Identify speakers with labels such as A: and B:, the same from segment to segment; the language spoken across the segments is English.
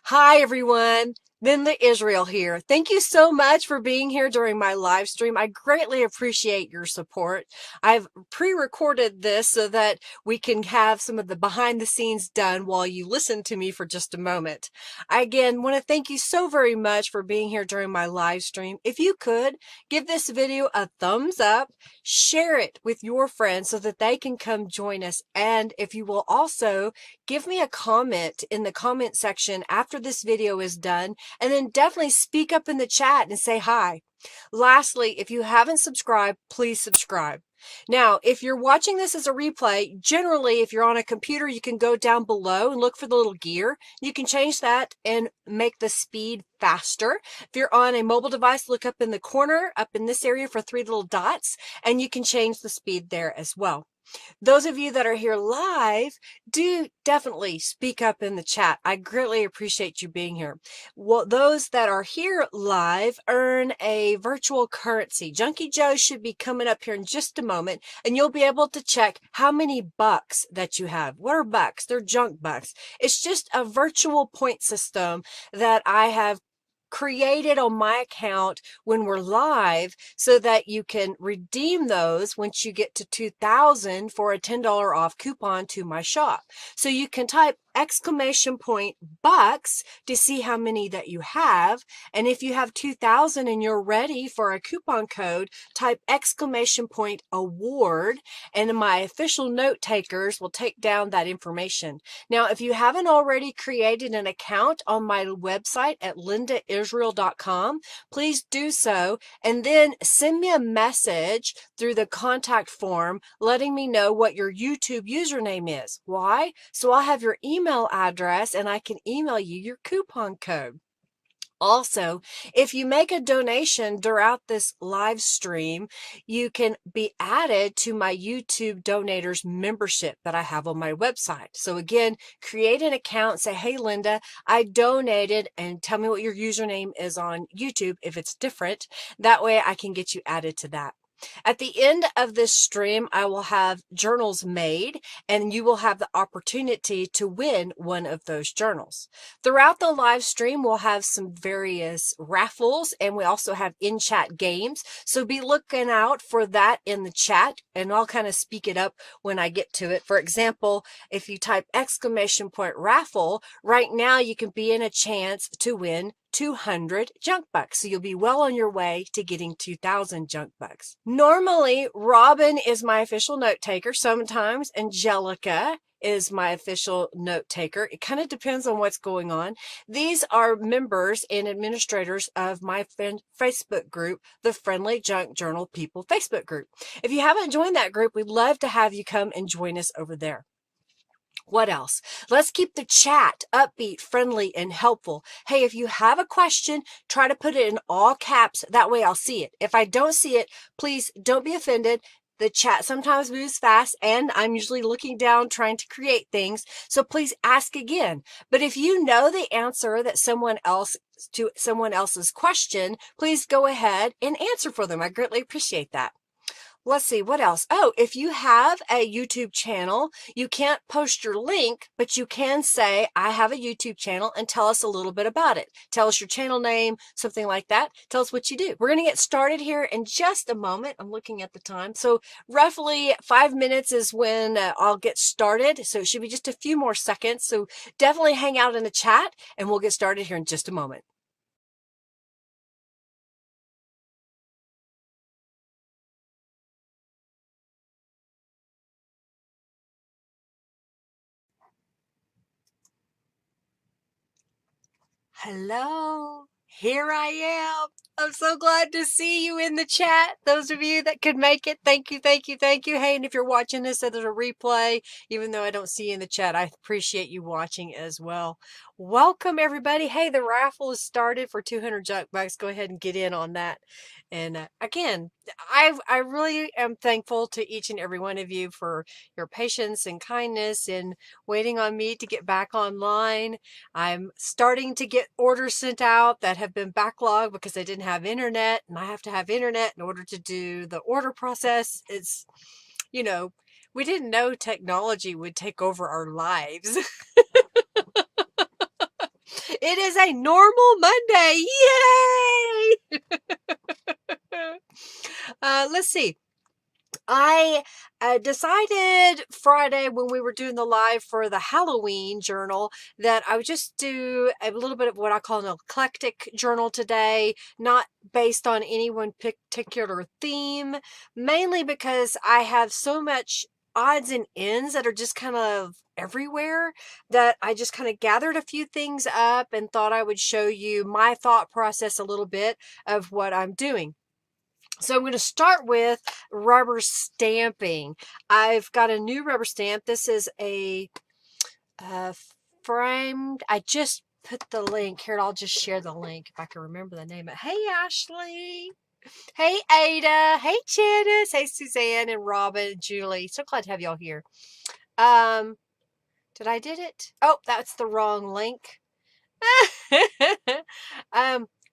A: Hi, everyone. Linda Israel here. Thank you so much for being here during my live stream. I greatly appreciate your support. I've pre-recorded this so that we can have some of the behind the scenes done while you listen to me for just a moment. I again want to thank you so very much for being here during my live stream. If you could give this video a thumbs up, share it with your friends so that they can come join us. And if you will also give me a comment in the comment section after this video is done, and then definitely speak up in the chat and say hi. Lastly, if you haven't subscribed, please subscribe. Now, if you're watching this as a replay, generally, if you're on a computer, you can go down below and look for the little gear. You can change that and make the speed faster. If you're on a mobile device, look up in the corner, up in this area for 3 little dots, and you can change the speed there as well. Those of you that are here live, do definitely speak up in the chat. I greatly appreciate you being here. Well, those that are here live earn a virtual currency. Junkie Joe should be coming up here in just a moment, and you'll be able to check how many bucks that you have. What are bucks? They're junk bucks. It's just a virtual point system that I have created on my account when we're live so that you can redeem those once you get to 2,000 for a $10 off coupon to my shop. So you can type exclamation point bucks to see how many that you have. And if you have 2,000 and you're ready for a coupon code, type exclamation point award, and my official note takers will take down that information. Now, if you haven't already created an account on my website at lindaisrael.com, please do so, and then send me a message through the contact form letting me know what your YouTube username is. Why? So I'll have your email address and I can email you your coupon code. Also, if you make a donation throughout this live stream, you can be added to my YouTube donators membership that I have on my website. So again, create an account, say, hey, Linda, I donated, and tell me what your username is on YouTube if it's different. That way I can get you added to that. At the end of this stream, I will have journals made, and you will have the opportunity to win one of those journals. Throughout the live stream, we'll have some various raffles, and we also have in-chat games. So be looking out for that in the chat, and I'll kind of speak it up when I get to it. For example, if you type exclamation point raffle, right now you can be in a chance to win 200 junk bucks. So you'll be well on your way to getting 2,000 junk bucks. Normally, Robin is my official note taker. Sometimes Angelica is my official note taker. It kind of depends on what's going on. These are members and administrators of my Facebook group, the Friendly Junk Journal People Facebook group. If you haven't joined that group, we'd love to have you come and join us over there. What else? Let's keep the chat upbeat, friendly, and helpful. Hey, if you have a question, try to put it in all caps. That way I'll see it. If I don't see it, please don't be offended. The chat sometimes moves fast, and I'm usually looking down trying to create things. So please ask again. But if you know the answer that someone else's question, please go ahead and answer for them. I greatly appreciate that. Let's see, what else? Oh, if you have a YouTube channel, you can't post your link, but you can say, I have a YouTube channel, and tell us a little bit about it. Tell us your channel name, something like that. Tell us what you do. We're going to get started here in just a moment. I'm looking at the time. So roughly 5 minutes is when I'll get started. So it should be just a few more seconds. So definitely hang out in the chat, and we'll get started here in just a moment. Hello, here I am. I'm so glad to see you in the chat. Those of you that could make it, thank you, thank you, thank you. Hey, and if you're watching this as a replay, even though I don't see you in the chat, I appreciate you watching as well. Welcome, everybody. Hey, the raffle is started for 200 junk bucks. Go ahead and get in on that. And again, I really am thankful to each and every one of you for your patience and kindness and waiting on me to get back online. I'm starting to get orders sent out that have been backlogged because I didn't have internet, and I have to have internet in order to do the order process. It's, you know, we didn't know technology would take over our lives. It is a normal Monday. Yay! Let's see. I decided Friday when we were doing the live for the Halloween journal that I would just do a little bit of what I call an eclectic journal today, not based on any one particular theme, mainly because I have so much odds and ends that are just kind of everywhere that I just kind of gathered a few things up and thought I would show you my thought process a little bit of what I'm doing. So I'm going to start with rubber stamping. I've got a new rubber stamp. This is a framed. I just put the link here. I'll just share the link if I can remember the name of it. Hey, Ashley. Hey, Ada. Hey, Janice. Hey, Suzanne and Robin and Julie. So glad to have y'all here. Did I did it? Oh, that's the wrong link.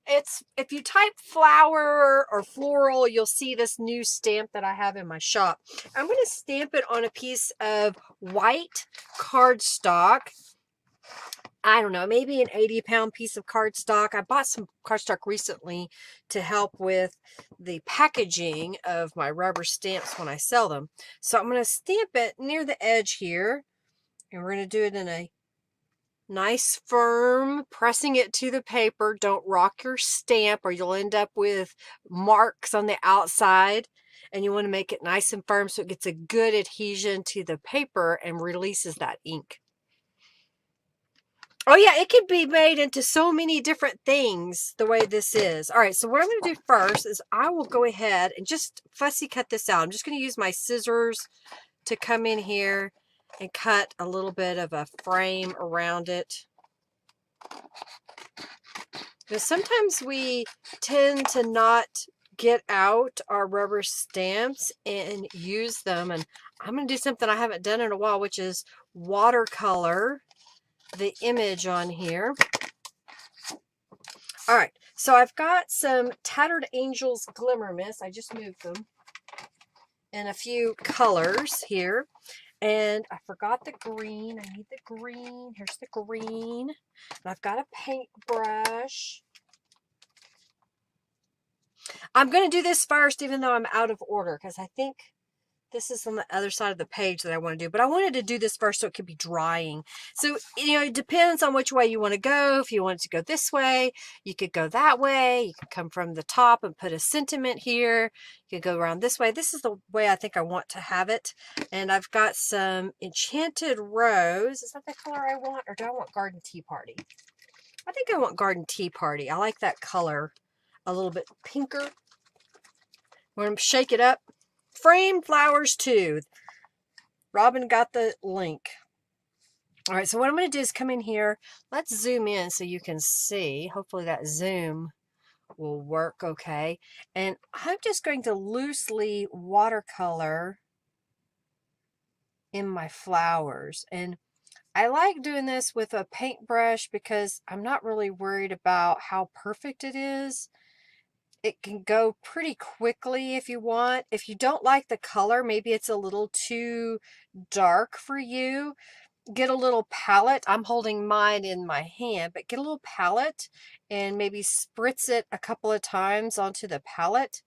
A: It's, if you type flower or floral, you'll see this new stamp that I have in my shop. I'm going to stamp it on a piece of white cardstock. I don't know, maybe an 80-pound piece of cardstock. I bought some cardstock recently to help with the packaging of my rubber stamps when I sell them. So I'm going to stamp it near the edge here, and we're going to do it in a nice firm, pressing it to the paper. Don't rock your stamp or you'll end up with marks on the outside. And you want to make it nice and firm so it gets a good adhesion to the paper and releases that ink. Oh yeah, it can be made into so many different things the way this is. All right, so what I'm going to do first is I will go ahead and just fussy cut this out. I'm just going to use my scissors to come in here and cut a little bit of a frame around it. Because sometimes we tend to not get out our rubber stamps and use them. And I'm going to do something I haven't done in a while, which is watercolor the image on here. All right, so I've got some Tattered Angels Glimmer Mists. I just moved them in a few colors here. And I forgot the green. I need the green. Here's the green. And I've got a paintbrush. I'm going to do this first, even though I'm out of order, because I think this is on the other side of the page that I want to do. But I wanted to do this first so it could be drying. So, you know, it depends on which way you want to go. If you want to go this way, you could go that way. You could come from the top and put a sentiment here. You could go around this way. This is the way I think I want to have it. And I've got some Enchanted Rose. Is that the color I want? Or do I want Garden Tea Party? I think I want Garden Tea Party. I like that color a little bit pinker. We're going to shake it up. Frame flowers too. Robin got the link. All right, so what I'm going to do is come in here. Let's zoom in so you can see. Hopefully that zoom will work okay. And I'm just going to loosely watercolor in my flowers. And I like doing this with a paintbrush because I'm not really worried about how perfect it is. It can go pretty quickly if you want. If you don't like the color, maybe it's a little too dark for you, get a little palette. I'm holding mine in my hand, but get a little palette and maybe spritz it a couple of times onto the palette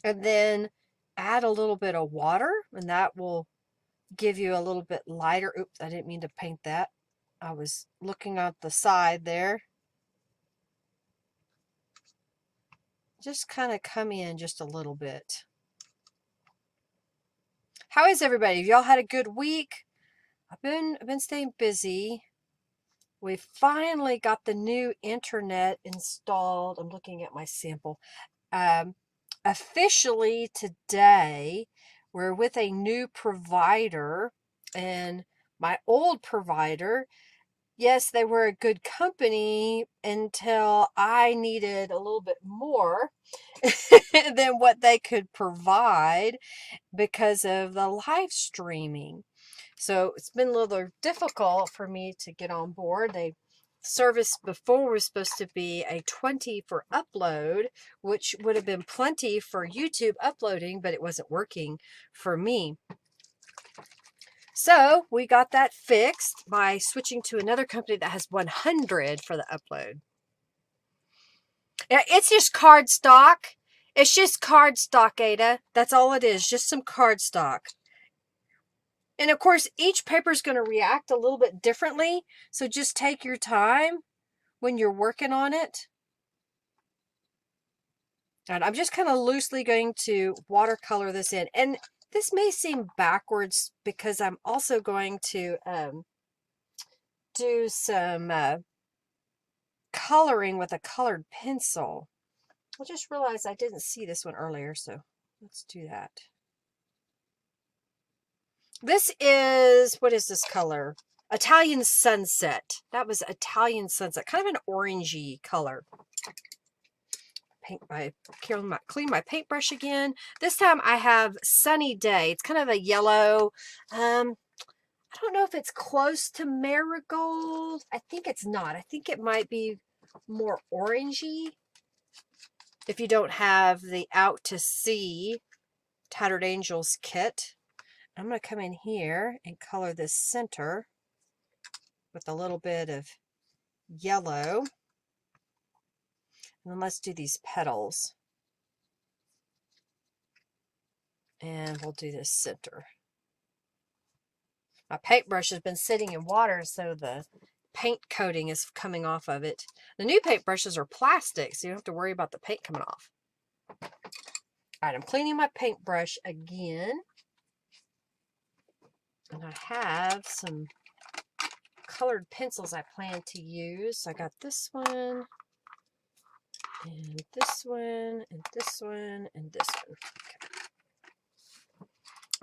A: and then add a little bit of water, and that will give you a little bit lighter. Oops, I didn't mean to paint that. I was looking at the side there. Just kind of come in just a little bit. How is everybody? Have y'all had a good week? I've been staying busy. We finally got the new internet installed. I'm looking at my sample. Officially today, we're with a new provider, and my old provider, yes, they were a good company until I needed a little bit more than what they could provide because of the live streaming. So it's been a little difficult for me to get on board. They service before was supposed to be a 20 for upload, which would have been plenty for YouTube uploading, but it wasn't working for me. So we got that fixed by switching to another company that has 100 for the upload. Yeah, it's just cardstock. It's just cardstock, Ada. That's all it is, just some cardstock. And of course, each paper is going to react a little bit differently. So just take your time when you're working on it. And I'm just kind of loosely going to watercolor this in. And this may seem backwards because I'm also going to do some coloring with a colored pencil. I just realized I didn't see this one earlier, so let's do that. This is, what is this color? Italian Sunset. That was Italian Sunset, kind of an orangey color. Clean my paintbrush again. This time I have Sunny Day. It's kind of a yellow. I don't know if it's close to marigold. I think it's not. I think it might be more orangey. If you don't have the Out to Sea Tattered Angels kit, I'm going to come in here and color this center with a little bit of yellow. And then let's do these petals. And we'll do this center. My paintbrush has been sitting in water, so the paint coating is coming off of it. The new paintbrushes are plastic, so you don't have to worry about the paint coming off. All right, I'm cleaning my paintbrush again. And I have some colored pencils I plan to use. So I got this one, and this one, and this one, and this one. Okay.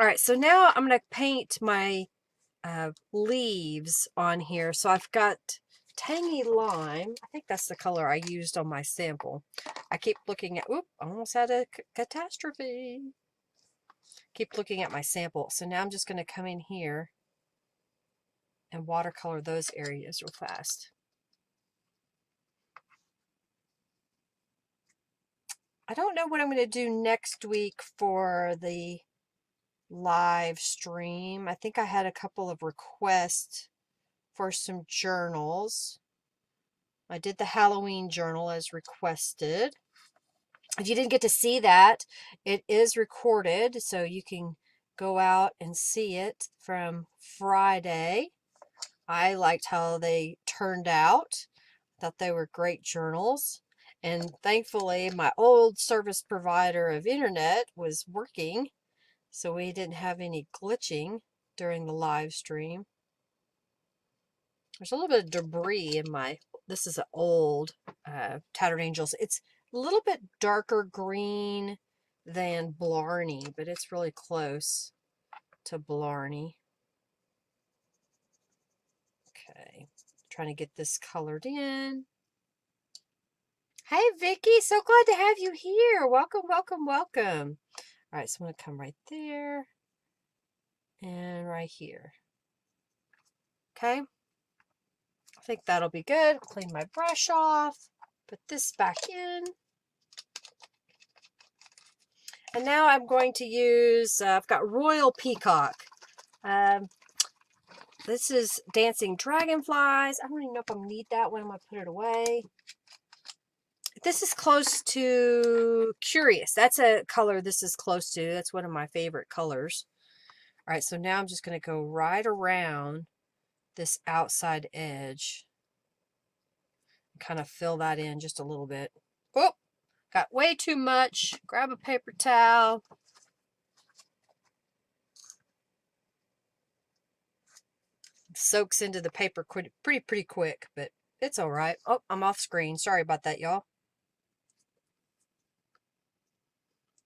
A: All right, so now I'm going to paint my leaves on here. So I've got Tangy Lime. I think that's the color I used on my sample. I keep looking at, whoop, almost had a catastrophe. Keep looking at my sample. So now I'm just going to come in here and watercolor those areas real fast. I don't know what I'm going to do next week for the live stream. I think I had a couple of requests for some journals. I did the Halloween journal as requested. If you didn't get to see that, it is recorded, so you can go out and see it from Friday. I liked how they turned out. Thought they were great journals. And thankfully, my old service provider of internet was working, so we didn't have any glitching during the live stream. There's a little bit of debris in my, this is an old Tattered Angels. It's a little bit darker green than Blarney, but it's really close to Blarney. Trying to get this colored in. Hey, Vicky, so glad to have you here. Welcome, welcome, welcome. All right, so I'm going to come right there and right here. Okay, I think that'll be good. Clean my brush off, put this back in. And now I'm going to use, I've got Royal Peacock. This is Dancing Dragonflies. I don't even know if I'm going to need that one. I'm going to put it away. This is close to Curious. That's a color this is close to. That's one of my favorite colors. All right, so now I'm just going to go right around this outside edge. Kind of fill that in just a little bit. Oh, got way too much. Grab a paper towel. It soaks into the paper pretty quick, but it's all right. Oh, I'm off screen. Sorry about that, y'all.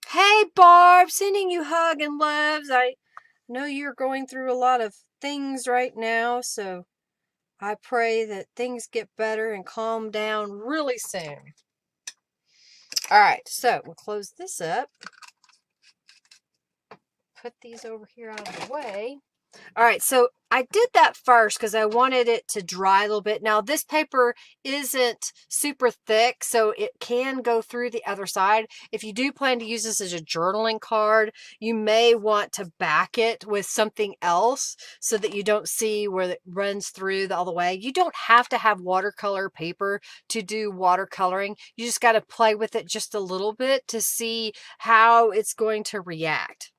A: Hey, Barb, sending you hug and loves. I know you're going through a lot of things right now, so I pray that things get better and calm down really soon. All right, so we'll close this up. Put these over here out of the way. All right, so I did that first because I wanted it to dry a little bit. Now, this paper isn't super thick, so it can go through the other side. If you do plan to use this as a journaling card, you may want to back it with something else so that you don't see where it runs through all the way. You don't have to have watercolor paper to do watercoloring. You just got to play with it just a little bit to see how it's going to react.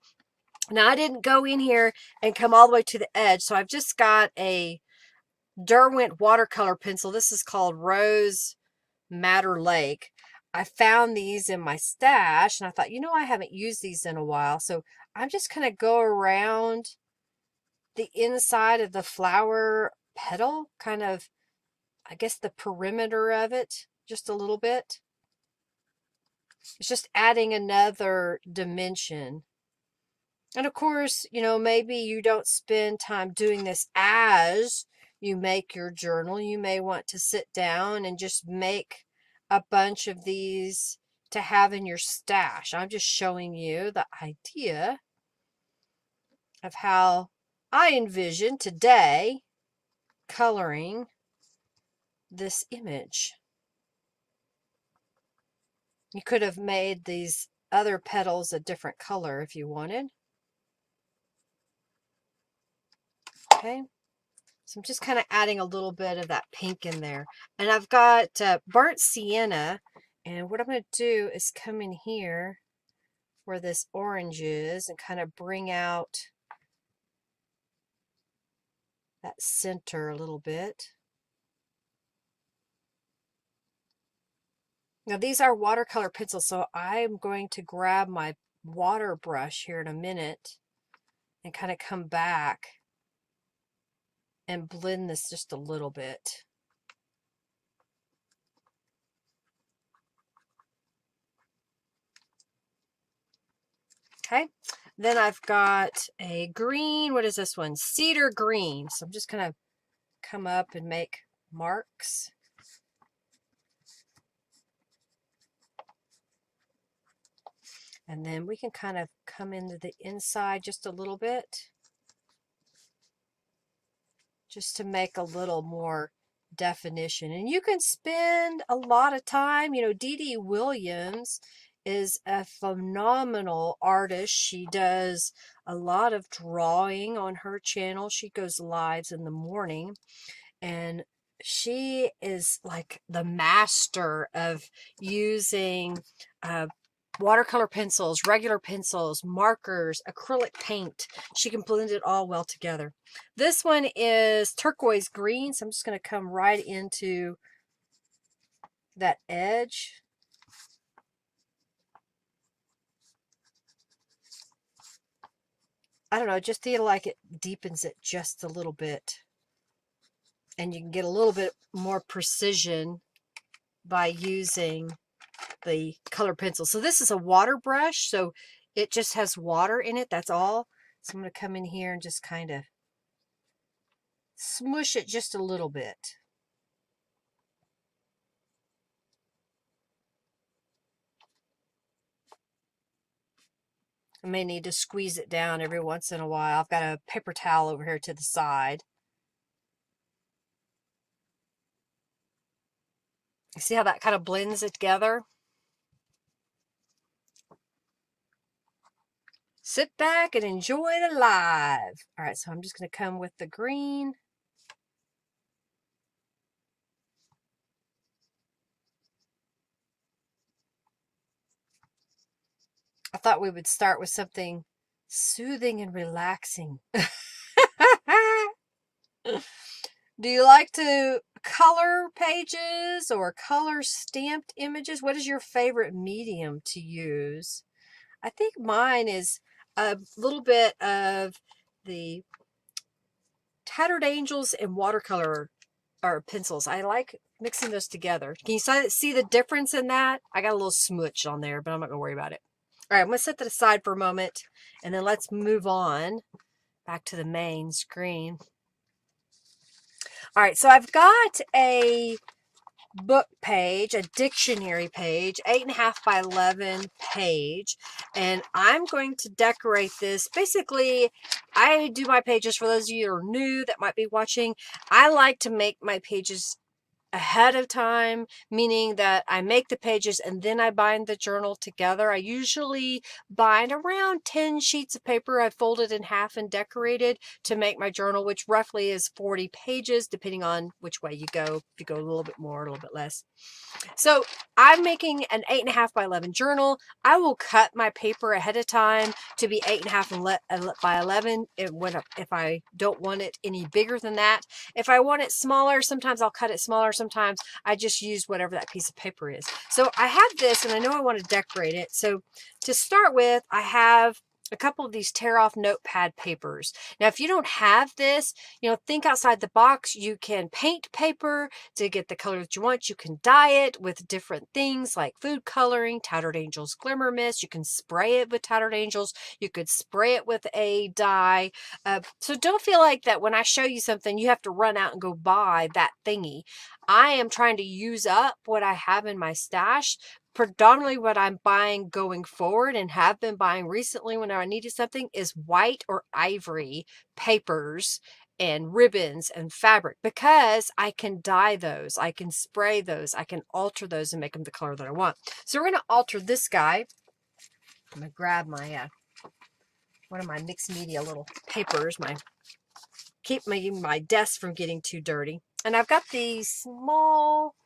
A: Now, I didn't go in here and come all the way to the edge, so I've just got a Derwent watercolor pencil. This is called Rose Madder Lake. I found these in my stash, and I thought, you know, I haven't used these in a while, so I'm just going to go around the inside of the flower petal, kind of, I guess, the perimeter of it, just a little bit. It's just adding another dimension. And of course, you know, maybe you don't spend time doing this as you make your journal. You may want to sit down and just make a bunch of these to have in your stash. I'm just showing you the idea of how I envision today coloring this image. You could have made these other petals a different color if you wanted. Okay, so I'm just kind of adding a little bit of that pink in there. And I've got burnt sienna, and what I'm going to do is come in here where this orange is and kind of bring out that center a little bit. Now these are watercolor pencils, so I'm going to grab my water brush here in a minute and kind of come back and blend this just a little bit. Okay, then I've got a green, what is this one? Cedar green. So I'm just going to come up and make marks. And then we can kind of come into the inside just a little bit, just to make a little more definition. And you can spend a lot of time, you know, Dee Dee Williams is a phenomenal artist. She does a lot of drawing on her channel. She goes lives in the morning, and she is like the master of using watercolor pencils, regular pencils, markers, acrylic paint. She can blend it all well together. This one is turquoise green, so I'm just going to come right into that edge. I don't know, just feel like it deepens it just a little bit. And you can get a little bit more precision by using the color pencil. So this is a water brush, so it just has water in it, that's all. So I'm going to come in here and just kind of smush it just a little bit. I may need to squeeze it down every once in a while. I've got a paper towel over here to the side. See how that kind of blends it together? Sit back and enjoy the live. All right, so I'm just going to come with the green. I thought we would start with something soothing and relaxing. Do you like to color pages or color stamped images? What is your favorite medium to use? I think mine is a little bit of the Tattered Angels and watercolor or pencils. I like mixing those together. Can you see the difference in that? I got a little smudge on there, but I'm not going to worry about it. All right, I'm going to set that aside for a moment, and then let's move on back to the main screen. All right, so I've got a book page, a dictionary page, 8.5 by 11 page, and I'm going to decorate this. Basically, I do my pages, for those of you who are new that might be watching, I like to make my pages ahead of time, meaning that I make the pages and then I bind the journal together. I usually bind around 10 sheets of paper. I folded in half and decorated to make my journal, which roughly is 40 pages, depending on which way you go. If you go a little bit more, a little bit less. So I'm making an 8.5 by 11 journal. I will cut my paper ahead of time to be 8.5 by 11 if I don't want it any bigger than that. If I want it smaller, sometimes I'll cut it smaller. Sometimes I just use whatever that piece of paper is. So I have this and I know I want to decorate it. So to start with, I have a couple of these tear off notepad papers. Now, if you don't have this, think outside the box. You can paint paper to get the color that you want. You can dye it with different things like food coloring, Tattered Angels Glimmer Mists. You can spray it with Tattered Angels. You could spray it with a dye. So don't feel like that when I show you something, you have to run out and go buy that thingy. I am trying to use up what I have in my stash. Predominantly what I'm buying going forward and have been buying recently when I needed something is white or ivory papers and ribbons and fabric, because I can dye those, I can spray those, I can alter those and make them the color that I want. So we're going to alter this guy. I'm going to grab my one of my mixed media little papers, keep my desk from getting too dirty. And I've got the small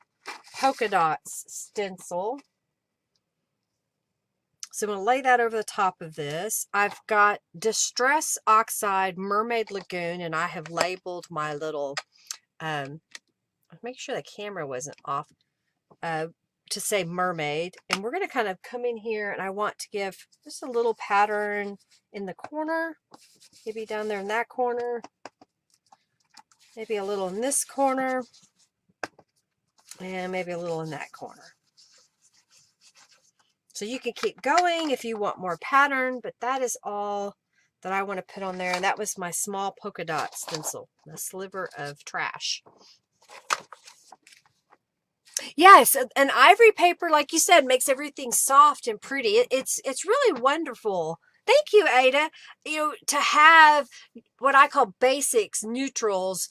A: polka dots stencil. So I'm going to lay that over the top of this. I've got Distress Oxide Mermaid Lagoon, and I have labeled my little, make sure the camera wasn't off, to say mermaid. And we're going to kind of come in here, and I want to give just a little pattern in the corner, maybe down there in that corner, maybe a little in this corner, and maybe a little in that corner. So you can keep going if you want more pattern, but that is all that I want to put on there. And that was my small polka dot stencil, a sliver of trash. Yes, an ivory paper, like you said, makes everything soft and pretty. It's really wonderful. Thank you, Ada. To have what I call basics, neutrals,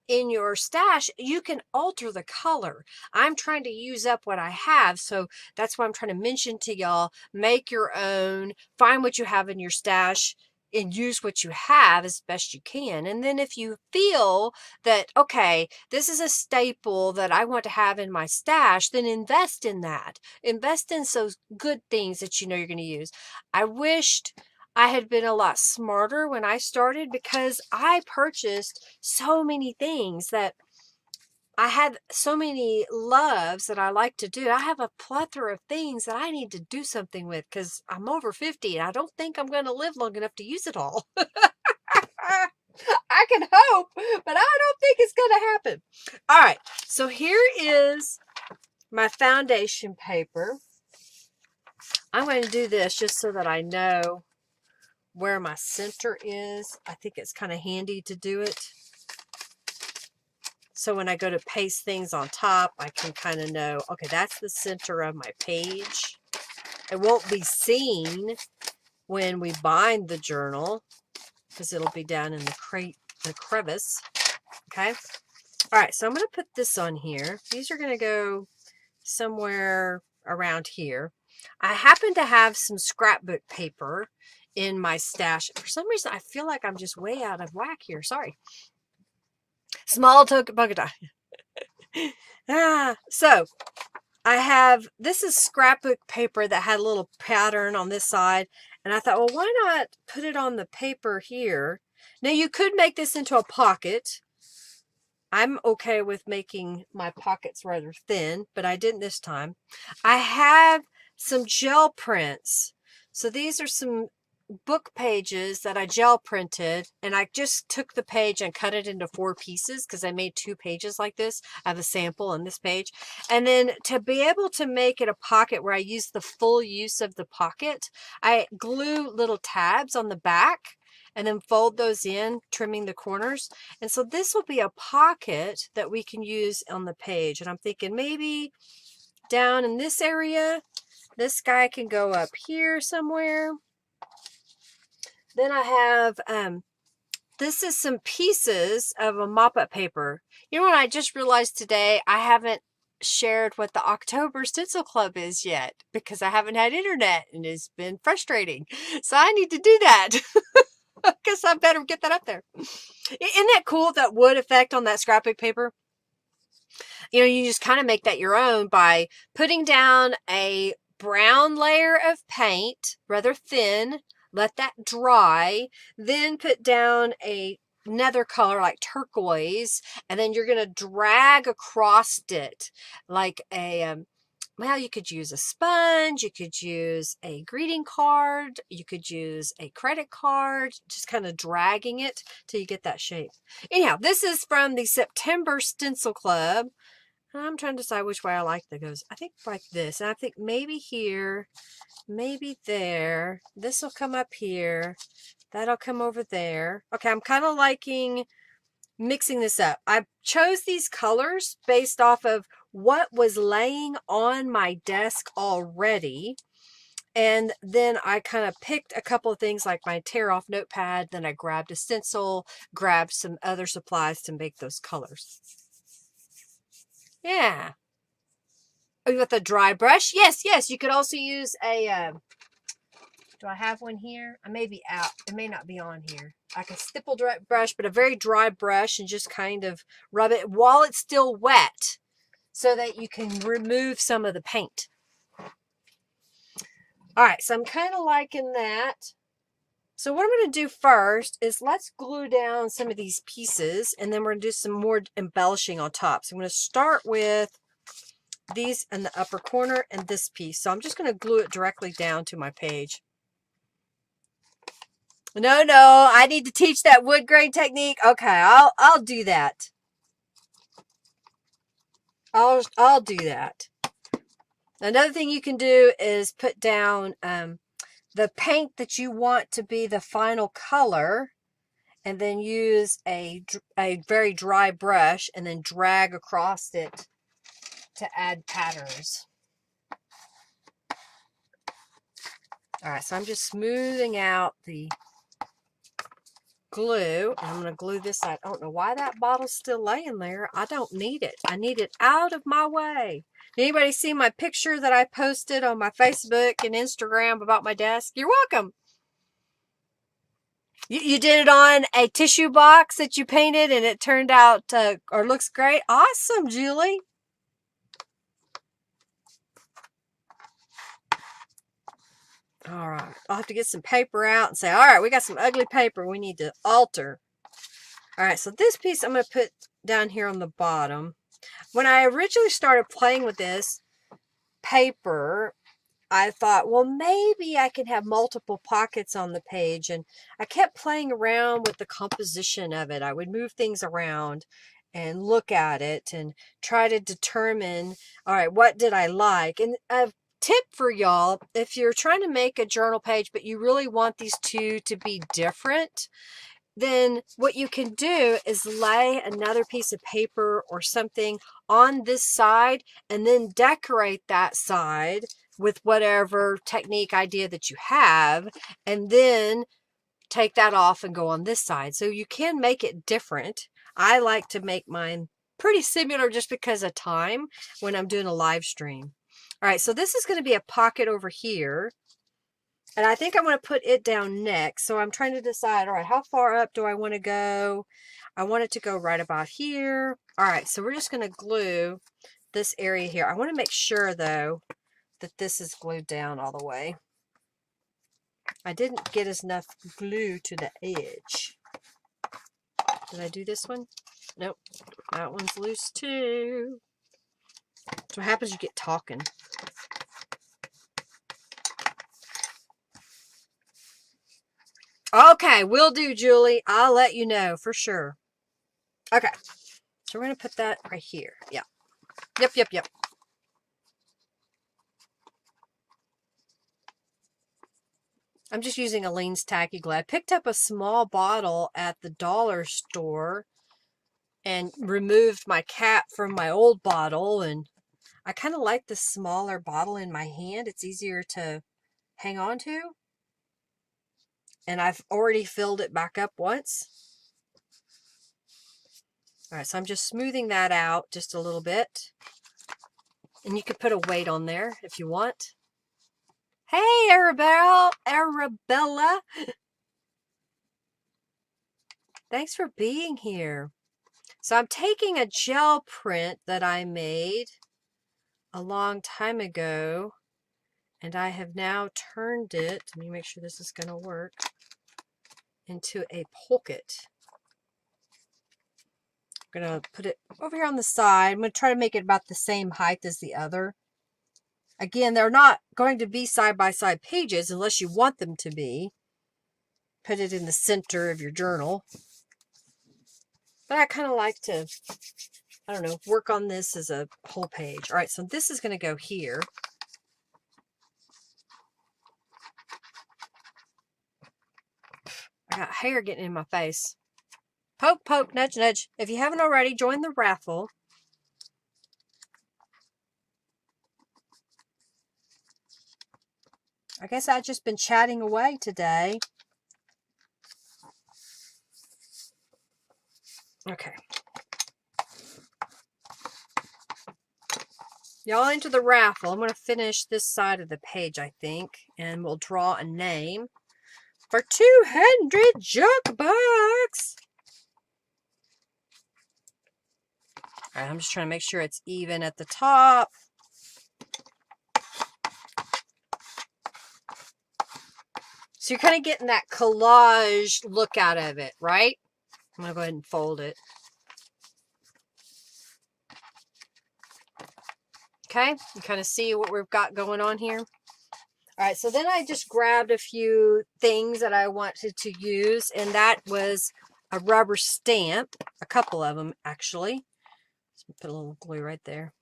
A: in your stash, you can alter the color. I'm trying to use up what I have, so that's why I'm trying to mention to y'all, make your own, find what you have in your stash, and use what you have as best you can. And then if you feel that, okay, this is a staple that I want to have in my stash, then invest in that. Invest in those good things that you know you're going to use. I wished I had been a lot smarter when I started, because I purchased so many things that I had so many loves that I like to do. I have a plethora of things that I need to do something with, because I'm over 50 and I don't think I'm going to live long enough to use it all. I can hope, but I don't think it's going to happen. All right, so here is my foundation paper. I'm going to do this just so that I know where my center is. I think it's kind of handy to do it. So when I go to paste things on top, I can kind of know, okay, that's the center of my page. It won't be seen when we bind the journal, because it'll be down in the crevice. Okay. All right, so I'm going to put this on here. These are going to go somewhere around here. I happen to have some scrapbook paper in my stash. For some reason, I feel like I'm just way out of whack here. Sorry. Small token polka dot. So I have, this is scrapbook paper that had a little pattern on this side. And I thought, well, why not put it on the paper here? Now you could make this into a pocket. I'm okay with making my pockets rather thin, but I didn't this time. I have some gel prints. So these are some book pages that I gel printed, and I just took the page and cut it into 4 pieces because I made 2 pages like this. I have a sample on this page. And then to be able to make it a pocket where I use the full use of the pocket, I glue little tabs on the back and then fold those in, trimming the corners. And so this will be a pocket that we can use on the page. And I'm thinking maybe down in this area, this guy can go up here somewhere. Then I have, this is some pieces of a mop-up paper. You know what I just realized today? I haven't shared what the October Stencil Club is yet because I haven't had internet and it's been frustrating. So I need to do that. I guess I better get that up there. Isn't that cool, that wood effect on that scrapbook paper? You know, you just kind of make that your own by putting down a brown layer of paint, rather thin, let that dry, then put down another color like turquoise, and then you're going to drag across it like a, well, you could use a sponge, you could use a greeting card, you could use a credit card, just kind of dragging it till you get that shape. Anyhow, this is from the September Stencil Club. I'm trying to decide which way I like that goes. I think like this, and I think maybe here, maybe there. This will come up here. That'll come over there. Okay, I'm kind of liking mixing this up. I chose these colors based off of what was laying on my desk already. And then I kind of picked a couple of things like my tear off notepad. Then I grabbed a stencil, grabbed some other supplies to make those colors. Yeah. Oh, you got the dry brush? Yes, yes. You could also use a, do I have one here? I may be out. It may not be on here. Like a stipple brush, but a very dry brush, and just kind of rub it while it's still wet so that you can remove some of the paint. All right, so I'm kind of liking that. So what I'm going to do first is let's glue down some of these pieces, and then we're going to do some more embellishing on top. So I'm going to start with these in the upper corner and this piece. So I'm just going to glue it directly down to my page. No, I need to teach that wood grain technique. Okay, I'll do that. I'll do that. Another thing you can do is put down the paint that you want to be the final color, and then use a very dry brush and then drag across it to add patterns. All right, so I'm just smoothing out the glue, and I'm going to glue this side. I don't know why that bottle's still laying there. I don't need it. I need it out of my way. Anybody see my picture that I posted on my Facebook and Instagram about my desk? You're welcome. You did it on a tissue box that you painted, and it turned out or looks great. Awesome, Julie. All right, I'll have to get some paper out and say, all right, we got some ugly paper we need to alter. All right, so this piece I'm going to put down here on the bottom. When I originally started playing with this paper, I thought, well, maybe I can have multiple pockets on the page. And I kept playing around with the composition of it. I would move things around and look at it and try to determine, all right, what did I like? And a tip for y'all, if you're trying to make a journal page, but you really want these two to be different, then what you can do is lay another piece of paper or something on this side and then decorate that side with whatever technique idea that you have, and then take that off and go on this side. So you can make it different. I like to make mine pretty similar just because of time when I'm doing a live stream. All right, so this is going to be a pocket over here. And I think I'm going to put it down next. So I'm trying to decide, all right, how far up do I want to go? I want it to go right about here. All right, so we're just going to glue this area here. I want to make sure, though, that this is glued down all the way. I didn't get enough glue to the edge. Did I do this one? Nope. That one's loose, too. So what happens, you get talking. Okay, will do, Julie. I'll let you know for sure. Okay, so we're going to put that right here. Yeah. Yep. I'm just using Aleene's Tacky Glue. I picked up a small bottle at the dollar store and removed my cap from my old bottle. And I kind of like the smaller bottle in my hand. It's easier to hang on to. And I've already filled it back up once. All right, so I'm just smoothing that out just a little bit. And you could put a weight on there if you want. Hey, Arabella. Thanks for being here. So I'm taking a gel print that I made a long time ago, and I have now turned it, let me make sure this is going to work, into a pocket. I'm going to put it over here on the side. I'm going to try to make it about the same height as the other. Again, they're not going to be side-by-side pages unless you want them to be. Put it in the center of your journal. But I kind of like to, I don't know, work on this as a whole page. All right, so this is going to go here. I got hair getting in my face. Poke, poke, nudge, nudge. If you haven't already, join the raffle. I guess I've just been chatting away today. Okay. Y'all enter the raffle. I'm going to finish this side of the page, I think, and we'll draw a name for 200 junk bucks. All right, I'm just trying to make sure it's even at the top. So you're kind of getting that collage look out of it, right? I'm going to go ahead and fold it. Okay, you kind of see what we've got going on here. All right, so then I just grabbed a few things that I wanted to use, and that was a rubber stamp, a couple of them actually. Let's put a little glue right there.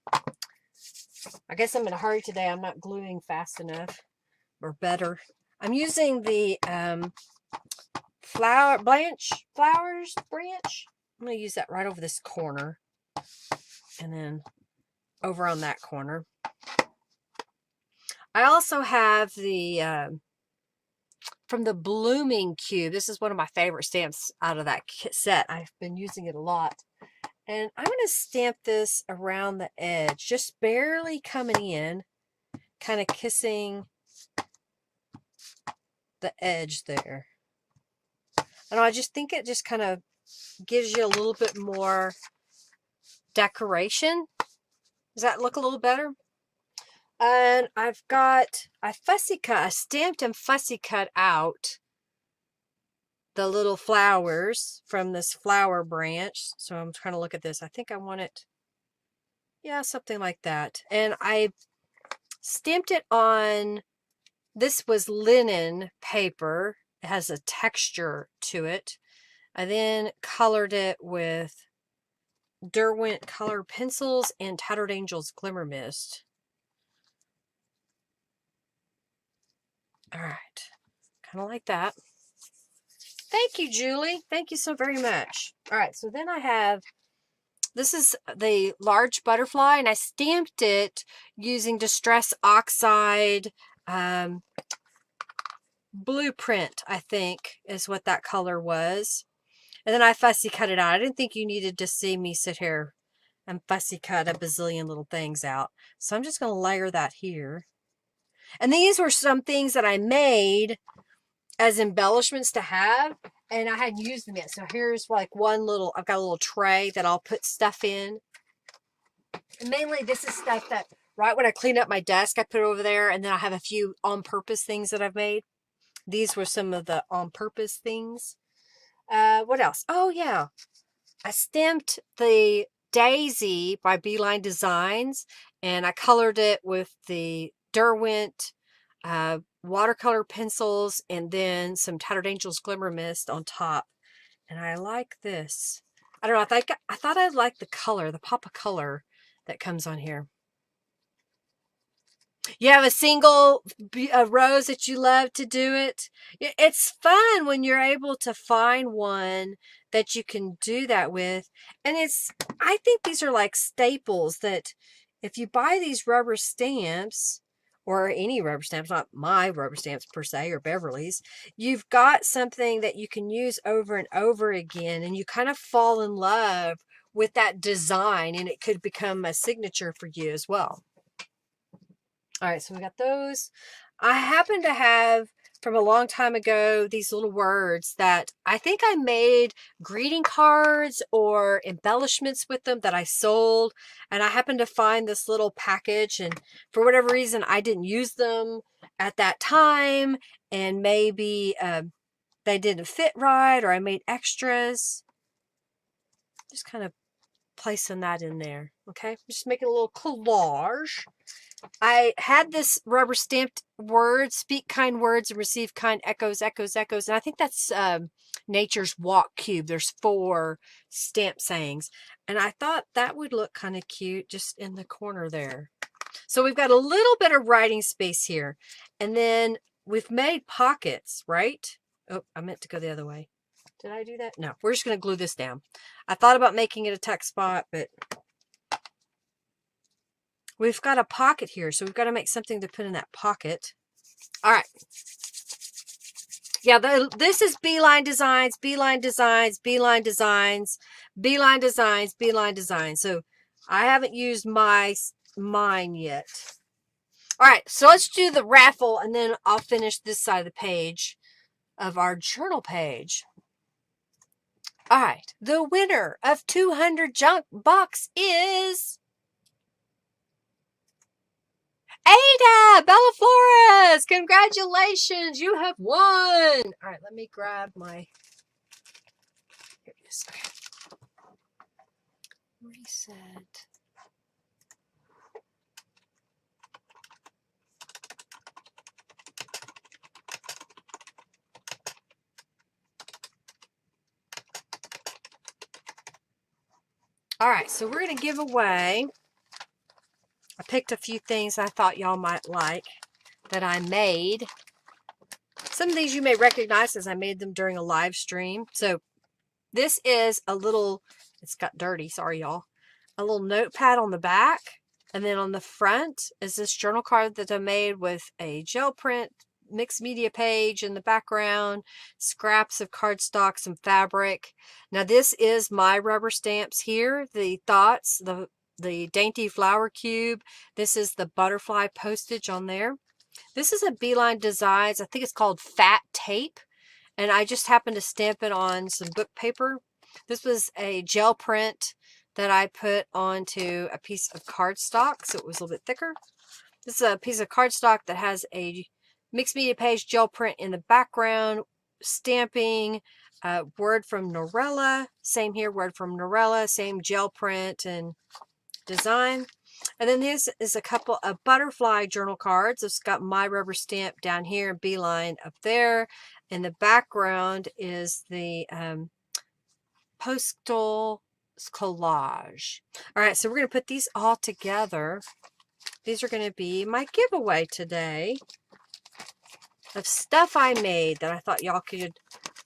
A: I guess I'm in a hurry today. I'm not gluing fast enough, or better. I'm using the flowers branch. I'm going to use that right over this corner, and then over on that corner. I also have the from the Blooming Cube. This is one of my favorite stamps out of that set. I've been using it a lot. And I'm going to stamp this around the edge, just barely coming in, kind of kissing the edge there. And I just think it just kind of gives you a little bit more decoration. Does that look a little better? And I've got, I stamped and fussy cut out the little flowers from this flower branch. So I'm trying to look at this. I think I want it, yeah, something like that. And I stamped it on, this was linen paper. It has a texture to it. I then colored it with Derwent color pencils and Tattered Angels Glimmer Mist. All right, kind of like that. Thank you, Julie. Thank you so very much. All right, so then I have This is the large butterfly, and I stamped it using Distress Oxide Blueprint, I think is what that color was. And then I fussy cut it out. I didn't think you needed to see me sit here and fussy cut a bazillion little things out. So I'm just going to layer that here. And these were some things that I made as embellishments to have, and I hadn't used them yet. So here's like one little, I've got a little tray that I'll put stuff in. And mainly this is stuff that right when I clean up my desk, I put it over there, and then I have a few on-purpose things that I've made. These were some of the on-purpose things. What else? Oh, yeah. I stamped the Daisy by Beeline Designs, and I colored it with the Derwent watercolor pencils and then some Tattered Angels Glimmer Mist on top. And I like this. I don't know. I thought I liked the color, the pop of color that comes on here. You have a single rose that you love to do it. It's fun when you're able to find one that you can do that with. And I think these are like staples that if you buy these rubber stamps, or any rubber stamps, not my rubber stamps per se, or Beverly's, you've got something that you can use over and over again, and you kind of fall in love with that design, and it could become a signature for you as well. All right, so we got those. I happen to have, from a long time ago, these little words that I think I made greeting cards or embellishments with them that I sold. And I happened to find this little package, and for whatever reason, I didn't use them at that time. And maybe they didn't fit right, or I made extras. Just kind of placing that in there. Okay, just making a little collage. I had this rubber stamped word, speak kind words and receive kind echoes, echoes, echoes. And I think that's Nature's Walk Cube. There's 4 stamp sayings. And I thought that would look kind of cute just in the corner there. So we've got a little bit of writing space here. And then we've made pockets, right? Oh, I meant to go the other way. Did I do that? No, we're just going to glue this down. I thought about making it a tuck spot, but we've got a pocket here, so we've got to make something to put in that pocket. All right. Yeah, this is Beeline Designs, Beeline Designs, Beeline Designs, Beeline Designs, Beeline Designs. So I haven't used mine yet. All right, so let's do the raffle, and then I'll finish this side of the page of our journal page. All right, the winner of 200 junk bucks is Ada Bella Flores. Congratulations, you have won. All right, let me grab my, here it is. Okay. Reset. All right, so we're going to give away, I picked a few things I thought y'all might like that I made. Some of these you may recognize as I made them during a live stream. So this is a little, it's got dirty, sorry y'all, a little notepad on the back. And then on the front is this journal card that I made with a gel print mixed media page in the background, scraps of cardstock, some fabric. Now this is my rubber stamps here, the thoughts, the dainty flower cube. This is the butterfly postage on there. This is a Beeline Designs, I think it's called Fat Tape, and I just happened to stamp it on some book paper. This was a gel print that I put onto a piece of cardstock, so it was a little bit thicker. This is a piece of cardstock that has a mixed media page gel print in the background, stamping, word from Norella, same here, word from Norella, same gel print and design. And then this is a couple of butterfly journal cards. It's got my rubber stamp down here, Beeline up there. In the background is the postal collage. All right, so we're going to put these all together. These are going to be my giveaway today of stuff I made that I thought y'all could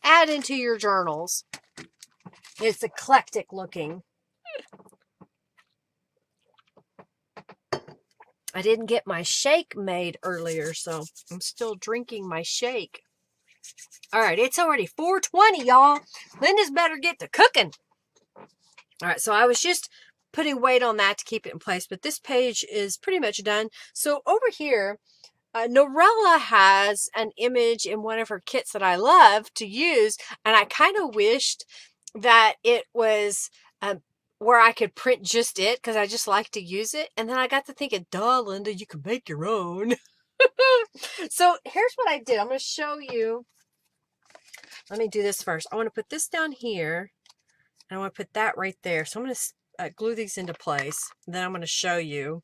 A: add into your journals. It's eclectic looking. I didn't get my shake made earlier, so I'm still drinking my shake. All right, it's already 4:20, y'all. Linda's better get to cooking. All right, so I was just putting weight on that to keep it in place, but this page is pretty much done. So over here, Norella has an image in one of her kits that I love to use, and I kind of wished that it was where I could print just it, because I just like to use it. And then I got to thinking, duh, Linda, you can make your own. So here's what I did. I'm going to show you. Let me do this first. I want to put this down here, and I want to put that right there. So I'm going to glue these into place. And then I'm going to show you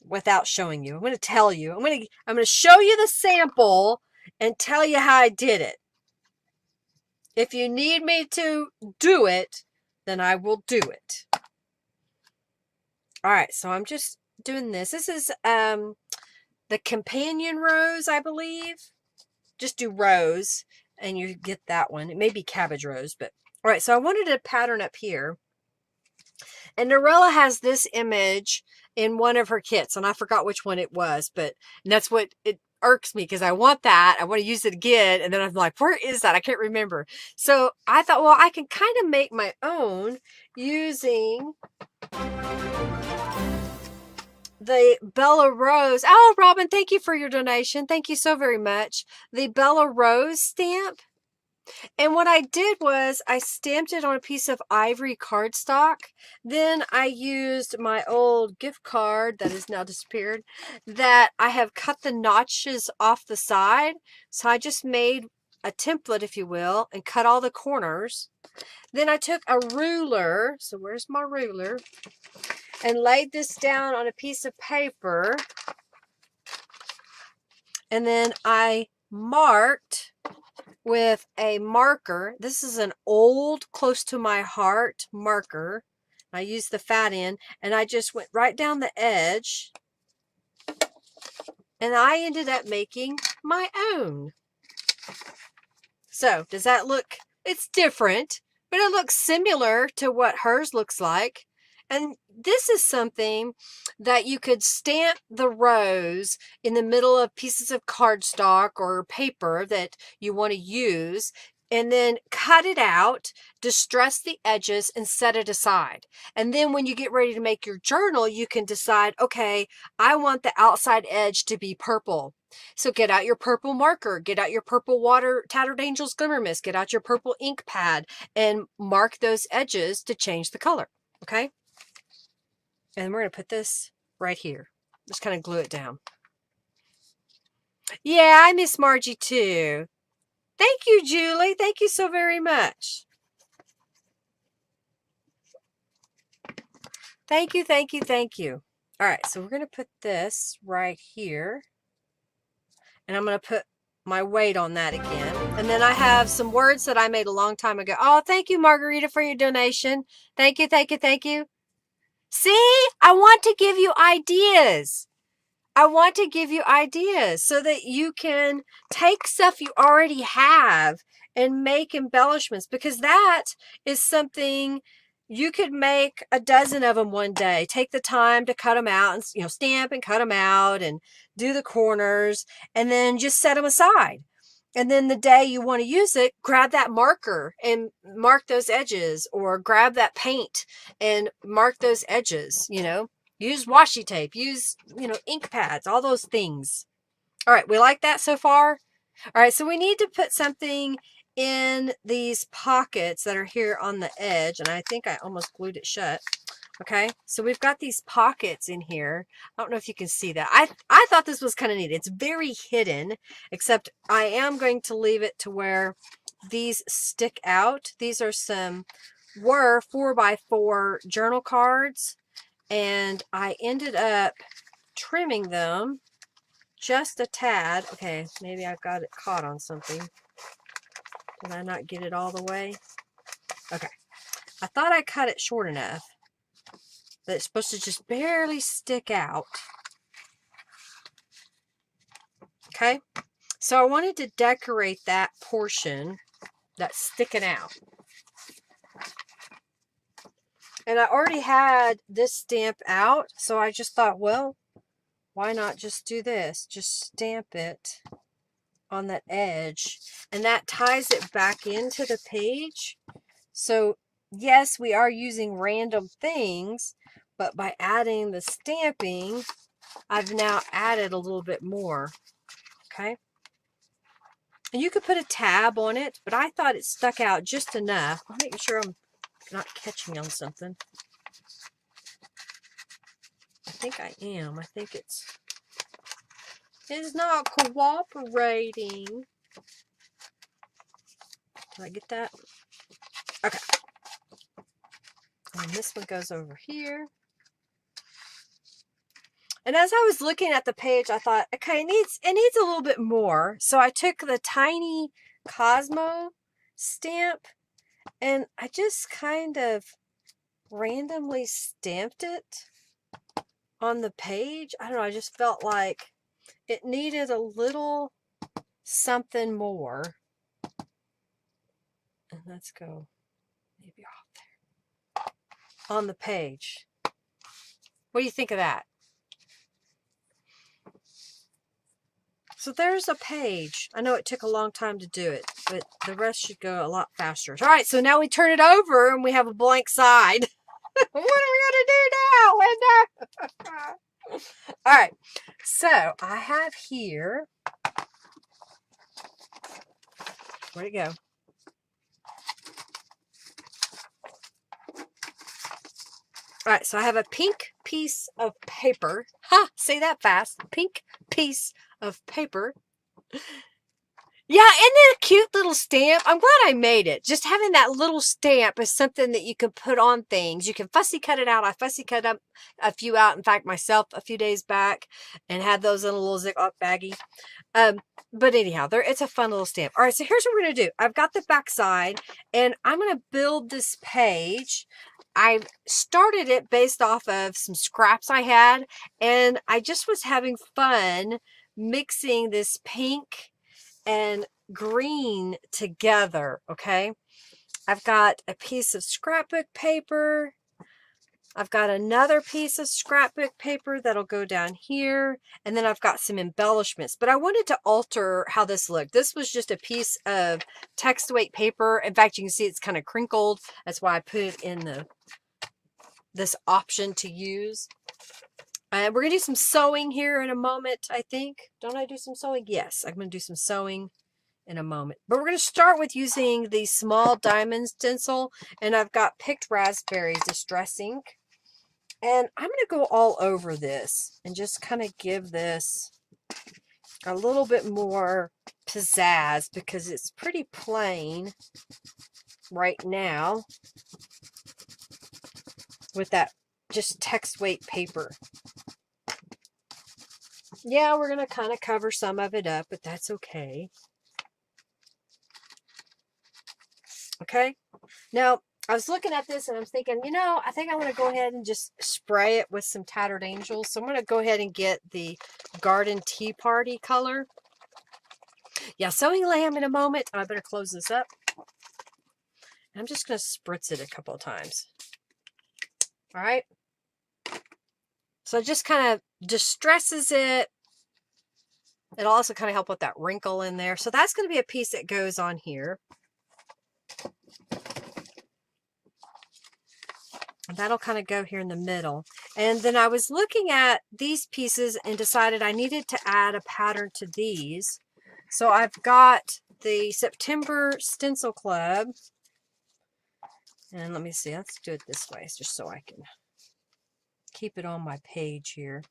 A: without showing you. I'm going to tell you. I'm going to show you the sample and tell you how I did it. If you need me to do it, then I will do it. All right, so I'm just doing this. This is the companion rose, I believe. Just do rose and you get that one. It may be cabbage rose, but all right, so I wanted a pattern up here. And Norella has this image in one of her kits, and I forgot which one it was, but that's what it irks me, because I want that. I want to use it again, and then I'm like, where is that? I can't remember. So I thought, well, I can kind of make my own using the Bella Rose. Oh, Robin, thank you for your donation. Thank you so very much. The Bella Rose stamp. And what I did was I stamped it on a piece of ivory cardstock. Then I used my old gift card that has now disappeared that I have cut the notches off the side. So I just made a template, if you will, and cut all the corners. Then I took a ruler. So where's my ruler? And laid this down on a piece of paper. And then I marked with a marker. This is an old close to my heart marker. I used the fat end, and I just went right down the edge, and I ended up making my own. So does that look, it's different, but it looks similar to what hers looks like. And this is something that you could stamp the rose in the middle of pieces of cardstock or paper that you want to use, and then cut it out, distress the edges, and set it aside. And then when you get ready to make your journal, you can decide, okay, I want the outside edge to be purple. So get out your purple marker, get out your purple Tattered Angels Glimmer Mists, get out your purple ink pad, and mark those edges to change the color, okay? And we're going to put this right here. Just kind of glue it down. Yeah, I miss Margie too. Thank you, Julie. Thank you so very much. Thank you, thank you, thank you. All right, so we're going to put this right here. And I'm going to put my weight on that again. And then I have some words that I made a long time ago. Oh, thank you, Margarita, for your donation. Thank you, thank you, thank you. See, I want to give you ideas. I want to give you ideas so that you can take stuff you already have and make embellishments, because that is something you could make a dozen of them one day. Take the time to cut them out and, you know, stamp and cut them out and do the corners, and then just set them aside. And then the day you want to use it, grab that marker and mark those edges, or grab that paint and mark those edges, you know. Use washi tape, use, you know, ink pads, all those things. All right, we like that so far? All right, so we need to put something in these pockets that are here on the edge, and I think I almost glued it shut. Okay, so we've got these pockets in here. I don't know if you can see that. I thought this was kind of neat. It's very hidden, except I am going to leave it to where these stick out. These are were 4x4 journal cards, and I ended up trimming them just a tad. Okay, maybe I've got it caught on something. Did I not get it all the way? Okay, I thought I cut it short enough that it's supposed to just barely stick out. Okay, so I wanted to decorate that portion that's sticking out. And I already had this stamp out, so I just thought, well, why not just do this? Just stamp it on that edge, and that ties it back into the page. So yes, we are using random things, but by adding the stamping, I've now added a little bit more. Okay. And you could put a tab on it, but I thought it stuck out just enough. I'm making sure I'm not catching on something. I think I am. I think it's not cooperating. Did I get that? Okay. And this one goes over here. And as I was looking at the page, I thought, okay, it needs a little bit more. So I took the tiny Cosmo stamp and I just kind of randomly stamped it on the page. I don't know, I just felt like it needed a little something more. And let's go maybe off there on the page. What do you think of that? So there's a page. I know it took a long time to do it, but the rest should go a lot faster. All right, so now we turn it over and we have a blank side. What are we going to do now, Linda? All right, so I have here, where'd it go? All right, so I have a pink piece of paper. Ha! Say that fast. Pink piece of paper. Yeah, isn't it a cute little stamp? I'm glad I made it. Just having that little stamp is something that you can put on things. You can fussy cut it out. I fussy cut up a few out, in fact, myself a few days back, and had those in a little Ziploc baggie. But anyhow, it's a fun little stamp. All right, so here's what we're going to do. I've got the back side, and I'm going to build this page. I started it based off of some scraps I had, and I just was having fun mixing this pink and green together, okay? I've got a piece of scrapbook paper. I've got another piece of scrapbook paper that'll go down here, and then I've got some embellishments, but I wanted to alter how this looked. This was just a piece of text weight paper. In fact, you can see it's kind of crinkled. That's why I put it in this option to use. We're going to do some sewing here in a moment, I think. Don't I do some sewing? Yes, I'm going to do some sewing in a moment. But we're going to start with using the small diamond stencil, and I've got picked raspberry distress ink. And I'm going to go all over this and just kind of give this a little bit more pizzazz because it's pretty plain right now with that just text weight paper. Yeah, we're going to kind of cover some of it up, but that's okay. Okay. Now, I was looking at this and I was thinking, you know, I think I want to go ahead and just spray it with some Tattered Angels. So I'm going to go ahead and get the Garden Tea Party color. Yeah, sewing lamb in a moment. I better close this up. I'm just going to spritz it a couple of times. All right. So it just kind of distresses it. It'll also kind of help with that wrinkle in there. So that's going to be a piece that goes on here. That'll kind of go here in the middle. And then I was looking at these pieces and decided I needed to add a pattern to these. So I've got the September Stencil Club. And let me see, let's do it this way just so I can keep it on my page here.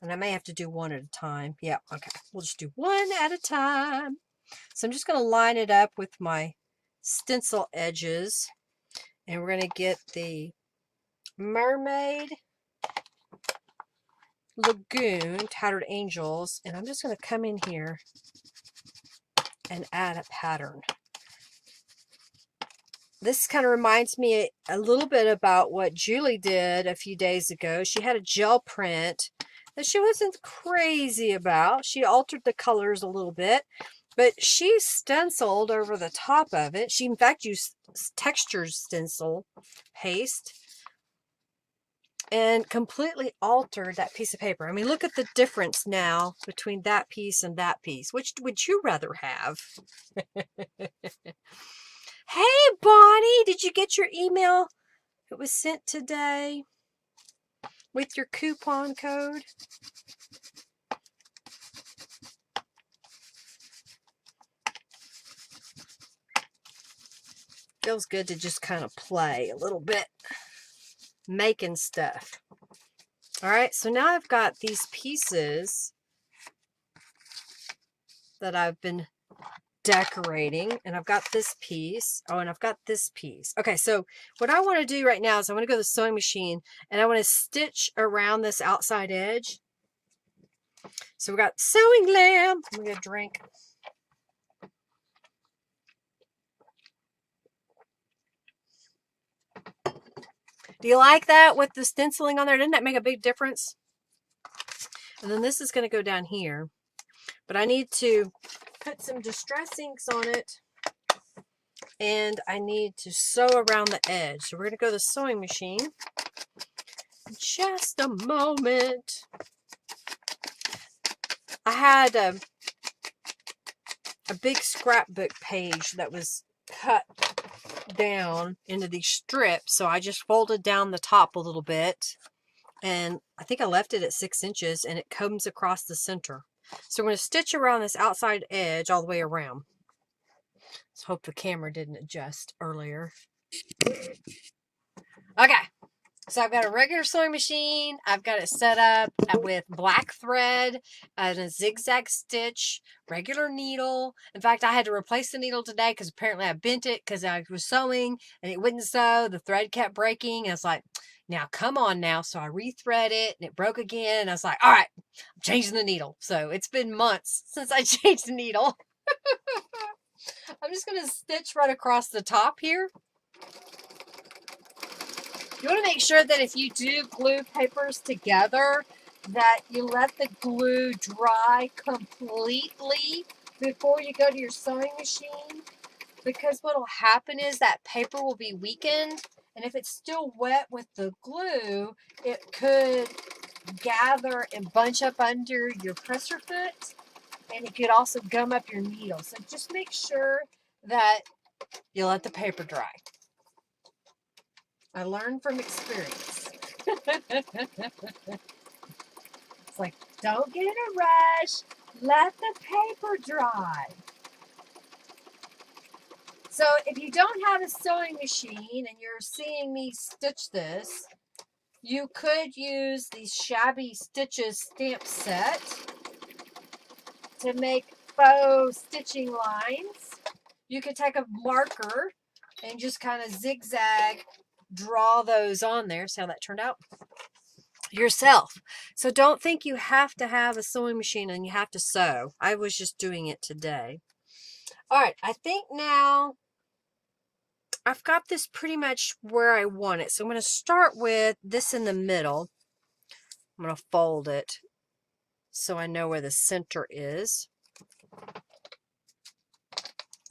A: And I may have to do one at a time. Yeah, okay. We'll just do one at a time. So I'm just going to line it up with my stencil edges. And we're going to get the Mermaid Lagoon Tattered Angels. And I'm just going to come in here and add a pattern. This kind of reminds me a little bit about what Julie did a few days ago. She had a gel print that she wasn't crazy about. She altered the colors a little bit, but she stenciled over the top of it. She, in fact, used textured stencil paste. and completely altered that piece of paper. I mean, look at the difference now between that piece and that piece. Which would you rather have? Hey, Bonnie, did you get your email? It was sent today with your coupon code. Feels good to just kind of play a little bit, making stuff. All right, so now I've got these pieces that I've been decorating, and I've got this piece. Oh, and I've got this piece. Okay, so what I want to do right now is I want to go to the sewing machine and I want to stitch around this outside edge. So we've got sewing lamp. I'm gonna drink. Do you like that with the stenciling on there? Didn't that make a big difference? And then this is going to go down here. But I need to put some distress inks on it. And I need to sew around the edge. So we're going to go to the sewing machine. Just a moment. I had a big scrapbook page that was cut down into these strips, so I just folded down the top a little bit, and I think I left it at 6 inches, and it comes across the center. So I'm going to stitch around this outside edge all the way around. Let's hope the camera didn't adjust earlier. Okay, so I've got a regular sewing machine. I've got it set up with black thread and a zigzag stitch, regular needle. In fact, I had to replace the needle today because apparently I bent it because I was sewing and it wouldn't sew. The thread kept breaking. And I was like, now come on now. So I rethread it and it broke again. And I was like, all right, I'm changing the needle. So it's been months since I changed the needle. I'm just going to stitch right across the top here. You want to make sure that if you do glue papers together, that you let the glue dry completely before you go to your sewing machine. Because what will happen is that paper will be weakened. And if it's still wet with the glue, it could gather and bunch up under your presser foot. And it could also gum up your needle. So just make sure that you let the paper dry. I learned from experience. It's like, don't get in a rush. Let the paper dry. So if you don't have a sewing machine and you're seeing me stitch this, you could use these Shabby Stitches stamp set to make faux stitching lines. You could take a marker and just kind of zigzag draw those on there. See how that turned out? Yourself. So don't think you have to have a sewing machine and you have to sew. I was just doing it today. All right, I think now I've got this pretty much where I want it. So I'm going to start with this in the middle. I'm going to fold it so I know where the center is.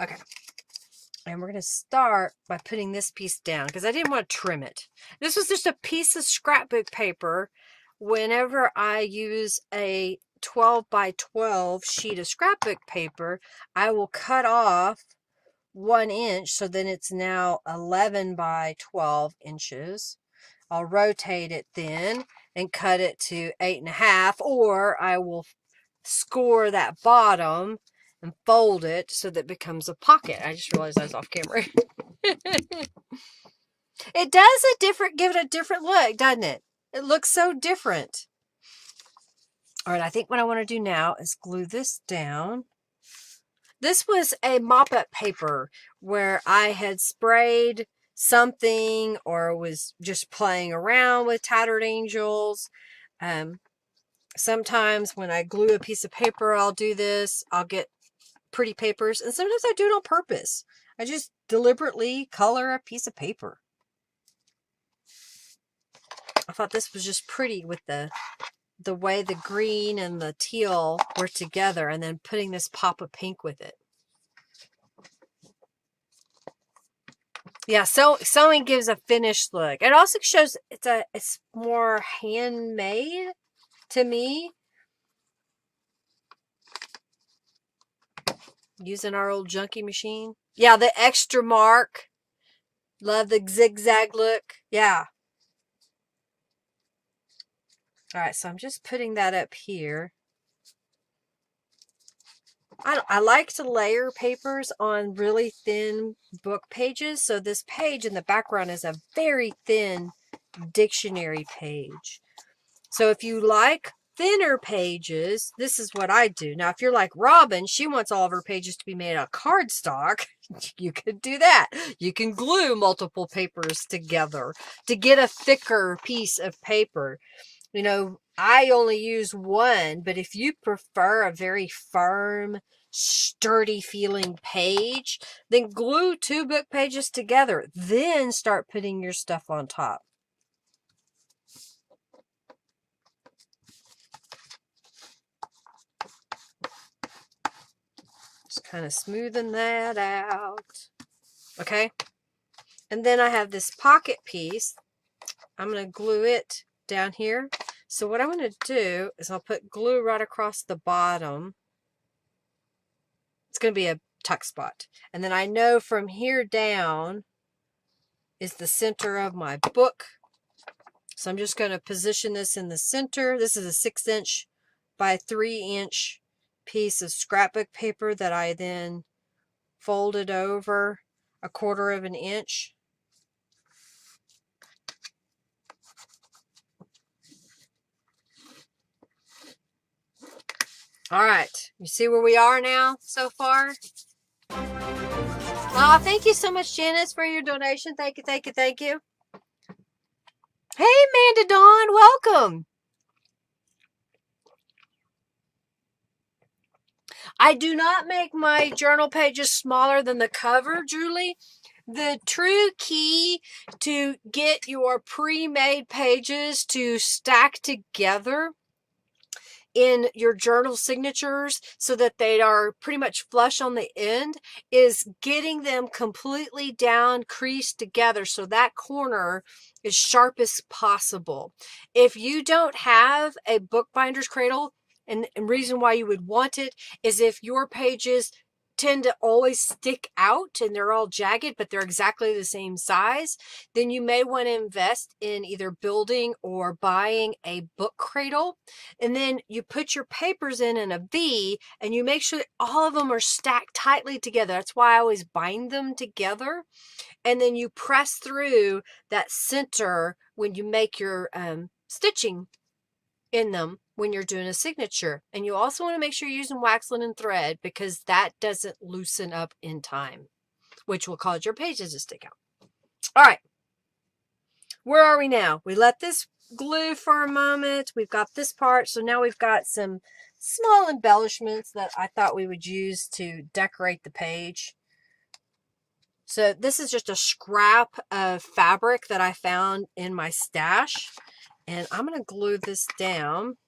A: Okay. And we're going to start by putting this piece down because I didn't want to trim it. This was just a piece of scrapbook paper. Whenever I use a 12 by 12 sheet of scrapbook paper, I will cut off 1 inch, so then it's now 11 by 12 inches. I'll rotate it then and cut it to 8.5, or I will score that bottom and fold it so that it becomes a pocket. I just realized I was off camera. It does give it a different look, doesn't it? It looks so different. All right, I think what I want to do now is glue this down. This was a mop-up paper where I had sprayed something or was just playing around with Tattered Angels. Sometimes when I glue a piece of paper, I'll do this. I'll get pretty papers, and sometimes I do it on purpose. I just deliberately color a piece of paper. I thought this was just pretty with the way the green and the teal were together, and then putting this pop of pink with it. Yeah, sewing gives a finished look. It also shows it's more handmade to me. Using our old junkie machine. Yeah, the extra mark. Love the zigzag look. Yeah. All right, so I'm just putting that up here. I like to layer papers on really thin book pages. So this page in the background is a very thin dictionary page. So if you like thinner pages, this is what I do. Now, if you're like Robin, she wants all of her pages to be made out of cardstock. You could do that. You can glue multiple papers together to get a thicker piece of paper. You know, I only use one, but if you prefer a very firm, sturdy feeling page, then glue 2 book pages together. Then start putting your stuff on top. Just kind of smoothing that out. Okay. And then I have this pocket piece. I'm going to glue it down here. So what I'm going to do is I'll put glue right across the bottom. It's going to be a tuck spot. And then I know from here down is the center of my book. So I'm just going to position this in the center. This is a 6" by 3" piece of scrapbook paper that I then folded over 1/4 inch. All right, you see where we are now so far? Oh, thank you so much, Janice, for your donation. Thank you, thank you, thank you. Hey, Amanda Dawn, welcome. I do not make my journal pages smaller than the cover, Julie. The true key to get your pre-made pages to stack together in your journal signatures so that they are pretty much flush on the end is getting them completely down creased together so that corner is sharp as possible. If you don't have a bookbinder's cradle, and reason why you would want it is if your pages tend to always stick out and they're all jagged, but they're exactly the same size, then you may want to invest in either building or buying a book cradle. And then you put your papers in a V and you make sure that all of them are stacked tightly together. That's why I always bind them together. And then you press through that center when you make your stitching in them when you're doing a signature. And you also want to make sure you're using wax linen thread because that doesn't loosen up in time, which will cause your pages to stick out. All right. Where are we now? We let this glue for a moment. We've got this part. So now we've got some small embellishments that I thought we would use to decorate the page. So this is just a scrap of fabric that I found in my stash. And I'm going to glue this down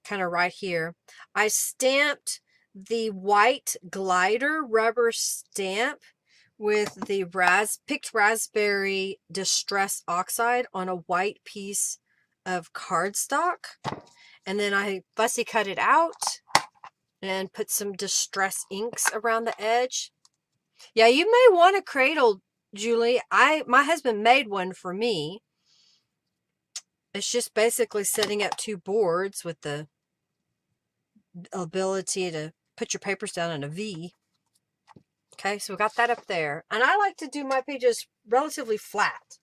A: kind of right here. I stamped the white glider rubber stamp with the picked raspberry distress oxide on a white piece of cardstock. And then I fussy cut it out and put some distress inks around the edge. Yeah, you may want a cradle, Julie. My husband made one for me. It's just basically setting up 2 boards with the ability to put your papers down in a V. Okay, so we got that up there. And I like to do my pages relatively flat.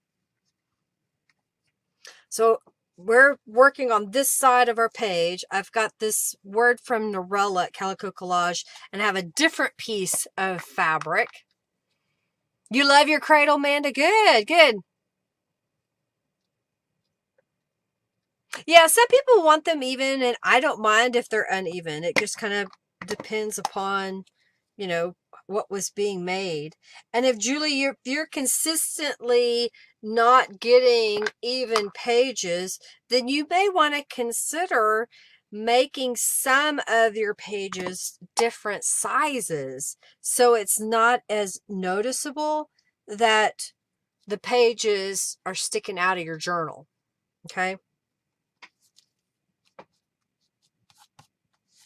A: So we're working on this side of our page. I've got this word from Norella at Calico Collage and I have a different piece of fabric. You love your cradle, Amanda? Good, good. Yeah, some people want them even, and I don't mind if they're uneven. It just kind of depends upon, you know, what was being made. And if Julie, you're consistently not getting even pages, then you may want to consider making some of your pages different sizes so it's not as noticeable that the pages are sticking out of your journal. Okay.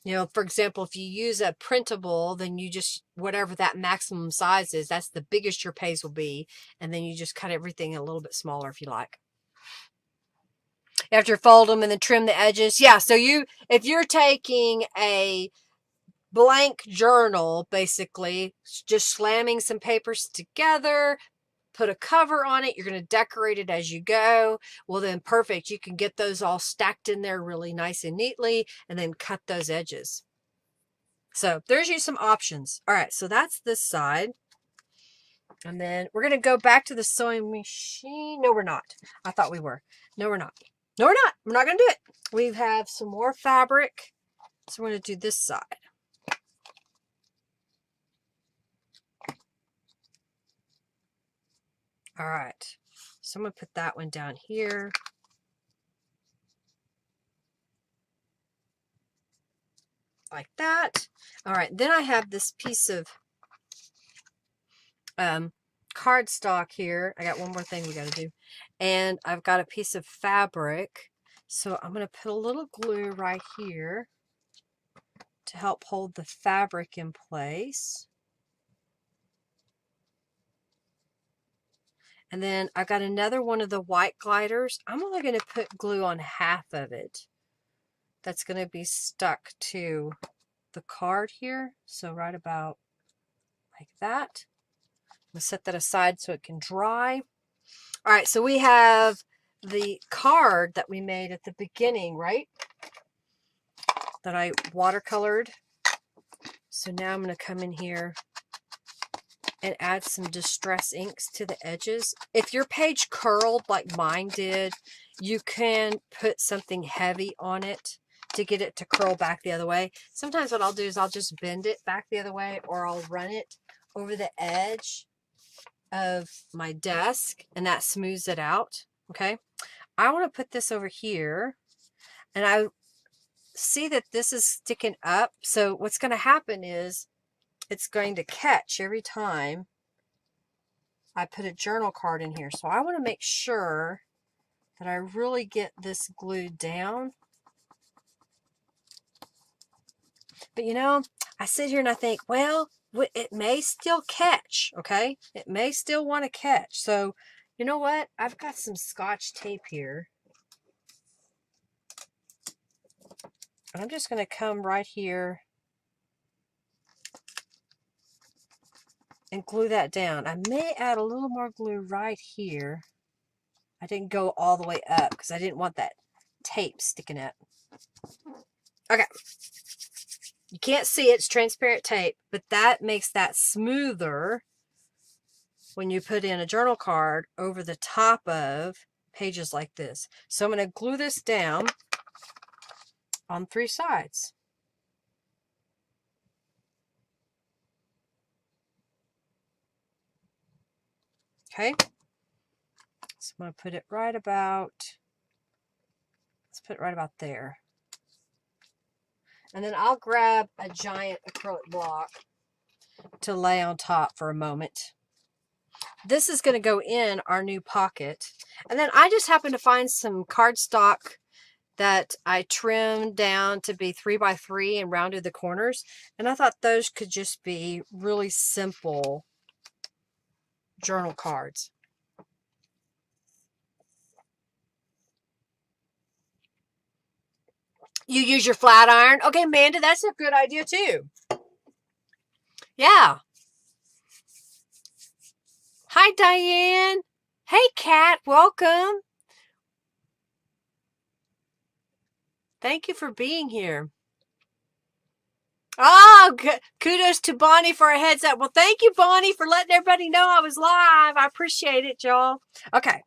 A: You know, for example, if you use a printable, then you just, whatever that maximum size is, that's the biggest your page will be. And then you just cut everything a little bit smaller if you like. After fold them and then trim the edges. Yeah, so if you're taking a blank journal, basically, just slamming some papers together, put a cover on it, you're going to decorate it as you go. Well, then perfect. You can get those all stacked in there really nice and neatly and then cut those edges. So there's you some options. All right, so that's this side. And then we're going to go back to the sewing machine. No, we're not. I thought we were. No, we're not. No, we're not. We're not going to do it. We have some more fabric. So we're going to do this side. All right. So I'm going to put that one down here. Like that. All right. Then I have this piece of cardstock here. I got one more thing we got to do. And I've got a piece of fabric. So I'm going to put a little glue right here to help hold the fabric in place. And then I've got another one of the white gliders. I'm only going to put glue on half of it. That's going to be stuck to the card here. So right about like that. I'm going to set that aside so it can dry. All right, so we have the card that we made at the beginning, right? That I watercolored. So now I'm going to come in here and add some distress inks to the edges. If your page curled like mine did, you can put something heavy on it to get it to curl back the other way. Sometimes what I'll do is I'll just bend it back the other way, or I'll run it over the edge of my desk and that smooths it out. Okay. I want to put this over here, and I see that this is sticking up. So what's going to happen is it's going to catch every time I put a journal card in here. So I want to make sure that I really get this glued down. But you know, I sit here and I think, well, it may still catch, okay? It may still want to catch. So you know what? I've got some Scotch tape here. And I'm just going to come right here and glue that down. I may add a little more glue right here. I didn't go all the way up because I didn't want that tape sticking up. Okay. You can't see it. It's transparent tape, but that makes that smoother when you put in a journal card over the top of pages like this. So I'm going to glue this down on 3 sides. Okay. So I'm going to put it right about, let's put it right about there. And then I'll grab a giant acrylic block to lay on top for a moment. This is going to go in our new pocket. And then I just happened to find some cardstock that I trimmed down to be 3x3 and rounded the corners. And I thought those could just be really simple journal cards. You use your flat iron. Okay, Amanda, that's a good idea too. Yeah. Hi, Diane. Hey, Kat. Welcome. Thank you for being here. Oh, kudos to Bonnie for a heads up. Well, thank you, Bonnie, for letting everybody know I was live. I appreciate it, y'all. Okay.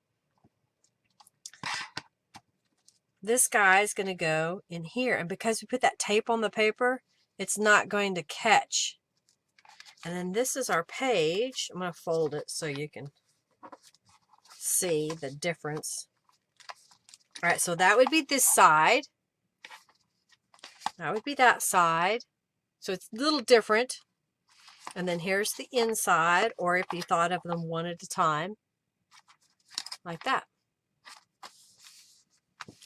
A: This guy is going to go in here. And because we put that tape on the paper, it's not going to catch. And then this is our page. I'm going to fold it so you can see the difference. All right, so that would be this side. That would be that side. So it's a little different. And then here's the inside, or if you thought of them one at a time, like that.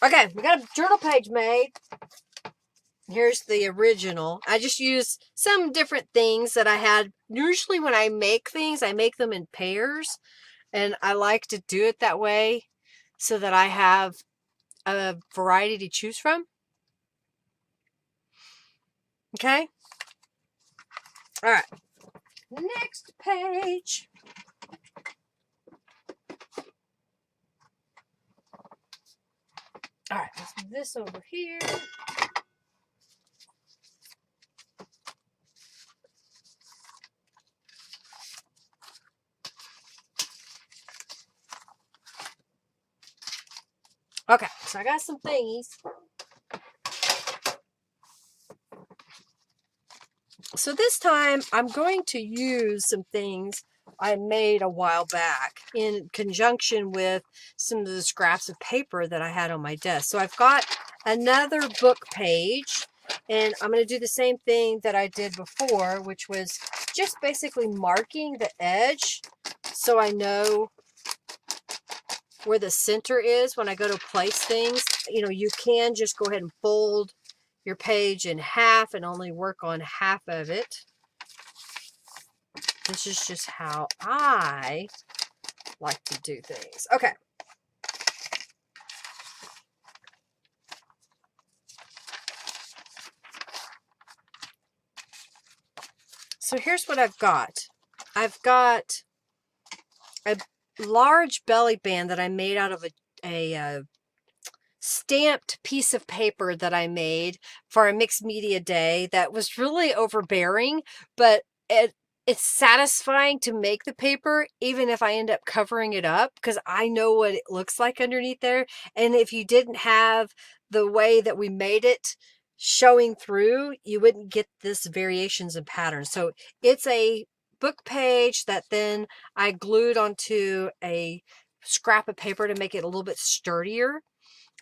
A: Okay, we got a journal page made. Here's the original. I just used some different things that I had. Usually when I make things, I make them in pairs. And I like to do it that way so that I have a variety to choose from. Okay? All right. Next page. All right, let's move this over here. Okay, so I got some thingies. So this time I'm going to use some things I made a while back in conjunction with some of the scraps of paper that I had on my desk. So I've got another book page, and I'm going to do the same thing that I did before, which was just basically marking the edge so I know where the center is when I go to place things. You know, you can just go ahead and fold your page in half and only work on half of it. This is just how I like to do things. Okay. So here's what I've got. I've got a large belly band that I made out of a stamped piece of paper that I made for a mixed media day that was really overbearing, but it's satisfying to make the paper, even if I end up covering it up, because I know what it looks like underneath there. And if you didn't have the way that we made it showing through, you wouldn't get this variations and patterns. So it's a book page that then I glued onto a scrap of paper to make it a little bit sturdier.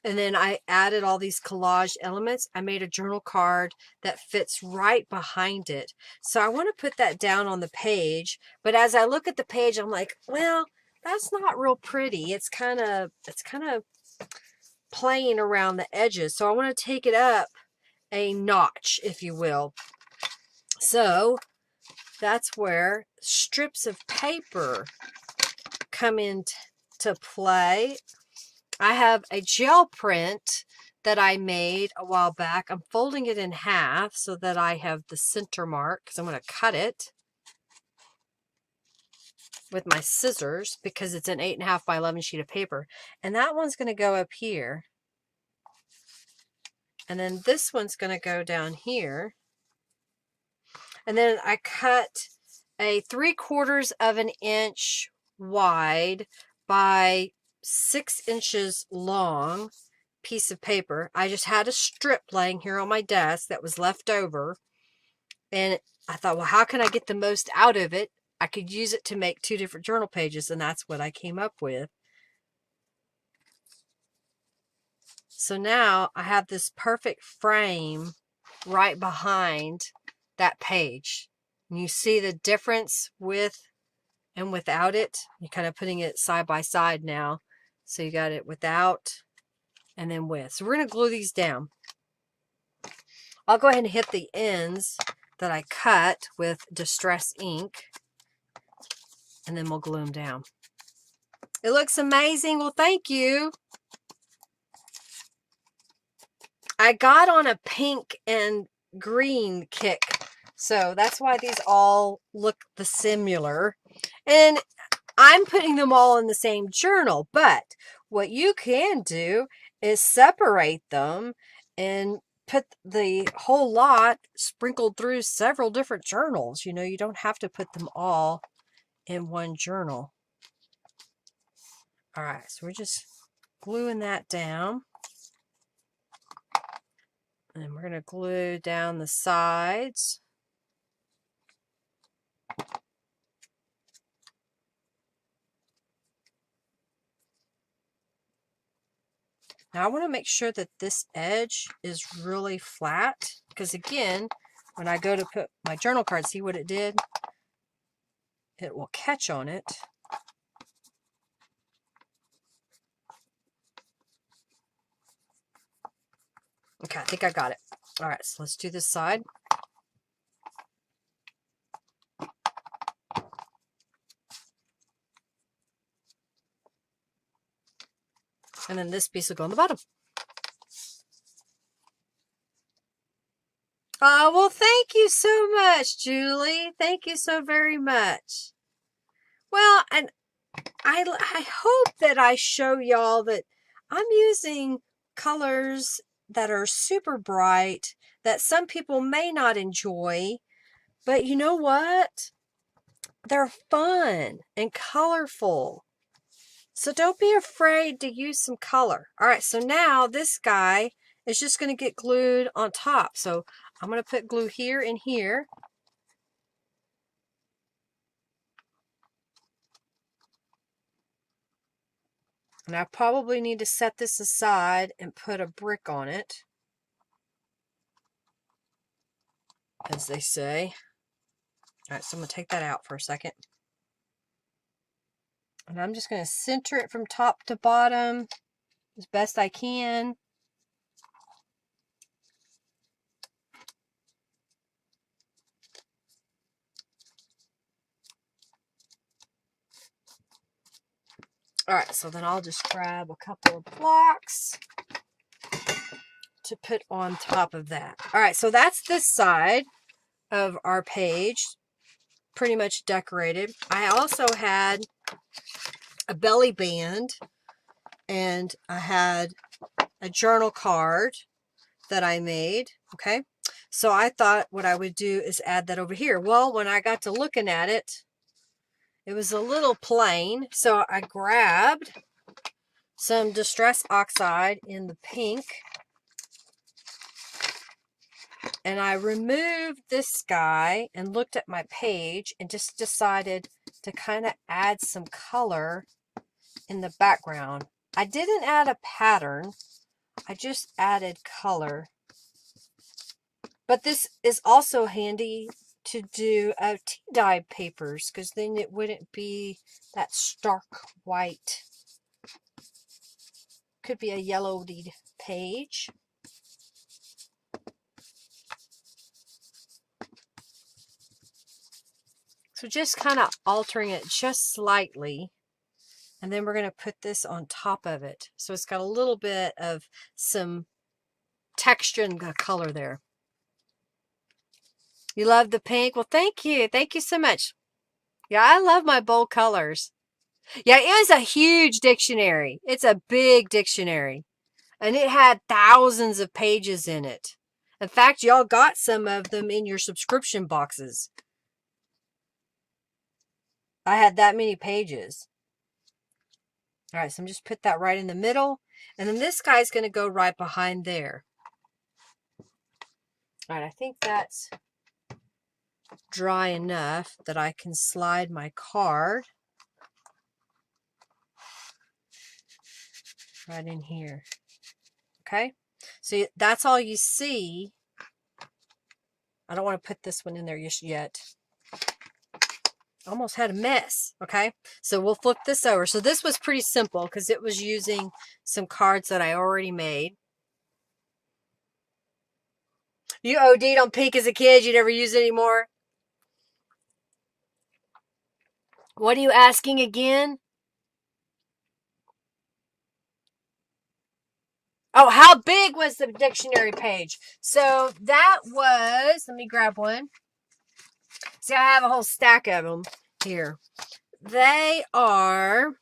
A: And then I added all these collage elements. I made a journal card that fits right behind it. So I want to put that down on the page. But as I look at the page, I'm like, well, that's not real pretty. It's kind of playing around the edges. So I want to take it up a notch, if you will. So that's where strips of paper come into play. I have a gel print that I made a while back. I'm folding it in half so that I have the center mark, because I'm going to cut it with my scissors because it's an 8.5 by 11 sheet of paper. And that one's going to go up here. And then this one's going to go down here. And then I cut a 3/4 of an inch wide by 6 inches long piece of paper. I just had a strip laying here on my desk that was left over, and I thought, well, how can I get the most out of it? I could use it to make 2 different journal pages, and that's what I came up with. So now I have this perfect frame right behind that page. And you see the difference with and without it. You're kind of putting it side by side now. So you got it without and then with. So we're going to glue these down. I'll go ahead and hit the ends that I cut with Distress ink, and then we'll glue them down. It looks amazing. Well, thank you. I got on a pink and green kick, so that's why these all look the similar. And I'm putting them all in the same journal, but what you can do is separate them and put the whole lot sprinkled through several different journals. You know, you don't have to put them all in one journal. All right, so we're just gluing that down. And we're going to glue down the sides. Now I want to make sure that this edge is really flat, because again, when I go to put my journal card, see what it did? it will catch on it. Okay, I think I got it. All right, so let's do this side. And then this piece will go on the bottom. Oh, well, thank you so much, Julie. Thank you so very much. Well, and I hope that I show y'all that I'm using colors that are super bright, that some people may not enjoy, but you know what? They're fun and colorful. So don't be afraid to use some color. All right, so now this guy is just going to get glued on top. So I'm going to put glue here and here. And I probably need to set this aside and put a brick on it, as they say. All right, so I'm going to take that out for a second. And I'm just going to center it from top to bottom as best I can. All right, so then I'll just grab a couple of blocks to put on top of that. All right, so that's this side of our page pretty much decorated. I also had a belly band and I had a journal card that I made. Okay, so I thought what I would do is add that over here. Well, when I got to looking at it, it was a little plain, so I grabbed some Distress Oxide in the pink and I removed this guy and looked at my page and just decided to kind of add some color in the background. I didn't add a pattern, I just added color. But this is also handy to do tea dye papers because then it wouldn't be that stark white. Could be a yellowed page. So just kind of altering it just slightly. And then we're going to put this on top of it. So it's got a little bit of some texture and color there. You love the pink? Well, thank you. Thank you so much. Yeah, I love my bold colors. Yeah, it was a huge dictionary. It's a big dictionary. And it had thousands of pages in it. In fact, y'all got some of them in your subscription boxes. I had that many pages. All right, so I'm just put that right in the middle. And then this guy's going to go right behind there. All right, I think that's dry enough that I can slide my card right in here. Okay, so that's all you see. I don't want to put this one in there just yet. Almost had a mess. Okay, so we'll flip this over. So this was pretty simple because it was using some cards that I already made. You OD'd on pink as a kid. You never use it anymore. What are you asking again? Oh, how big was the dictionary page? So that was, let me grab one. See, I have a whole stack of them here. They are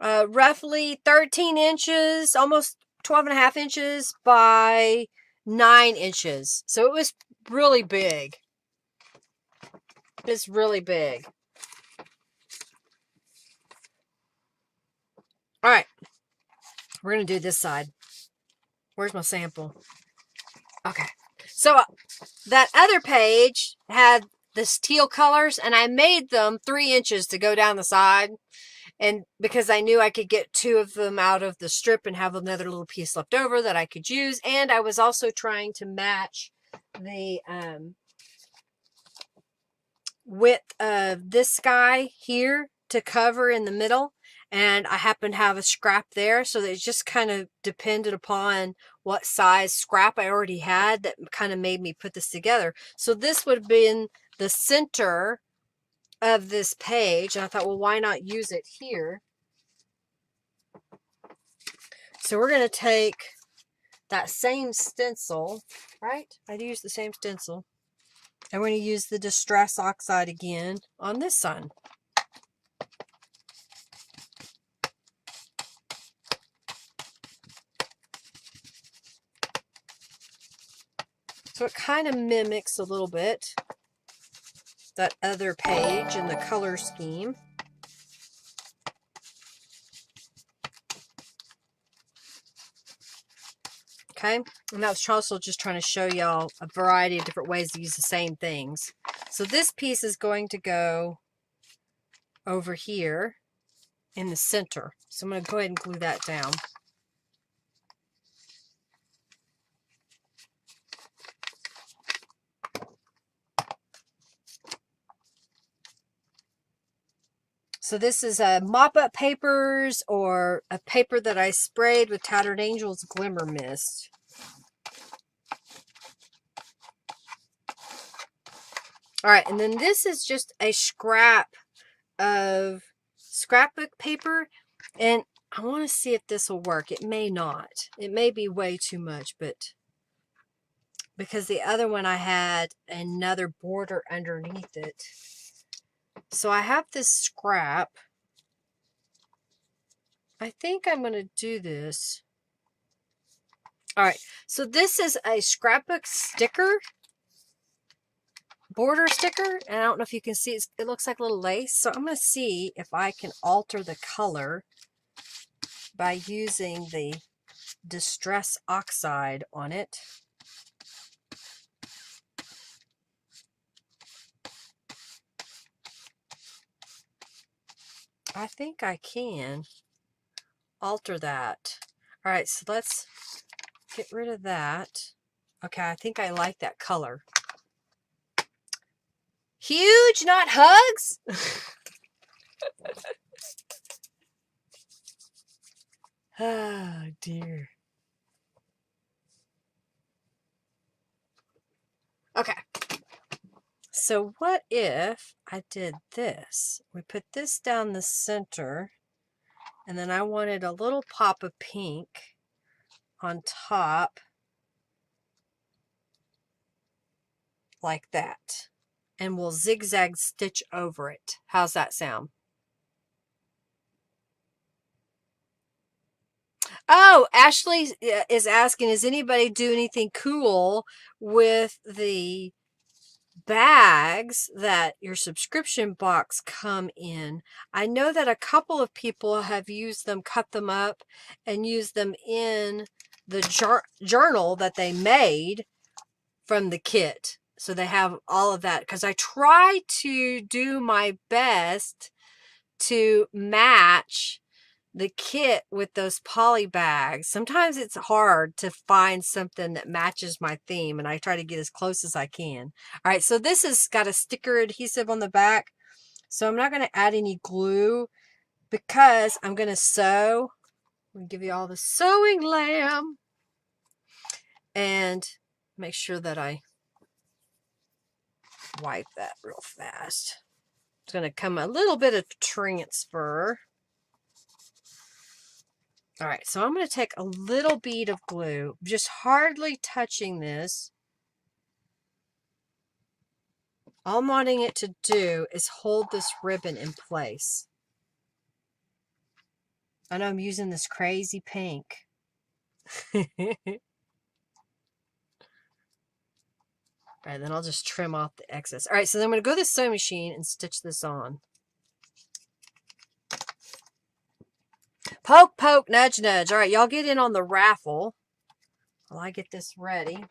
A: roughly 13 inches, almost 12 and a half inches by 9 inches. So it was really big. It's really big. All right. We're going to do this side. Where's my sample? Okay. So that other page had this teal colors, and I made them 3 inches to go down the side. And because I knew I could get 2 of them out of the strip and have another little piece left over that I could use. And I was also trying to match the width of this guy here to cover in the middle, and I happen to have a scrap there, so that it just kind of depended upon what size scrap I already had that kind of made me put this together. So this would have been the center of this page, and I thought, well, why not use it here? So we're going to take that same stencil, right? I used the same stencil. And we're going to use the Distress Oxide again on this side. So it kind of mimics a little bit that other page in the color scheme. Okay, and I was also just trying to show y'all a variety of different ways to use the same things. So this piece is going to go over here in the center. So I'm going to go ahead and glue that down. So this is a mop-up papers or a paper that I sprayed with Tattered Angels Glimmer Mists. All right, and then this is just a scrap of scrapbook paper, and I want to see if this will work. It may not. It may be way too much, but because the other one I had another border underneath it. So I have this scrap. I think I'm going to do this. All right, so this is a scrapbook sticker, border sticker, and I don't know if you can see it. It looks like a little lace. So I'm going to see if I can alter the color by using the Distress Oxide on it. I think I can alter that. All right, so let's get rid of that. Okay, I think I like that color. Huge, not hugs. Oh, dear. Okay. So what if I did this? We put this down the center, and then I wanted a little pop of pink on top, like that. And we'll zigzag stitch over it. How's that sound? Oh, Ashley is asking, does anybody do anything cool with the bags that your subscription box come in? I know that a couple of people have used them, cut them up, and used them in the journal that they made from the kit. So they have all of that, because I try to do my best to match the kit with those poly bags. Sometimes it's hard to find something that matches my theme, and I try to get as close as I can. All right, so this has got a sticker adhesive on the back, so I'm not going to add any glue because I'm going to sew. I'm going to give you all the sewing lamb and make sure that I wipe that real fast. It's going to come a little bit of transfer. All right, so I'm going to take a little bead of glue, just hardly touching this. All I'm wanting it to do is hold this ribbon in place. I know I'm using this crazy pink. All right, then I'll just trim off the excess. All right, so then I'm going to go to the sewing machine and stitch this on. Poke, poke, nudge, nudge. All right, y'all get in on the raffle while I get this ready.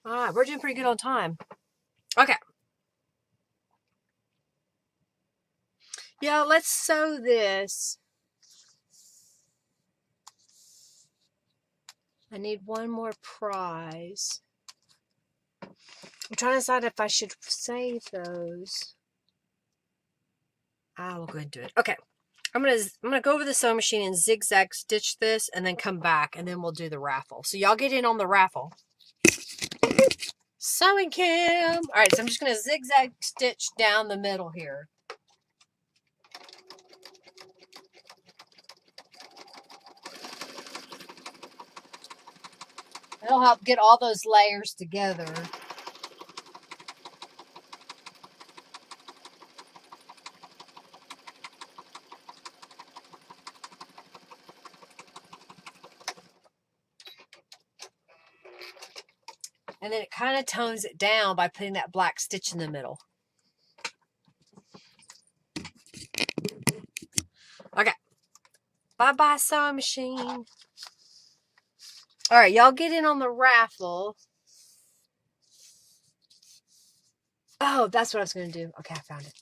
A: All right, we're doing pretty good on time. Okay. Yeah, let's sew this. I need one more prize. I'm trying to decide if I should save those. I will go ahead and do it. Okay. I'm gonna go over the sewing machine and zigzag stitch this and then come back and then we'll do the raffle. So y'all get in on the raffle. Sewing cam. Alright, so I'm just gonna zigzag stitch down the middle here. It'll help get all those layers together. And then it kind of tones it down by putting that black stitch in the middle. Okay. Bye-bye sewing machine. Alright, y'all get in on the raffle. Oh, that's what I was going to do. Okay, I found it.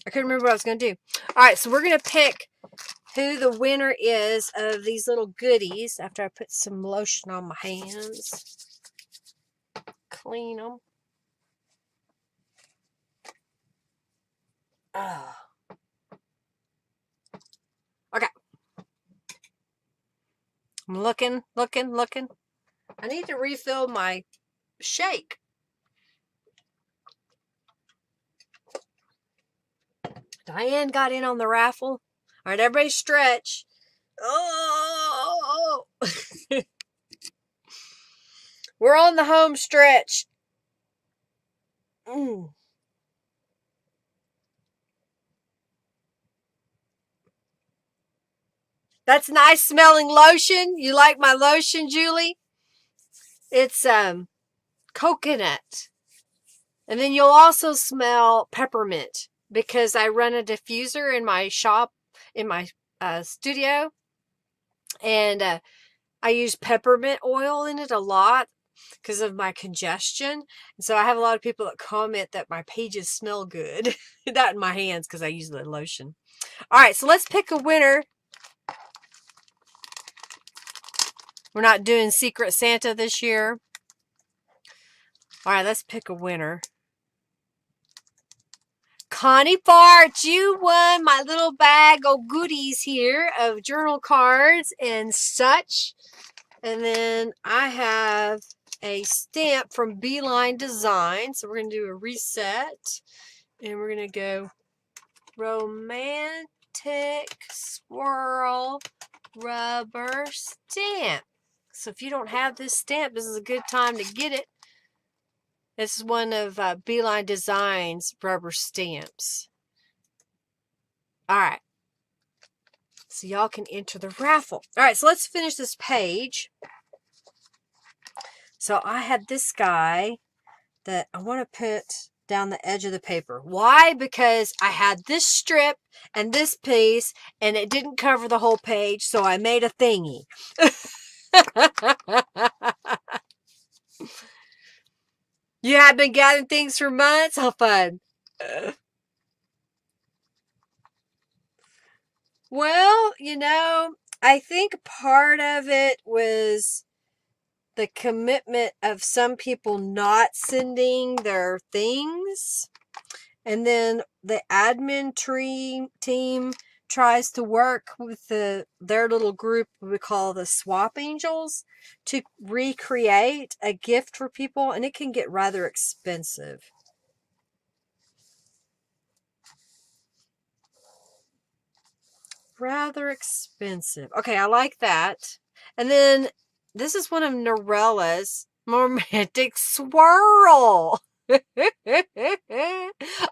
A: I couldn't remember what I was going to do. Alright, so we're going to pick who the winner is of these little goodies after I put some lotion on my hands. Clean them. Oh. Okay. I'm looking. I need to refill my shake. Diane got in on the raffle. All right, everybody stretch. Oh. We're on the home stretch. That's nice smelling lotion. You like my lotion, Julie? It's coconut. And then you'll also smell peppermint because I run a diffuser in my shop, in my studio. And I use peppermint oil in it a lot because of my congestion. And so I have a lot of people that comment that my pages smell good. Not in my hands because I use the lotion. All right, so let's pick a winner. We're not doing Secret Santa this year. All right, let's pick a winner. Connie Fart, you won my little bag of goodies here of journal cards and such. And then I have a stamp from Beeline Design. So we're going to do a reset. And we're going to go Romantic Swirl Rubber Stamp. So if you don't have this stamp, this is a good time to get it. This is one of Beeline Design's rubber stamps. All right. So y'all can enter the raffle. All right, so let's finish this page. So I had this guy that I want to put down the edge of the paper. Why? Because I had this strip and this piece and it didn't cover the whole page, so I made a thingy. You have been gathering things for months? How fun. Well, you know, I think part of it was the commitment of some people not sending their things. And then the admin team tries to work with their little group we call the Swap Angels to recreate a gift for people. And it can get rather expensive. Rather expensive. Okay, I like that. And then this is one of Norella's Romantic Swirl.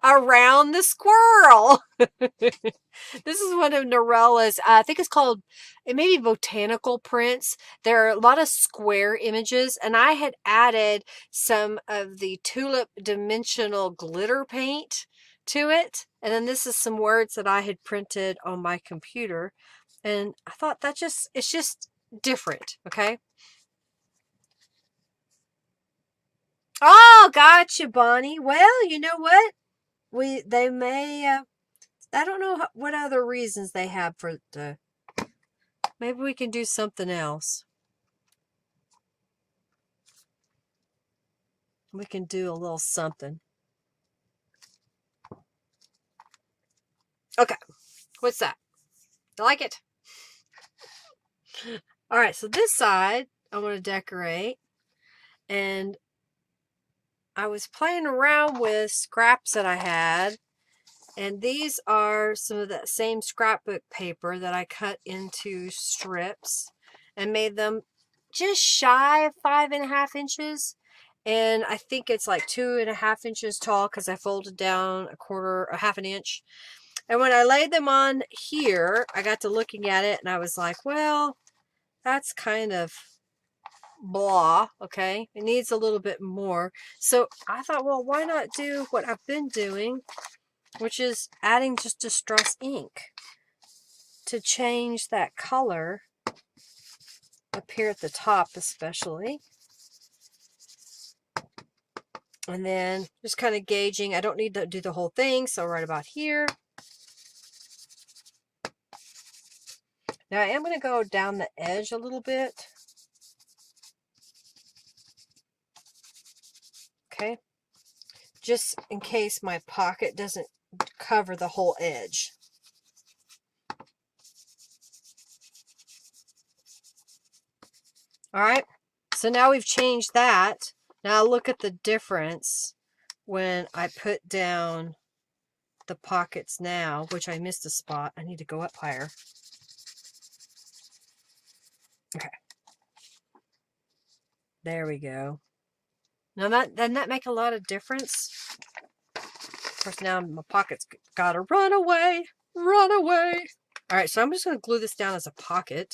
A: Around the squirrel. This is one of Norella's, I think it's called, it may be Botanical Prints. There are a lot of square images, and I had added some of the Tulip Dimensional glitter paint to it. And then this is some words that I had printed on my computer. And I thought it's just different, okay? Oh, gotcha, Bonnie. Well, you know what? They may I don't know what other reasons they have for it to. Maybe we can do something else. We can do a little something. Okay, what's that? I like it. All right, so this side I want to decorate, and I was playing around with scraps that I had, and these are some of that same scrapbook paper that I cut into strips and made them just shy of 5.5 inches. And I think it's like 2.5 inches tall because I folded down a half an inch. And when I laid them on here, I got to looking at it and I was like, well, that's kind of blah, okay? It needs a little bit more. So I thought, well, why not do what I've been doing, which is adding just distress ink to change that color up here at the top especially. And then just kind of gauging. I don't need to do the whole thing, so right about here. Now I am going to go down the edge a little bit. Okay. Just in case my pocket doesn't cover the whole edge. All right. So now we've changed that. Now look at the difference when I put down the pockets now, which I missed a spot. I need to go up higher. Okay. There we go. Now doesn't that make a lot of difference? Of course, now my pocket's gotta run away. Run away. All right, so I'm just gonna glue this down as a pocket.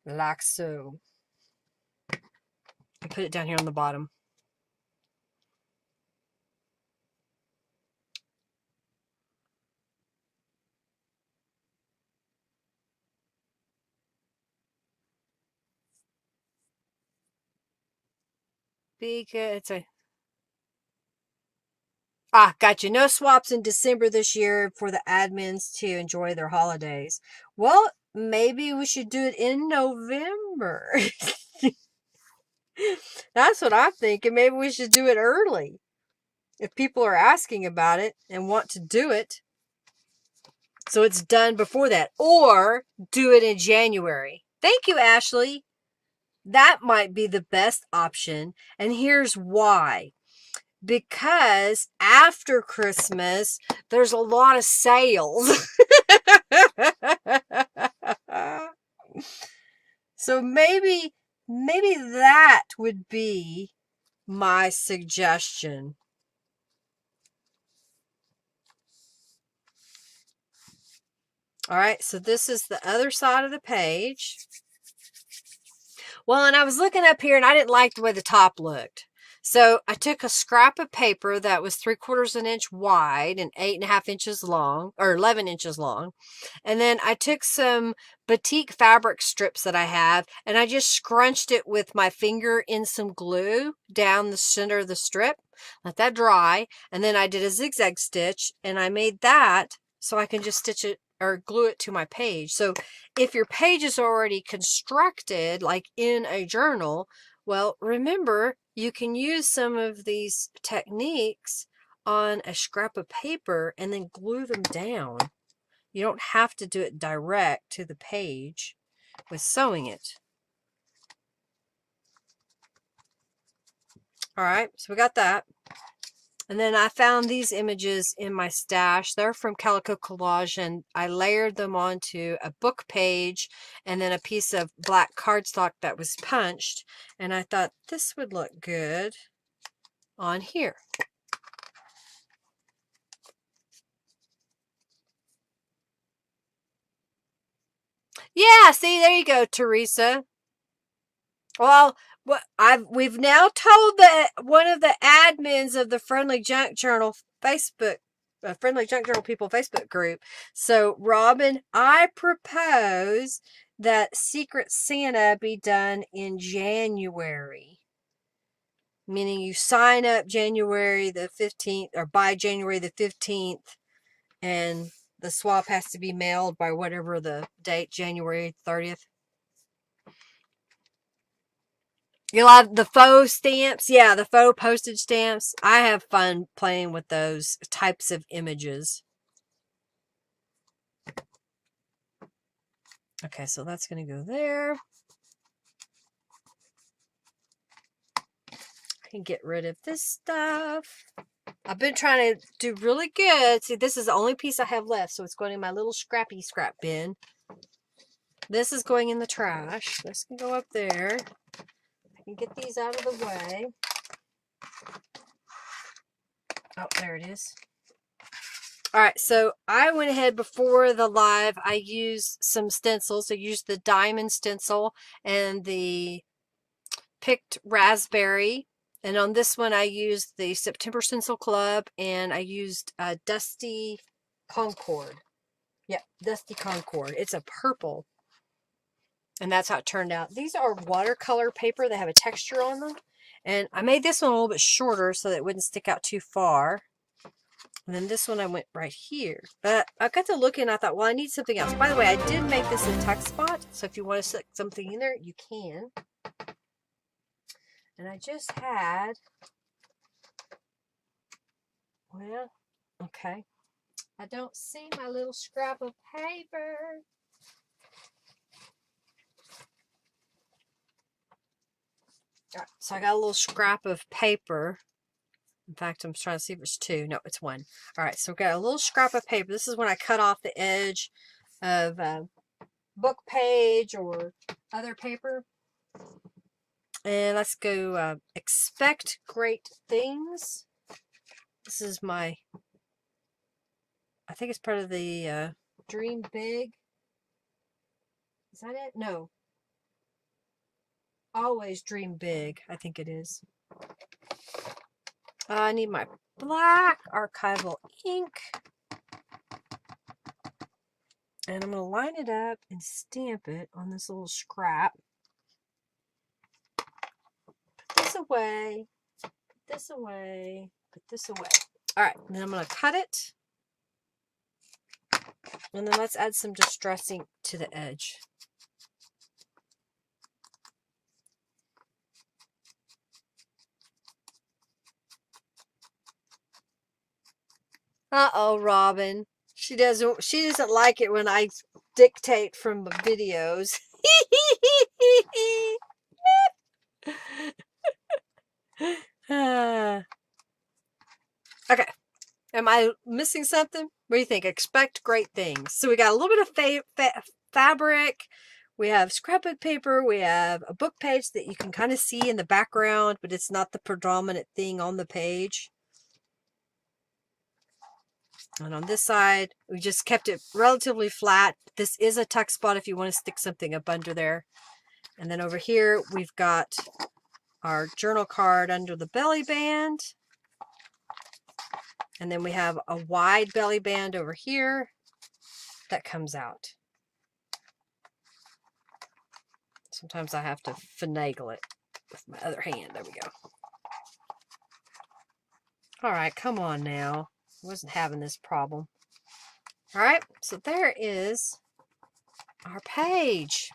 A: Like so. And put it down here on the bottom. Because gotcha. No swaps in December this year for the admins to enjoy their holidays. Well, maybe we should do it in November. That's what I'm thinking. Maybe we should do it early. If people are asking about it and want to do it. So it's done before that. Or do it in January. Thank you, Ashley. That might be the best option. And here's why. Because after Christmas, there's a lot of sales. So maybe that would be my suggestion. All right, so this is the other side of the page. Well, and I was looking up here and I didn't like the way the top looked. So I took a scrap of paper that was 3/4 an inch wide and 8.5 inches long, or 11 inches long. And then I took some batik fabric strips that I have and I just scrunched it with my finger in some glue down the center of the strip. Let that dry. And then I did a zigzag stitch and I made that so I can just stitch it or glue it to my page. So if your page is already constructed, like in a journal, well, remember, you can use some of these techniques on a scrap of paper and then glue them down. You don't have to do it direct to the page with sewing it. All right, so we got that. And then I found these images in my stash. They're from Calico Collage, and I layered them onto a book page and then a piece of black cardstock that was punched. And I thought this would look good on here. Yeah, see, there you go, Teresa. Well, we've now told one of the admins of the Friendly Junk Journal Facebook, Friendly Junk Journal People Facebook group. So, Robin, I propose that Secret Santa be done in January. meaning you sign up January the 15th or by January the 15th, and the swap has to be mailed by whatever the date, January 30th. You'll have the faux stamps. Yeah, the faux postage stamps. I have fun playing with those types of images. Okay, so that's going to go there. I can get rid of this stuff. I've been trying to do really good. See, this is the only piece I have left, so it's going in my little scrappy scrap bin. This is going in the trash. This can go up there. I can get these out of the way. Oh, there it is. All right, so I went ahead before the live. I used some stencils. I used the diamond stencil and the picked raspberry. And on this one, I used the September Stencil Club, and I used Dusty Concord. Yep, Dusty Concord. It's a purple. And that's how it turned out. These are watercolor paper. They have a texture on them. And I made this one a little bit shorter so that it wouldn't stick out too far. And then this one I went right here. But I got to look and I thought, well, I need something else. By the way, I did make this a tuck spot. So if you want to stick something in there, you can. And I just had, well, okay. I don't see my little scrap of paper. All right, so I got a little scrap of paper. In fact, I'm trying to see if it's two. No, it's one. All right, so we got a little scrap of paper. This is when I cut off the edge of a book page or other paper. And let's go expect great things. This is my, I think it's part of the Dream Big. Is that it? No. Always Dream Big, I think it is. I need my black archival ink. And I'm going to line it up and stamp it on this little scrap. Put this away. Put this away. Put this away. All right, then I'm going to cut it. And then let's add some distressing to the edge. Uh-oh, Robin. She doesn't like it when I dictate from the videos. Okay. Am I missing something? What do you think? Expect great things. So we got a little bit of fabric. We have scrapbook paper. We have a book page that you can kind of see in the background, but it's not the predominant thing on the page. And on this side, we just kept it relatively flat. This is a tuck spot if you want to stick something up under there. And then over here, we've got our journal card under the belly band. And then we have a wide belly band over here that comes out. Sometimes I have to finagle it with my other hand. There we go. All right, come on now. I wasn't having this problem. All right, so there is our page.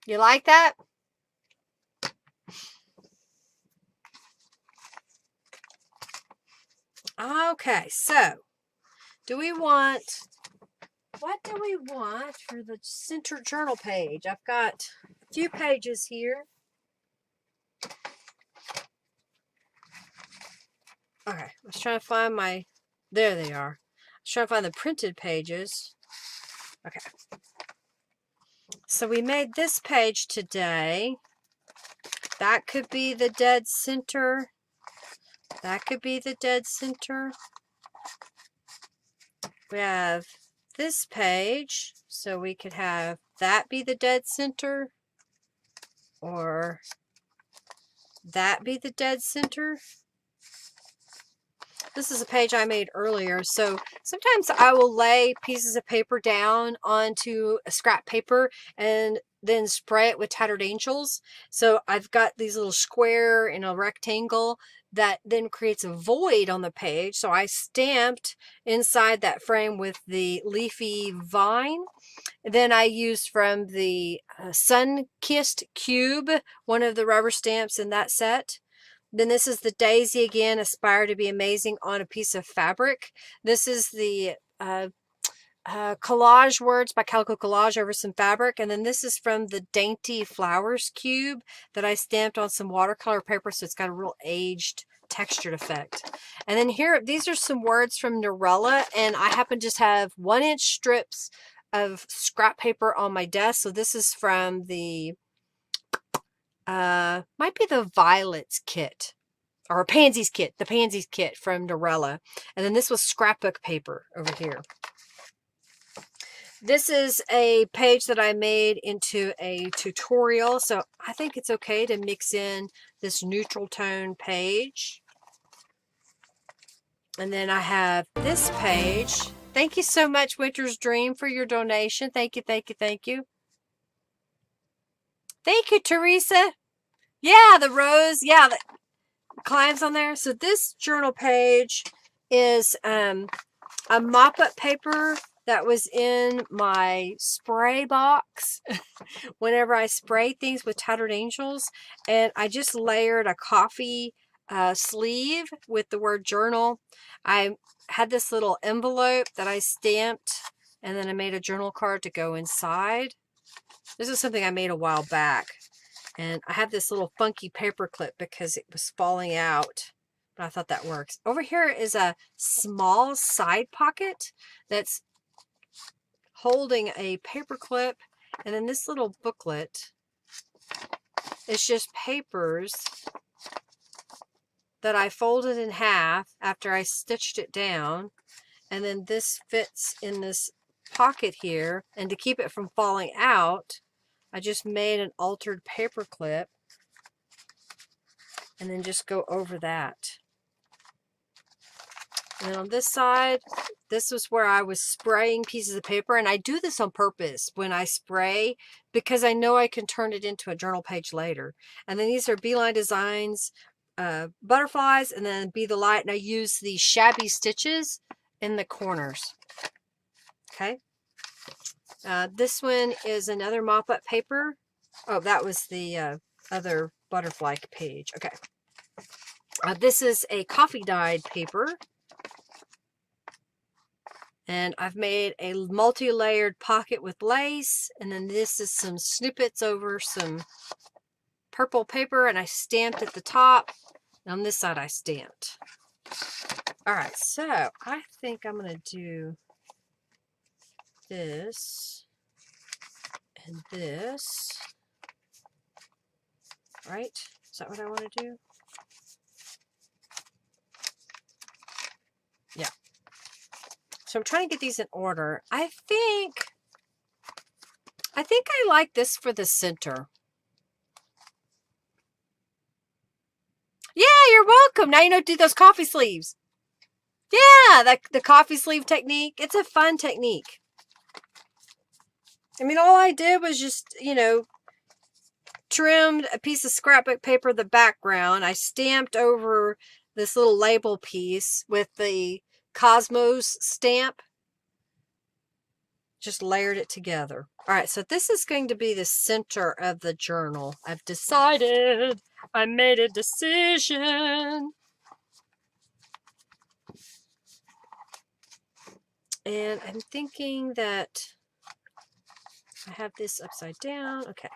A: You like that? Okay, so what do we want for the center journal page? I've got a few pages here. Okay, I was trying to find there they are. I was trying to find the printed pages. Okay. So we made this page today. That could be the dead center. That could be the dead center. We have this page, so we could have that be the dead center, or that be the dead center. This is a page I made earlier. So sometimes I will lay pieces of paper down onto a scrap paper and then spray it with Tattered Angels. So I've got these little square and a rectangle that then creates a void on the page. So I stamped inside that frame with the leafy vine. Then I used from the Sun-Kissed Cube, one of the rubber stamps in that set. Then this is the Daisy again, Aspire to be Amazing on a piece of fabric. This is the collage words by Calico Collage over some fabric. And then this is from the Dainty Flowers Cube that I stamped on some watercolor paper, so it's got a real aged textured effect. And then here, these are some words from Norella, and I happen to just have 1-inch strips of scrap paper on my desk. So this is from the might be the Violets kit or Pansies kit, the Pansies kit from Norella. And then this was scrapbook paper over here. This is a page that I made into a tutorial, so I think it's okay to mix in this neutral tone page. And then I have this page. Thank you so much, Winter's Dream, for your donation. Thank you, thank you, thank you. Thank you, Teresa. Yeah, the rose. Yeah, the climbs on there. So this journal page is a mop-up paper that was in my spray box whenever I spray things with Tattered Angels. And I just layered a coffee sleeve with the word journal. I had this little envelope that I stamped, and then I made a journal card to go inside. This is something I made a while back. And I have this little funky paper clip because it was falling out. But I thought that works. Over here is a small side pocket that's holding a paper clip. And then this little booklet is just papers that I folded in half after I stitched it down. And then this fits in this pocket here. And to keep it from falling out, I just made an altered paper clip and then just go over that. And then on this side, this was where I was spraying pieces of paper. And I do this on purpose when I spray because I know I can turn it into a journal page later. And then these are Beeline Designs butterflies, and then Be the Light. And I use these shabby stitches in the corners. Okay. This one is another mop-up paper. Oh, that was the other butterfly page. Okay. This is a coffee dyed paper. And I've made a multi-layered pocket with lace. And then this is some snippets over some purple paper. And I stamped at the top. And on this side, I stamped. All right. So I think I'm going to do this and this. Right? Is that what I want to do? Yeah. So I'm trying to get these in order. I think I like this for the center. Yeah, you're welcome. Now you know how to do those coffee sleeves. Yeah, the coffee sleeve technique. It's a fun technique. I mean, all I did was just, you know, trimmed a piece of scrapbook paper, the background. I stamped over this little label piece with the Cosmos stamp. Just layered it together. All right, so this is going to be the center of the journal. I've decided. I made a decision. And I'm thinking that I have this upside down. Okay.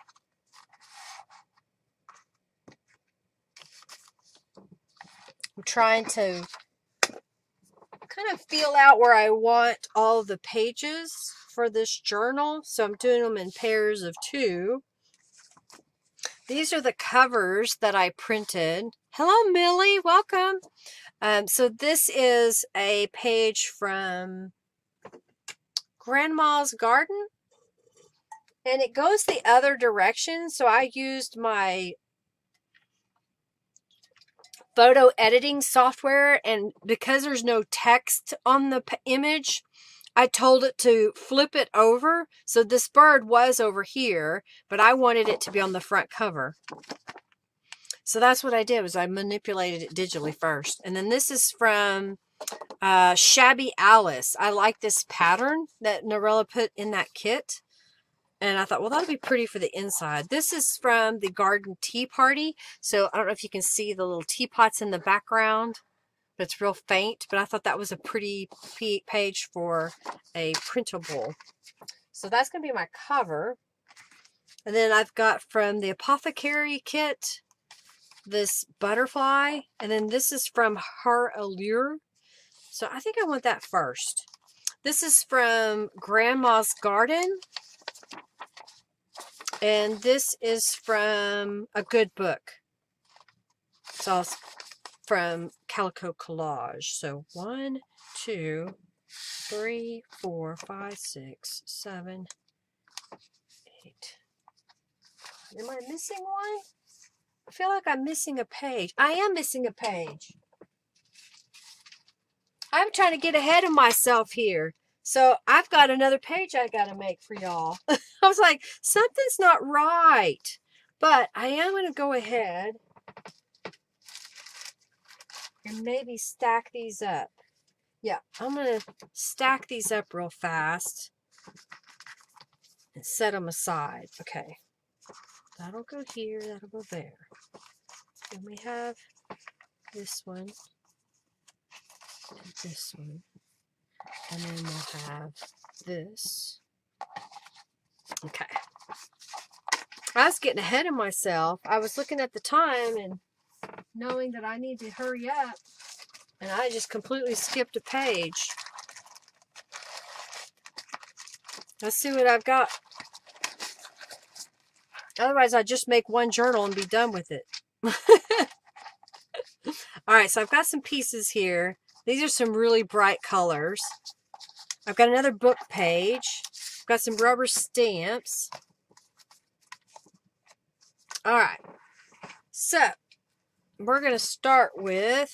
A: I'm trying to kind of feel out where I want all the pages for this journal. So I'm doing them in pairs of 2. These are the covers that I printed. Hello, Millie. Welcome. So this is a page from Grandma's Garden. And it goes the other direction. So I used my photo editing software, and because there's no text on the image, I told it to flip it over. So this bird was over here, but I wanted it to be on the front cover. So that's what I did, was I manipulated it digitally first. And then this is from Shabby Alice. I like this pattern that Norella put in that kit. And I thought, well, that'll be pretty for the inside. This is from the Garden Tea Party. So I don't know if you can see the little teapots in the background, but it's real faint. But I thought that was a pretty page for a printable. So that's going to be my cover. And then I've got from the Apothecary kit, this butterfly. And then this is from Her Allure. So I think I want that first. This is from Grandma's Garden. And this is from A Good Book. It's all from Calico Collage. So 1, 2, 3, 4, 5, 6, 7, 8. Am I missing one? I feel like I'm missing a page. I am missing a page. I'm trying to get ahead of myself here. So I've got another page I got to make for y'all. I was like, something's not right. But I am going to go ahead and maybe stack these up. Yeah, I'm going to stack these up real fast and set them aside. Okay. That'll go here. That'll go there. Then we have this one and this one. And then we'll have this. Okay. I was getting ahead of myself. I was looking at the time and knowing that I need to hurry up. And I just completely skipped a page. Let's see what I've got. Otherwise, I'd just make one journal and be done with it. Alright, so I've got some pieces here. These are some really bright colors. I've got another book page. I've got some rubber stamps. Alright, so we're going to start with,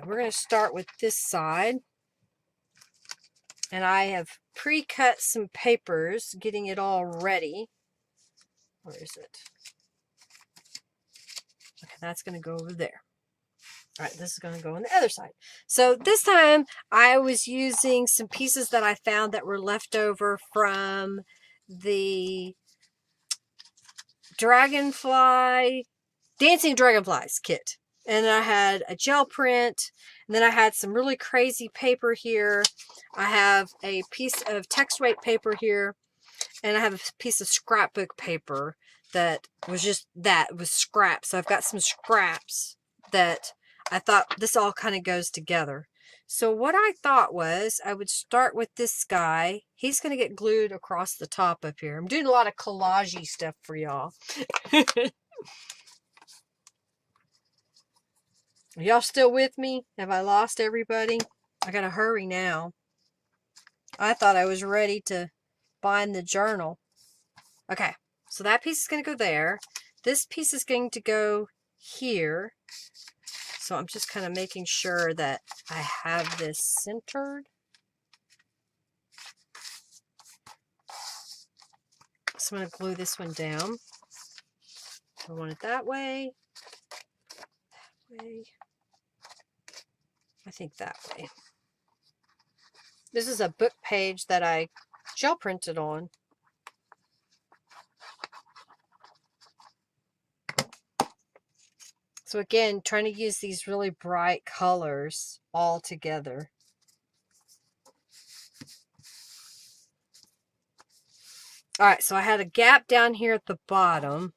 A: we're going to start with this side. And I have pre-cut some papers, getting it all ready. Where is it? Okay, that's going to go over there. All right, this is going to go on the other side. So this time I was using some pieces that I found that were left over from the Dancing Dragonflies kit. And I had a gel print, and then I had some really crazy paper here. I have a piece of text weight paper here, and I have a piece of scrapbook paper that was scraps. So I've got some scraps that I thought this all kind of goes together. So what I thought was I would start with this guy. He's going to get glued across the top up here. I'm doing a lot of collage-y stuff for y'all. Are y'all still with me? Have I lost everybody? I gotta hurry now. I thought I was ready to bind the journal. Okay, so that piece is going to go there. This piece is going to go here. So I'm just kind of making sure that I have this centered. So I'm going to glue this one down. I want it that way. That way. I think that way. This is a book page that I gel printed on. So again, trying to use these really bright colors all together. All right, so I had a gap down here at the bottom.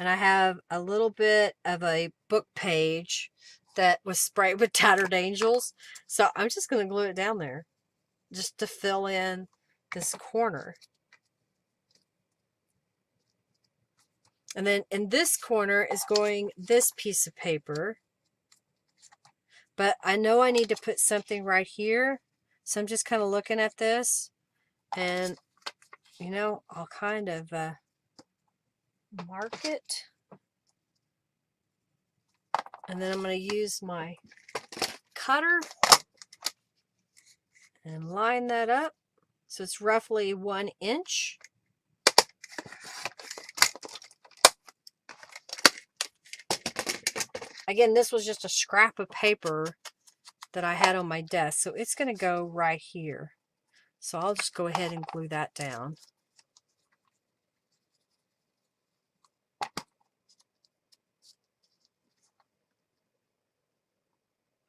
A: And I have a little bit of a book page that was sprayed with Tattered Angels. So I'm just going to glue it down there just to fill in this corner. And then in this corner is going this piece of paper. But I know I need to put something right here. So I'm just kind of looking at this. And, you know, I'll kind of mark it. And then I'm going to use my cutter and line that up. So it's roughly 1 inch. Again, this was just a scrap of paper that I had on my desk. So it's going to go right here. So I'll just go ahead and glue that down.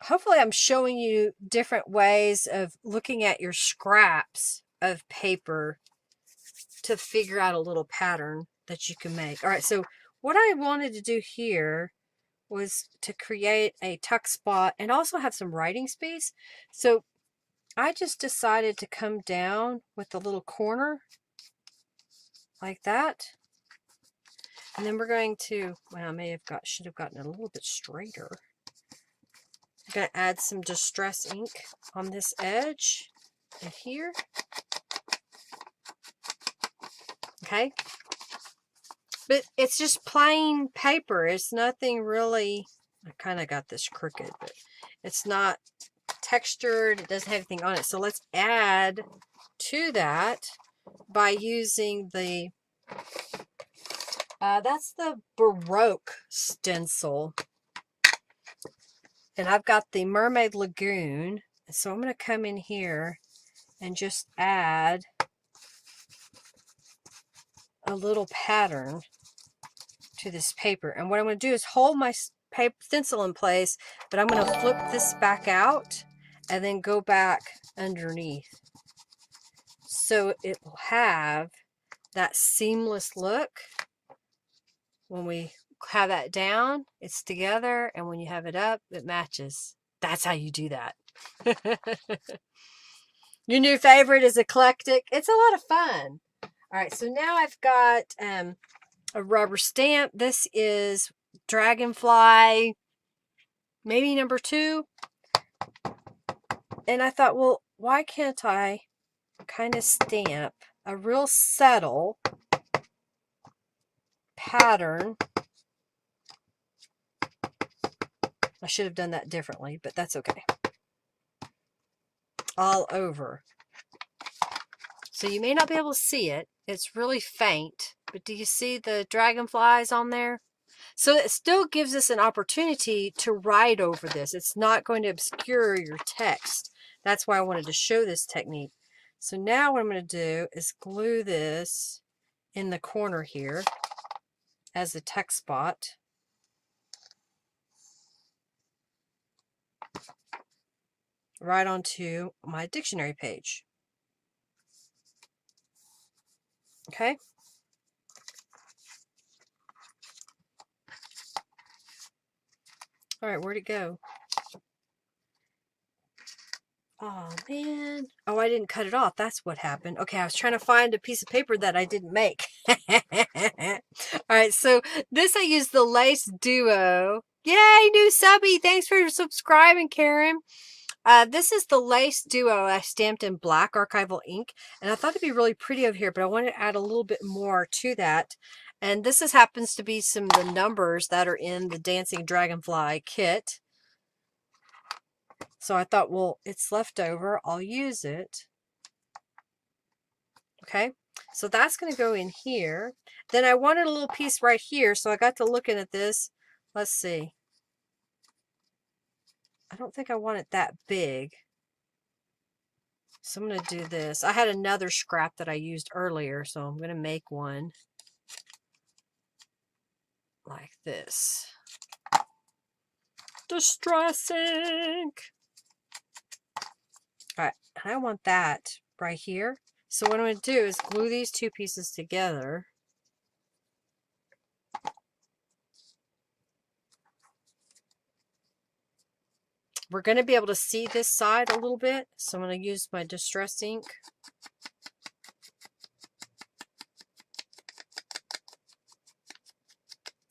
A: Hopefully I'm showing you different ways of looking at your scraps of paper to figure out a little pattern that you can make. All right, so what I wanted to do here was to create a tuck spot and also have some writing space. So I just decided to come down with a little corner like that. And then we're going to, well, should have gotten it a little bit straighter. I'm going to add some distress ink on this edge and here. Okay. But it's just plain paper. It's nothing really, I kind of got this crooked, but it's not textured. It doesn't have anything on it. So let's add to that by using the, that's the Baroque stencil. And I've got the Mermaid Lagoon. So I'm going to come in here and just add a little pattern to this paper. And what I'm going to do is hold my paper stencil in place, but I'm going to flip this back out and then go back underneath. So it will have that seamless look. When we have that down, it's together, and when you have it up, it matches. That's how you do that. Your new favorite is Eclectic. It's a lot of fun. All right, so now I've got a rubber stamp. This is Dragonfly, maybe number 2. And I thought, well, why can't I kind of stamp a real subtle pattern? I should have done that differently, but that's okay. All over. So you may not be able to see it. It's really faint, but do you see the dragonflies on there? So it still gives us an opportunity to write over this. It's not going to obscure your text. That's why I wanted to show this technique. So now what I'm going to do is glue this in the corner here as a text spot. Right onto my dictionary page. Okay. All right, where'd it go? Oh, man. Oh, I didn't cut it off. That's what happened. Okay, I was trying to find a piece of paper that I didn't make. All right, so this I used the Lace Duo. Yay, new subby. Thanks for subscribing, Karen. This is the Lace Duo I stamped in black archival ink, and I thought it'd be really pretty over here, but I wanted to add a little bit more to that. And this happens to be some of the numbers that are in the Dancing Dragonfly kit. So I thought, well, it's left over. I'll use it. Okay, so that's going to go in here. Then I wanted a little piece right here, so I got to looking at this. Let's see. I don't think I want it that big. So I'm going to do this. I had another scrap that I used earlier, so I'm going to make one like this. Distress ink. All right, and I want that right here. So what I'm going to do is glue these two pieces together. We're going to be able to see this side a little bit, so I'm going to use my distress ink.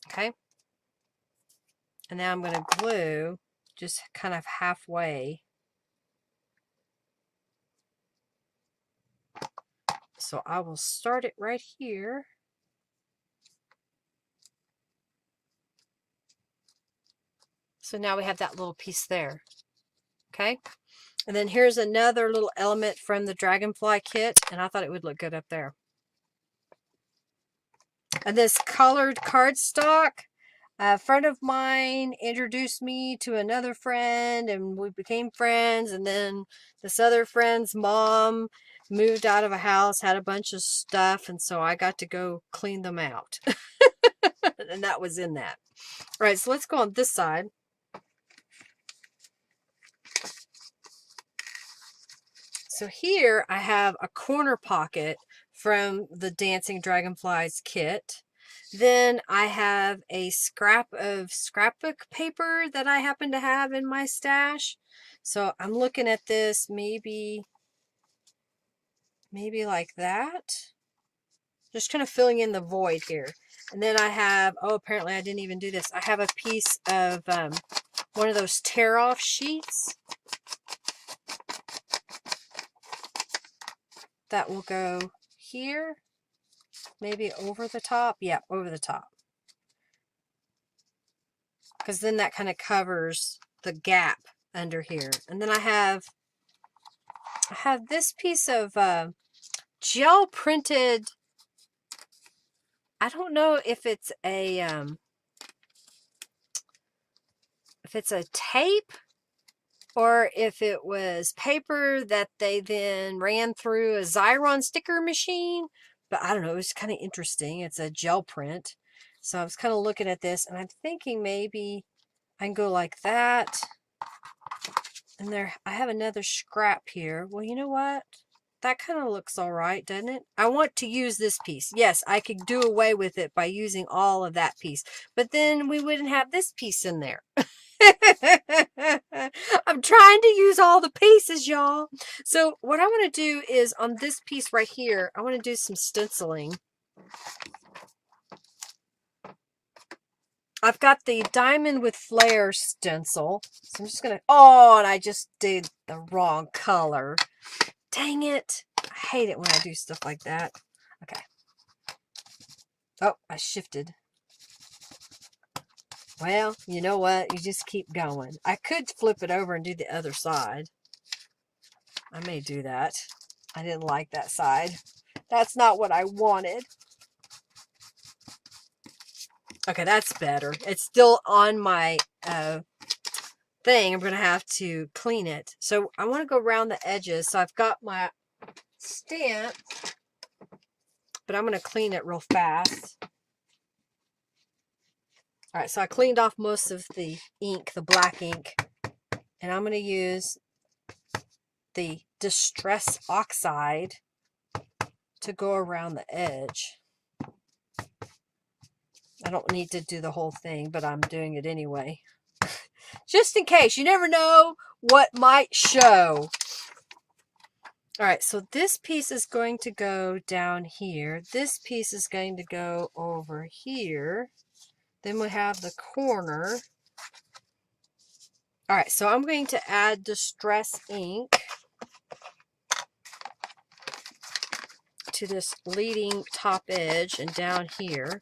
A: Okay. And now I'm going to glue just kind of halfway. So I will start it right here. So now we have that little piece there. Okay. And then here's another little element from the Dragonfly kit, and I thought it would look good up there. And this colored cardstock, a friend of mine introduced me to another friend, and we became friends. And then this other friend's mom moved out of a house, had a bunch of stuff, and so I got to go clean them out. And that was in that. All right, so let's go on this side. So here I have a corner pocket from the Dancing Dragonflies kit. Then I have a scrap of scrapbook paper that I happen to have in my stash. So I'm looking at this maybe like that. Just kind of filling in the void here. And then I have, oh, apparently I didn't even do this. I have a piece of one of those tear-off sheets that will go here, maybe over the top. Yeah, over the top. Because then that kind of covers the gap under here. And then I have this piece of gel printed, I don't know if it's a tape or if it was paper that they then ran through a Xyron sticker machine. But I don't know, it was kind of interesting. It's a gel print. So I was kind of looking at this, and I'm thinking maybe I can go like that. And there, I have another scrap here. Well, you know what? That kind of looks all right, doesn't it? I want to use this piece. Yes, I could do away with it by using all of that piece. But then we wouldn't have this piece in there. I'm trying to use all the pieces, y'all. So what I want to do is on this piece right here, I want to do some stenciling. I've got the Diamond with Flair stencil. So I'm just going to, oh, and I just did the wrong color. Dang it. I hate it when I do stuff like that. Okay. Oh, I shifted. Well, you know what? You just keep going. I could flip it over and do the other side. I may do that. I didn't like that side. That's not what I wanted. Okay, that's better. It's still on my thing. I'm going to have to clean it. So I want to go around the edges. So I've got my stamp, but I'm going to clean it real fast. All right, so I cleaned off most of the ink, the black ink, and I'm going to use the Distress Oxide to go around the edge. I don't need to do the whole thing, but I'm doing it anyway. Just in case. You never know what might show. All right, so this piece is going to go down here. This piece is going to go over here. Then we have the corner. All right, so I'm going to add Distress ink to this leading top edge and down here.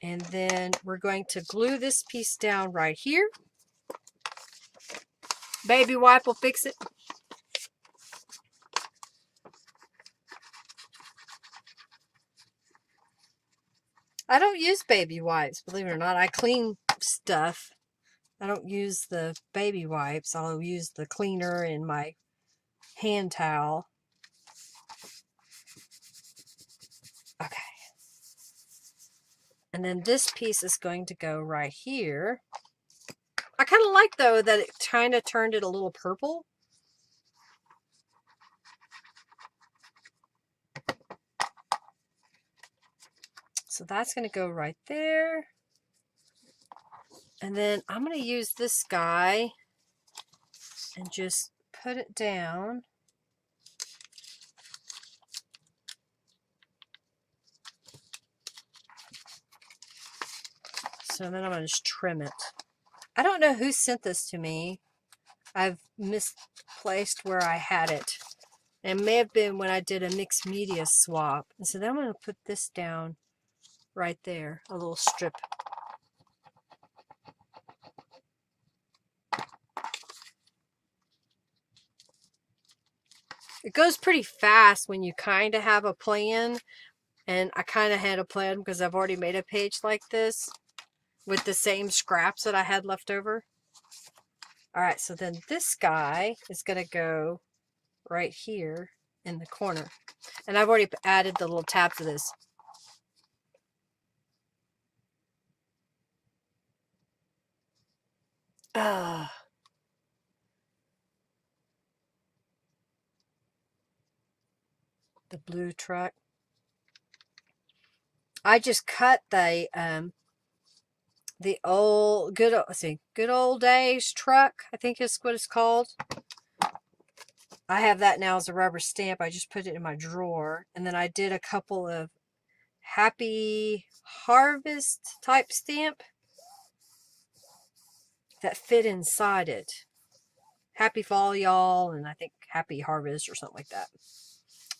A: And then we're going to glue this piece down right here. Baby wipe will fix it. I don't use baby wipes, believe it or not. I clean stuff. I don't use the baby wipes. I'll use the cleaner in my hand towel. Okay. And then this piece is going to go right here. I kind of like, though, that it kind of turned it a little purple. So that's going to go right there. And then I'm going to use this guy and just put it down. So then I'm going to just trim it. I don't know who sent this to me. I've misplaced where I had it. It may have been when I did a mixed media swap. And so then I'm going to put this down right there, a little strip. It goes pretty fast when you kind of have a plan. And I kind of had a plan because I've already made a page like this with the same scraps that I had left over. All right, so then this guy is going to go right here in the corner. And I've already added the little tab to this. The blue truck. I just cut the old good old days truck, I think is what it's called. I have that now as a rubber stamp. I just put it in my drawer, and then I did a couple of Happy Harvest type stamp that fit inside it. Happy fall, y'all, and I think Happy Harvest or something like that.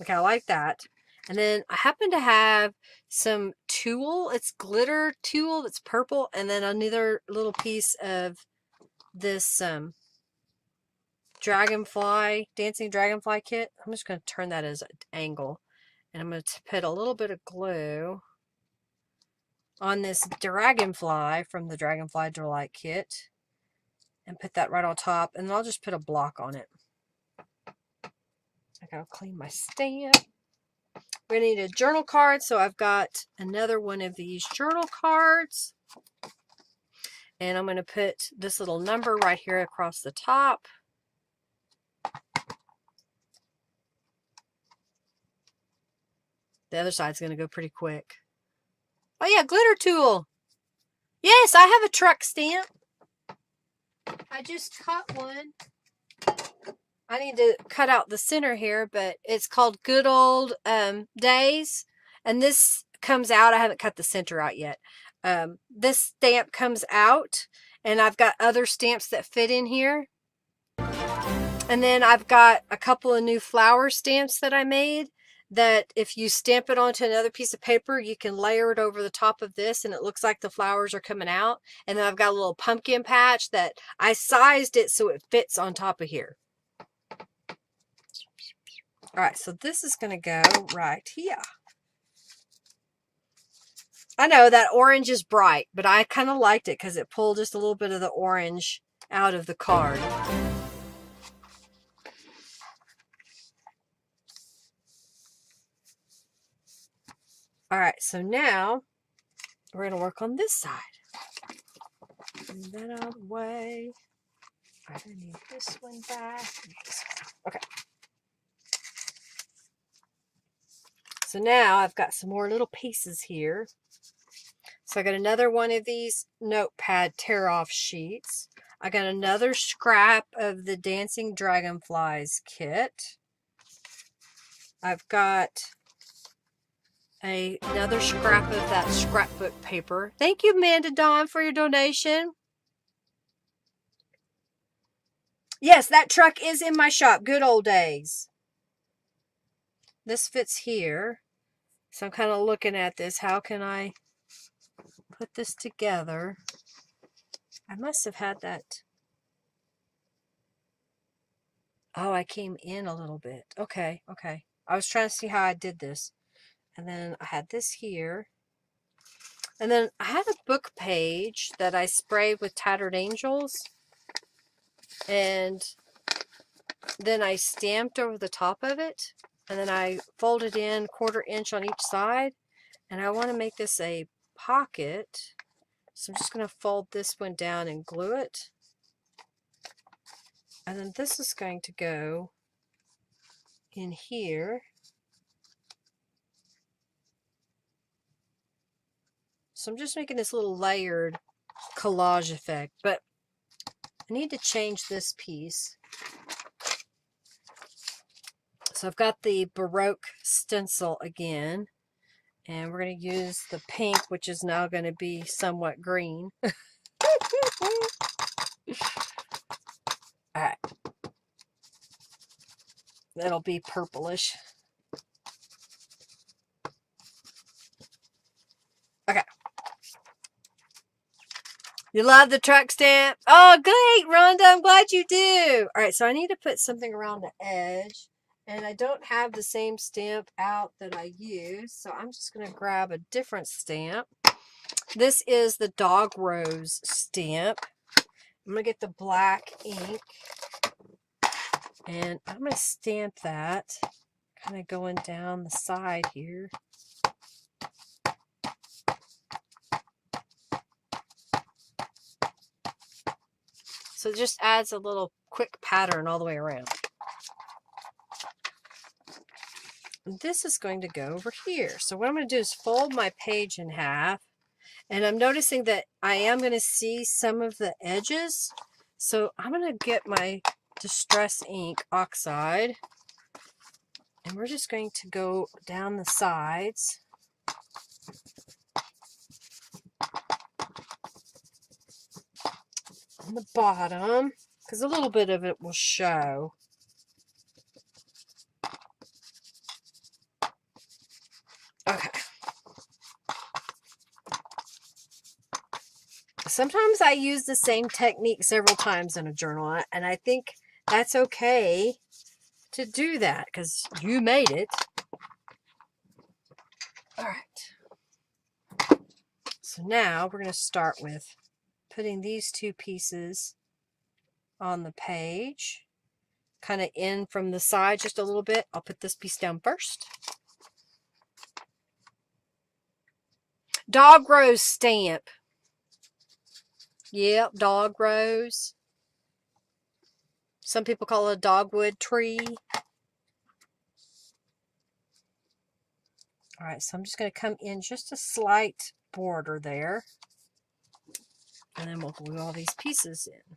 A: Okay, I like that. And then I happen to have some tulle. It's glitter tulle. It's purple. And then another little piece of this dancing dragonfly kit. I'm just going to turn that as an angle. And I'm going to put a little bit of glue on this dragonfly from the Dragonfly Delight kit. And put that right on top. And then I'll just put a block on it. I gotta clean my stamp. We're going to need a journal card, so I've got another one of these journal cards. And I'm going to put this little number right here across the top. The other side's going to go pretty quick. Oh yeah, glitter tulle. Yes, I have a truck stamp. I just cut one. I need to cut out the center here, but it's called Good Old Days. And this comes out. I haven't cut the center out yet. This stamp comes out, and I've got other stamps that fit in here. And then I've got a couple of new flower stamps that I made that if you stamp it onto another piece of paper, you can layer it over the top of this and it looks like the flowers are coming out. And then I've got a little pumpkin patch that I sized it so it fits on top of here. All right, so this is going to go right here. I know that orange is bright, but I kind of liked it because it pulled just a little bit of the orange out of the card. All right, so now we're going to work on this side. Move that out of the way. I need this one back. Okay. So now I've got some more little pieces here. So I got another one of these notepad tear-off sheets. I got another scrap of the Dancing Dragonflies kit. I've got another scrap of that scrapbook paper. Thank you, Amanda Dawn, for your donation. Yes, that truck is in my shop. Good old days. This fits here. So I'm kind of looking at this. How can I put this together? I must have had that. Oh, I came in a little bit. Okay, okay. I was trying to see how I did this. And then I had this here. And then I had a book page that I sprayed with Tattered Angels. And then I stamped over the top of it. And then I folded in 1/4 inch on each side. And I want to make this a pocket. So I'm just going to fold this one down and glue it. And then this is going to go in here. So I'm just making this little layered collage effect. But I need to change this piece. So I've got the Baroque stencil again. And we're going to use the pink, which is now going to be somewhat green. Alright. That'll be purplish. Okay. You love the truck stamp? Oh, great, Rhonda. I'm glad you do. Alright, so I need to put something around the edge. And I don't have the same stamp out that I use, so I'm just going to grab a different stamp. This is the Dog Rose stamp. I'm going to get the black ink, and I'm going to stamp that, kind of going down the side here. So it just adds a little quick pattern all the way around. This is going to go over here. So what I'm going to do is fold my page in half. And I'm noticing that I am going to see some of the edges. So I'm going to get my Distress Ink Oxide. And we're just going to go down the sides. On the bottom. Because a little bit of it will show. Okay. Sometimes I use the same technique several times in a journal, and I think that's okay to do that because you made it. All right. So now we're going to start with putting these two pieces on the page, kind of in from the side just a little bit. I'll put this piece down first. Dog Rose stamp. Yep, Dog Rose. Some people call it a dogwood tree. All right, so I'm just going to come in just a slight border there. And then we'll glue all these pieces in.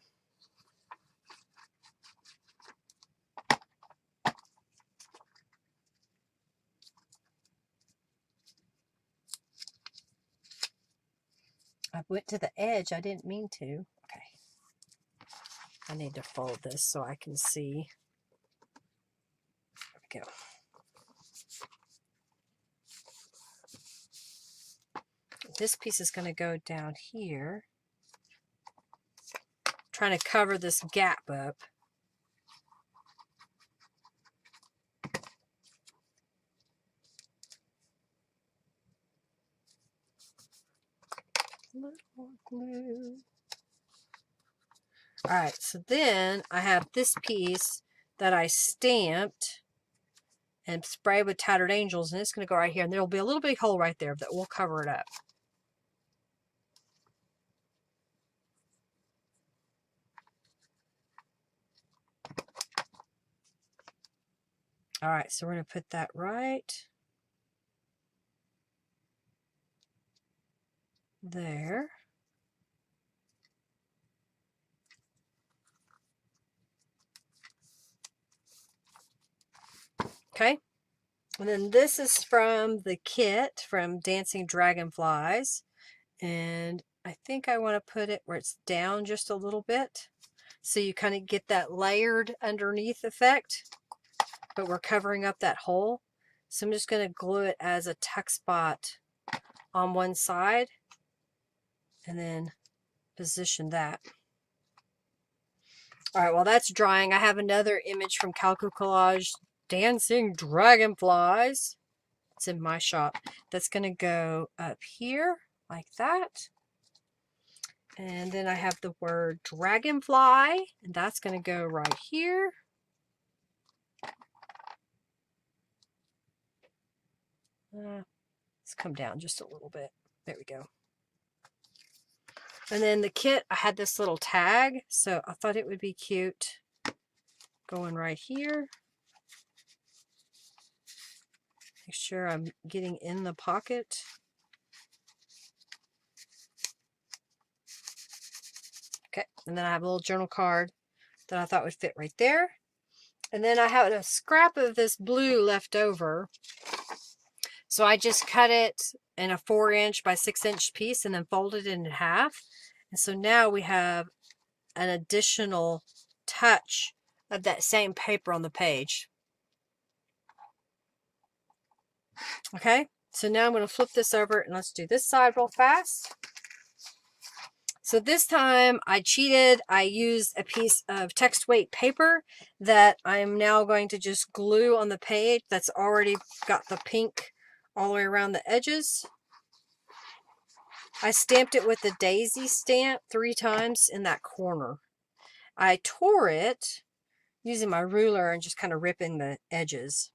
A: I went to the edge. I didn't mean to. Okay. I need to fold this so I can see. There we go. This piece is going to go down here. Trying to cover this gap up. Little glue. All right, so then I have this piece that I stamped and sprayed with Tattered Angels, and it's going to go right here, and there'll be a little big hole right there that will cover it up. All right, so we're going to put that right there. Okay, and then this is from the kit from Dancing Dragonflies, and I think I want to put it where it's down just a little bit, so you kind of get that layered underneath effect, but we're covering up that hole. So I'm just going to glue it as a tuck spot on one side, and then position that. All right, while that's drying, I have another image from Calico Collage, Dancing Dragonflies. It's in my shop. That's going to go up here like that. And then I have the word dragonfly, and that's going to go right here. Let's come down just a little bit. There we go. And then the kit, I had this little tag, so I thought it would be cute going right here. Make sure I'm getting in the pocket. Okay, and then I have a little journal card that I thought would fit right there. And then I have a scrap of this blue left over. So I just cut it in a 4" by 6" piece and then folded it in half. And so now we have an additional touch of that same paper on the page. Okay, so now I'm going to flip this over and let's do this side real fast. So this time I cheated. I used a piece of text weight paper that I'm now going to just glue on the page that's already got the pink all the way around the edges. I stamped it with the daisy stamp 3 times in that corner. I tore it using my ruler and just kind of ripping the edges.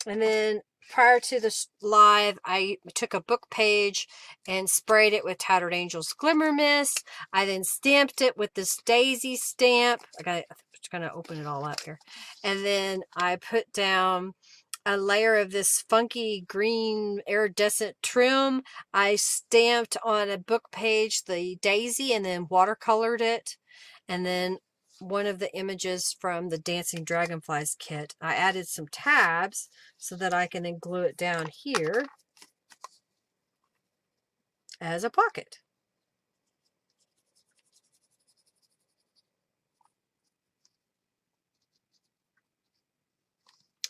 A: And then prior to this live, I took a book page and sprayed it with Tattered Angels Glimmer Mists. I then stamped it with this daisy stamp. I'm just going to open it all up here. And then I put down a layer of this funky green iridescent trim. I stamped on a book page the daisy and then watercolored it. And then one of the images from the Dancing Dragonflies kit. I added some tabs so that I can then glue it down here as a pocket.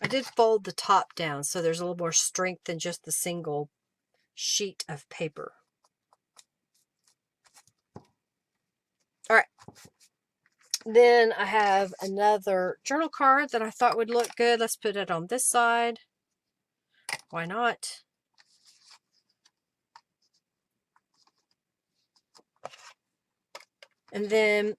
A: I did fold the top down so there's a little more strength than just the single sheet of paper. All right. Then I have another journal card that I thought would look good. Let's put it on this side. Why not? And then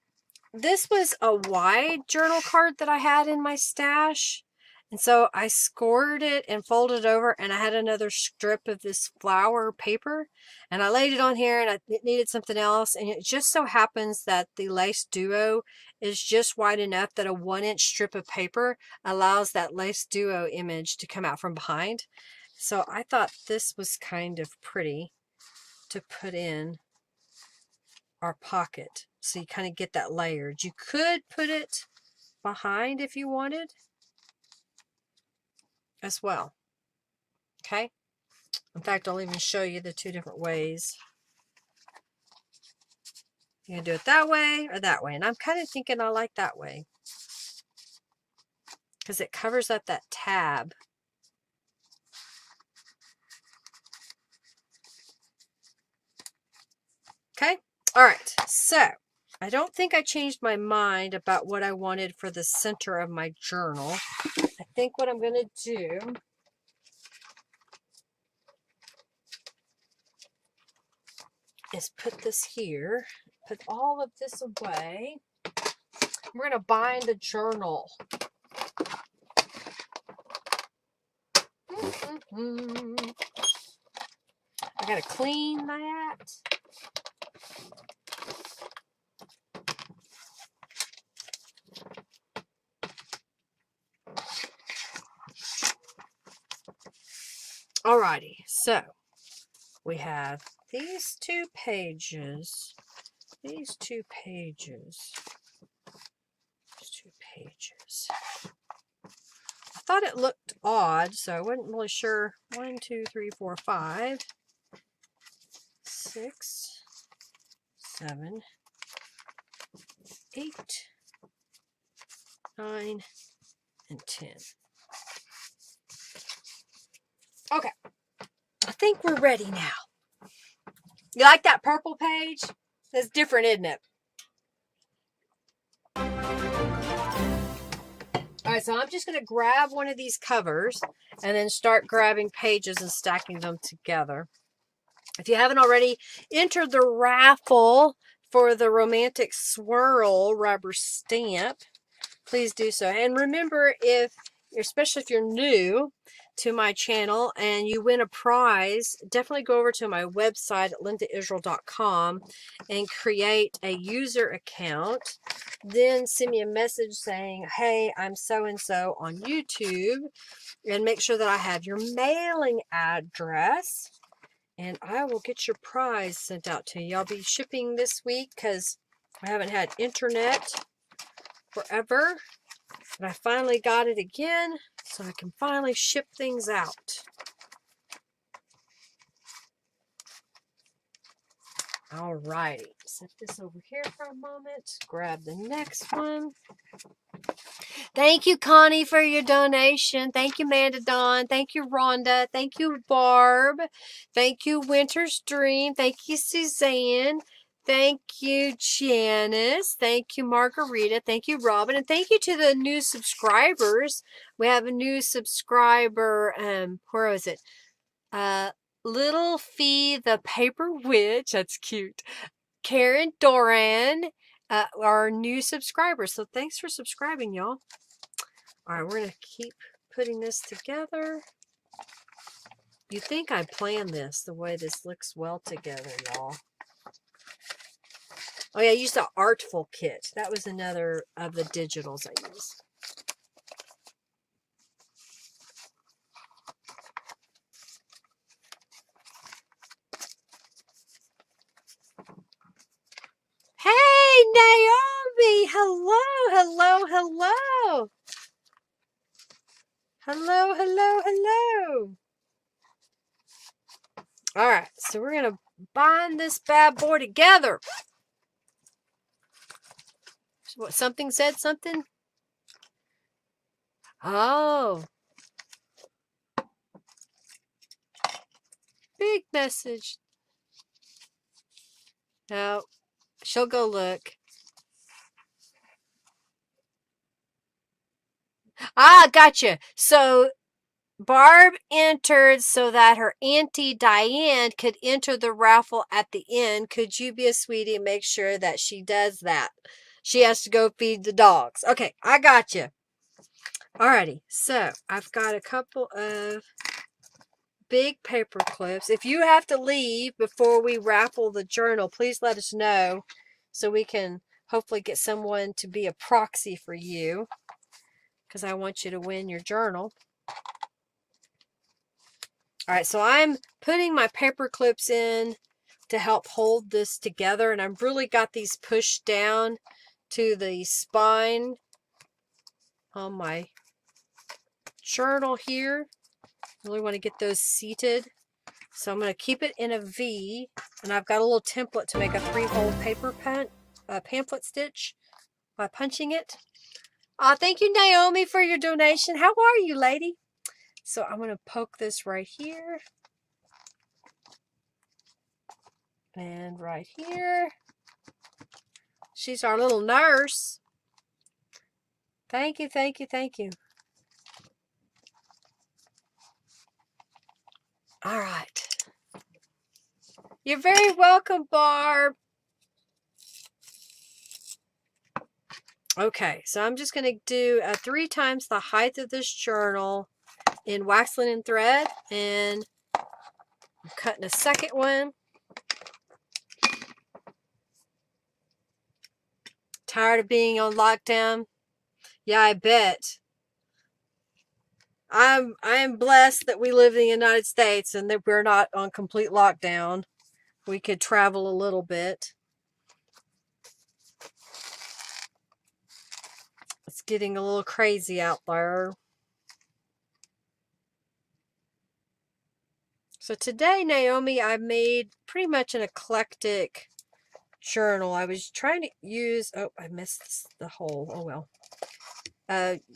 A: this was a wide journal card that I had in my stash. And so I scored it and folded it over, and I had another strip of this flower paper, and I laid it on here, and it needed something else. And it just so happens that the lace duo is just wide enough that a 1-inch strip of paper allows that lace duo image to come out from behind. So I thought this was kind of pretty to put in our pocket. So you kind of get that layered. You could put it behind if you wanted as well. Okay. In fact, I'll even show you the 2 different ways. You can do it that way or that way. And I'm kind of thinking I like that way because it covers up that tab. Okay. All right. So I don't think I changed my mind about what I wanted for the center of my journal. I think what I'm going to do is put this here, put all of this away. We're going to bind the journal. I got to clean that. Alrighty, so we have these 2 pages, I thought it looked odd, so I wasn't really sure. 1, 2, 3, 4, 5, 6, 7, 8, 9, and 10. Okay, I think we're ready now. You like that purple page? That's different, isn't it? Alright, so I'm just going to grab one of these covers and then start grabbing pages and stacking them together. If you haven't already entered the raffle for the Romantic Swirl rubber stamp, please do so. And remember, especially if you're new to my channel and you win a prize, definitely go over to my website at lindaisrael.com and create a user account. Then send me a message saying, hey, I'm so-and-so on YouTube, and make sure that I have your mailing address, and I will get your prize sent out to you. I'll be shipping this week because I haven't had internet forever. But I finally got it again, so I can finally ship things out. Alrighty, set this over here for a moment. Grab the next one. Thank you, Connie, for your donation. Thank you, Amanda Dawn. Thank you, Rhonda. Thank you, Barb. Thank you, Winter's Dream. Thank you, Suzanne. Thank you, Janice. Thank you, Margarita. Thank you, Robin. And thank you to the new subscribers. We have a new subscriber. Where is it? Little Fee the Paper Witch. That's cute. Karen Doran, our new subscribers. So thanks for subscribing, y'all. All right, we're going to keep putting this together. You think I planned this the way this looks well together, y'all. Oh yeah, I used the Artful kit. That was another of the digitals I used. Hey, Naomi! Hello, hello, hello! Hello, hello, hello! All right, so we're going to bind this bad boy together. What, something said something? Oh. Big message. No, she'll go look. Ah, gotcha. So Barb entered so that her Auntie Diane could enter the raffle at the end. Could you be a sweetie and make sure that she does that? She has to go feed the dogs. Okay, I got you. Alrighty, so I've got a couple of big paper clips. If you have to leave before we raffle the journal, please let us know so we can hopefully get someone to be a proxy for you, because I want you to win your journal. All right, so I'm putting my paper clips in to help hold this together, and I've really got these pushed down to the spine on my journal here. Really want to get those seated. So I'm going to keep it in a V, and I've got a little template to make a 3-hole paper pamphlet stitch by punching it. Thank you, Naomi, for your donation. How are you, lady? So I'm going to poke this right here. And right here. She's our little nurse. Thank you, thank you, thank you. All right. You're very welcome, Barb. Okay, so I'm just going to do 3 times the height of this journal in wax linen thread, and I'm cutting a second one. Tired of being on lockdown? Yeah, I bet. I am blessed that we live in the United States and that we're not on complete lockdown. We could travel a little bit. It's getting a little crazy out there. So today, Naomi, I made pretty much an eclectic journal. I was trying to use, oh, I missed the hole. Oh, well.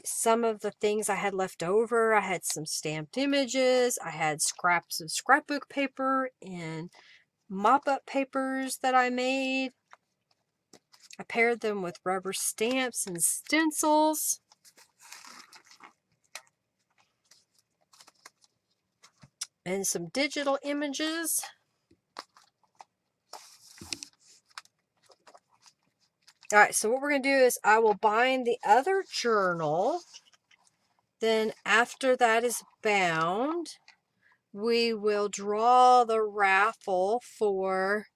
A: Some of the things I had left over. I had some stamped images. I had scraps of scrapbook paper and mop-up papers that I made. I paired them with rubber stamps and stencils. And some digital images. All right, so what we're going to do is I will bind the other journal. Then after that is bound, we will draw the raffle for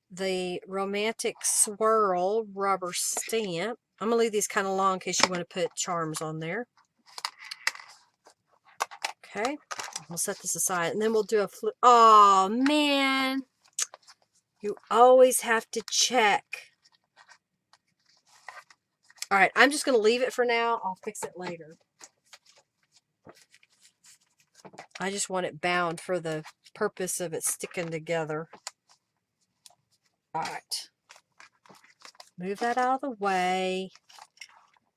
A: the Romantic Swirl rubber stamp. I'm going to leave these kind of long in case you want to put charms on there. Okay, we'll set this aside, and then we'll do a flip. Oh, man. You always have to check. All right, I'm just going to leave it for now. I'll fix it later. I just want it bound for the purpose of it sticking together. All right. Move that out of the way.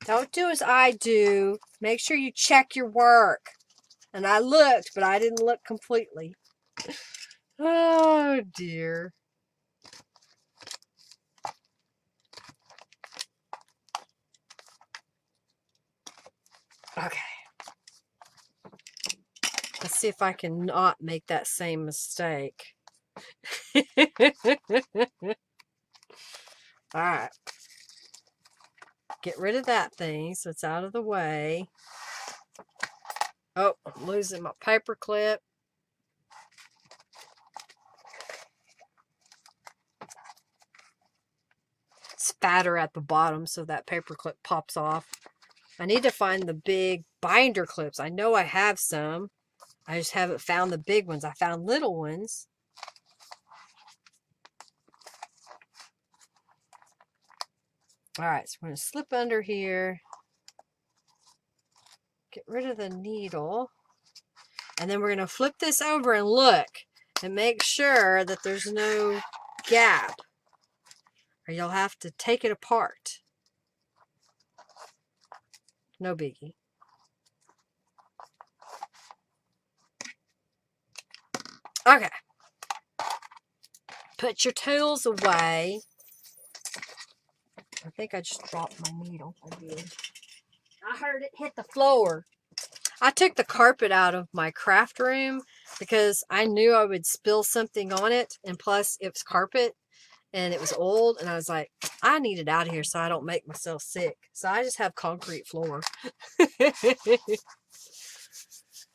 A: Don't do as I do. Make sure you check your work. And I looked, but I didn't look completely. Oh, dear. Okay. Let's see if I can not make that same mistake. All right. Get rid of that thing so it's out of the way. Oh, I'm losing my paper clip. It's fatter at the bottom, so that paper clip pops off. I need to find the big binder clips. I know I have some. I just haven't found the big ones. I found little ones. All right, so we're going to slip under here. Get rid of the needle. And then we're going to flip this over and look and make sure that there's no gap, or you'll have to take it apart. No biggie. Okay. Put your tools away. I think I just dropped my needle. I did. I heard it hit the floor. I took the carpet out of my craft room because I knew I would spill something on it. And plus, it was carpet and it was old. And I was like, I need it out of here so I don't make myself sick. So I just have concrete floor.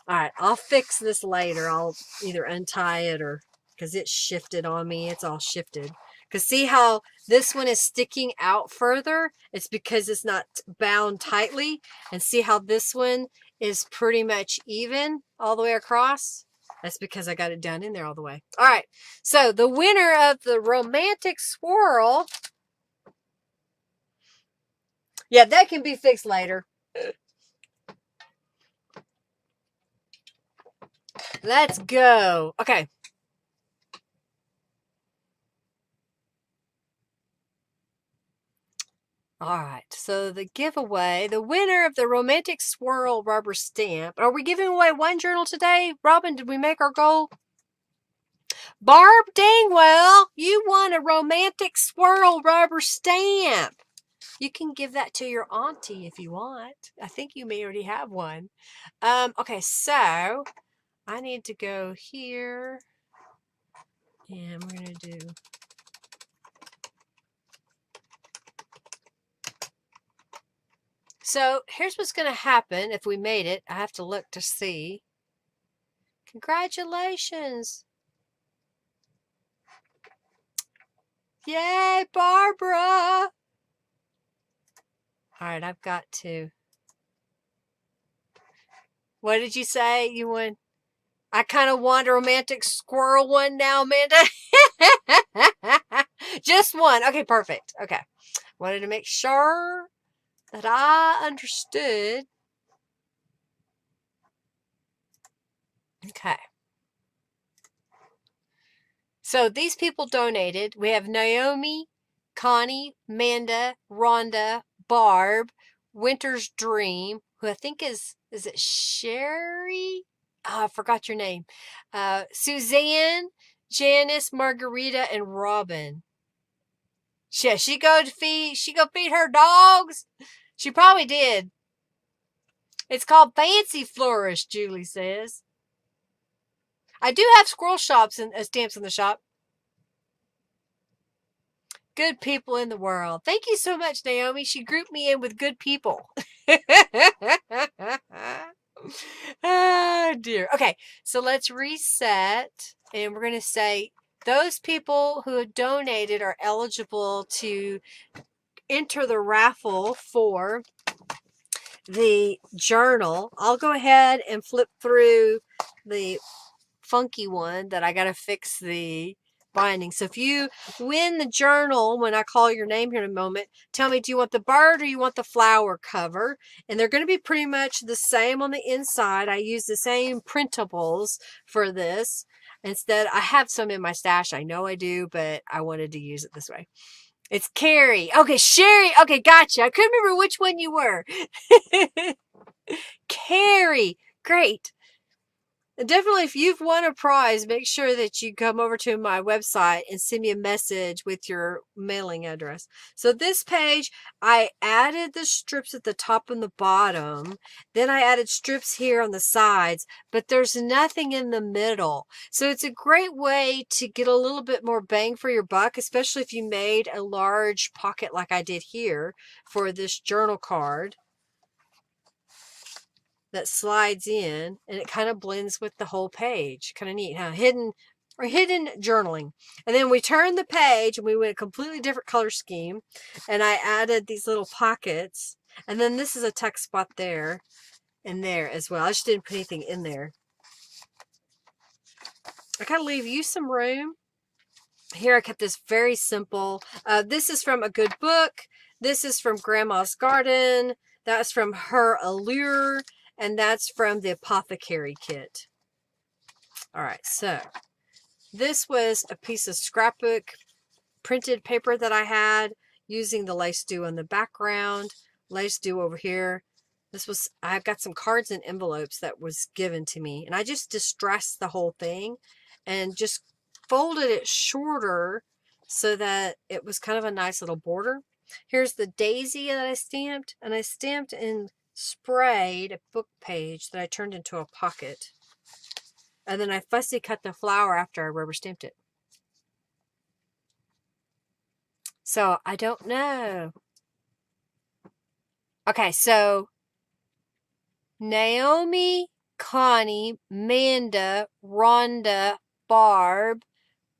A: All right, I'll fix this later. I'll either untie it or because it's shifted on me. It's all shifted. Because see how this one is sticking out further? It's because it's not bound tightly. And see how this one is pretty much even all the way across? That's because I got it down in there all the way. All right, so the winner of the romantic swirl. Yeah, that can be fixed later. Let's go. Okay. All right. So the giveaway, the winner of the romantic swirl rubber stamp. Are we giving away one journal today? Robin, did we make our goal? Barb Dingwell, you won a romantic swirl rubber stamp. You can give that to your auntie if you want. I think you may already have one. Okay, so I need to go here. And we're going to do... So here's what's going to happen if we made it. I have to look to see. Congratulations. Yay, Barbara. All right, I've got to. What did you say? You won? I kind of want a romantic squirrel one now, Amanda. Just one. Okay, perfect. Okay. Wanted to make sure that I understood. Okay. So these people donated. We have Naomi, Connie, Manda, Rhonda, Barb, Winter's Dream, who I think is it Sherry? Oh, I forgot your name. Suzanne, Janice, Margarita, and Robin. Yeah, she go feed her dogs. She probably did. It's called Fancy Flourish, Julie says. I do have squirrel shops and stamps in the shop. Good people in the world. Thank you so much, Naomi. She grouped me in with good people. Oh, dear. Okay, so let's reset. And we're going to say those people who have donated are eligible to enter the raffle for the journal. I'll go ahead and flip through the funky one that I got to fix the binding. So if you win the journal, when I call your name here in a moment, tell me, do you want the bird or you want the flower cover? And they're going to be pretty much the same on the inside. I use the same printables for this. Instead, I have some in my stash. I know I do, but I wanted to use it this way. It's Carrie. Okay, Sherry. Okay, gotcha. I couldn't remember which one you were. Carrie. Great. Definitely, if you've won a prize, make sure that you come over to my website and send me a message with your mailing address. So this page, I added the strips at the top and the bottom. Then I added strips here on the sides, but there's nothing in the middle. So it's a great way to get a little bit more bang for your buck, especially if you made a large pocket like I did here for this journal card that slides in, and it kind of blends with the whole page. Kind of neat, huh? Hidden journaling. And then we turned the page and we went a completely different color scheme, and I added these little pockets, and then this is a tuck spot there and there as well. I just didn't put anything in there. I kind of leave you some room. Here I kept this very simple. This is from a good book. This is from Grandma's Garden. That's from Her Allure. And that's from the Apothecary Kit. All right, so this was a piece of scrapbook printed paper that I had using the lace dew in the background. Lace dew over here. I've got some cards and envelopes that was given to me. And I just distressed the whole thing and just folded it shorter so that it was kind of a nice little border. Here's the daisy that I stamped. And I stamped and sprayed a book page that I turned into a pocket. And then I fussy cut the flower after I rubber stamped it. So I don't know. Okay, so Naomi, Connie, Manda, Rhonda, Barb,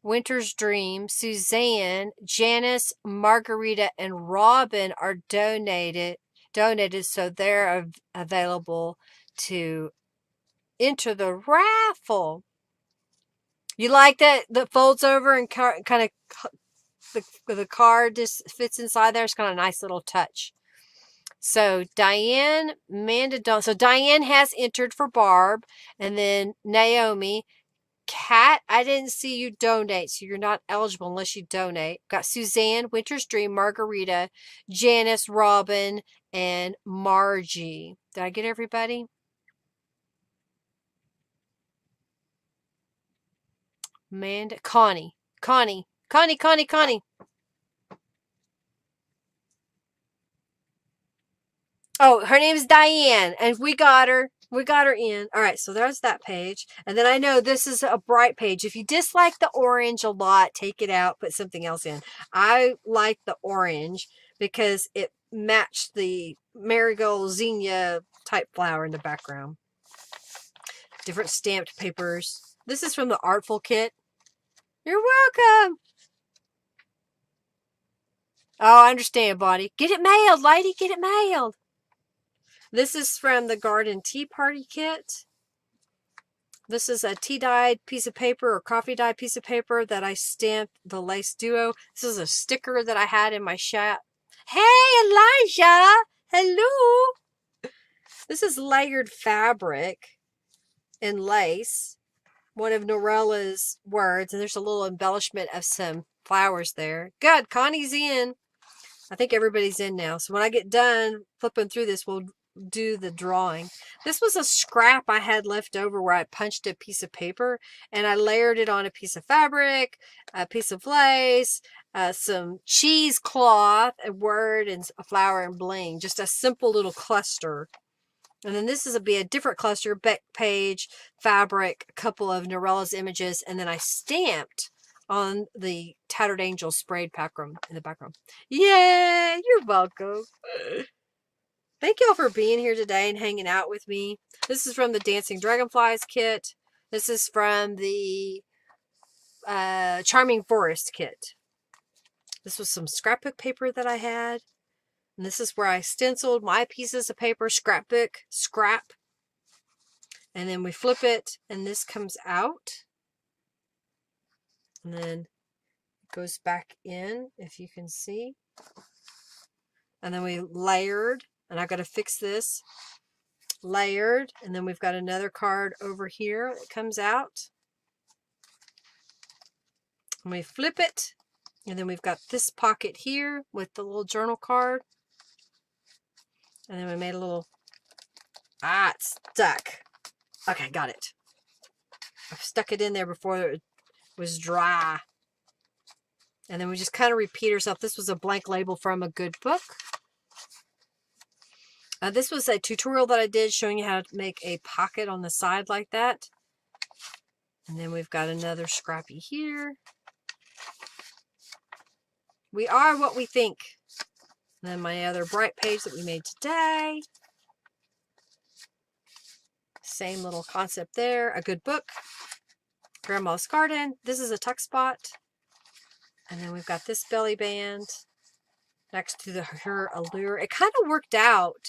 A: Winter's Dream, Suzanne, Janice, Margarita, and Robin are donated, so they're available to enter the raffle. You like that folds over and kind of the card just fits inside there? It's kind of a nice little touch. So Diane, Amanda, Dawn. So Diane has entered for Barb, and then Naomi. Kat, I didn't see you donate, so you're not eligible unless you donate. Got Suzanne, Winter's Dream, Margarita, Janice, Robin, and Margie. Did I get everybody? Amanda, Connie. Oh, her name's Diane, and we got her. We got her in. All right, so there's that page. And then I know this is a bright page. If you dislike the orange a lot, take it out, put something else in. I like the orange because it matched the marigold zinnia type flower in the background. Different stamped papers. This is from the Artful Kit. You're welcome. Oh, I understand, Bonnie. Get it mailed, lady. Get it mailed. This is from the Garden Tea Party Kit. This is a tea-dyed piece of paper or coffee-dyed piece of paper that I stamped the Lace Duo. This is a sticker that I had in my shop. Hey, Elijah! Hello! This is layered fabric and lace. One of Norella's words, and there's a little embellishment of some flowers there. Good, Connie's in. I think everybody's in now. So when I get done flipping through this, we'll do the drawing. This was a scrap I had left over where I punched a piece of paper and I layered it on a piece of fabric, a piece of lace, some cheesecloth, a word, and a flower and bling. Just a simple little cluster. And then this is be a different cluster, back page, fabric, a couple of Norella's images, and then I stamped on the Tattered Angels sprayed background in the background. Yay! You're welcome. Thank y'all for being here today and hanging out with me. This is from the Dancing Dragonflies kit. This is from the Charming Forest kit. This was some scrapbook paper that I had. And this is where I stenciled my pieces of paper, scrapbook, scrap. And then we flip it and this comes out. And then it goes back in, if you can see. And then we layered, and I got to fix this. Layered, and then we've got another card over here that comes out. And we flip it, And then we've got this pocket here with the little journal card. And then we made a little, it's stuck. Okay, got it. I've stuck it in there before it was dry. And then we just kind of repeat ourselves. This was a blank label from a good book. This was a tutorial that I did showing you how to make a pocket on the side like that. And then we've got another scrappy here. We are what we think. And then my other bright page that we made today. Same little concept there. A good book. Grandma's Garden. This is a tuck spot. And then we've got this belly band next to her allure. It kind of worked out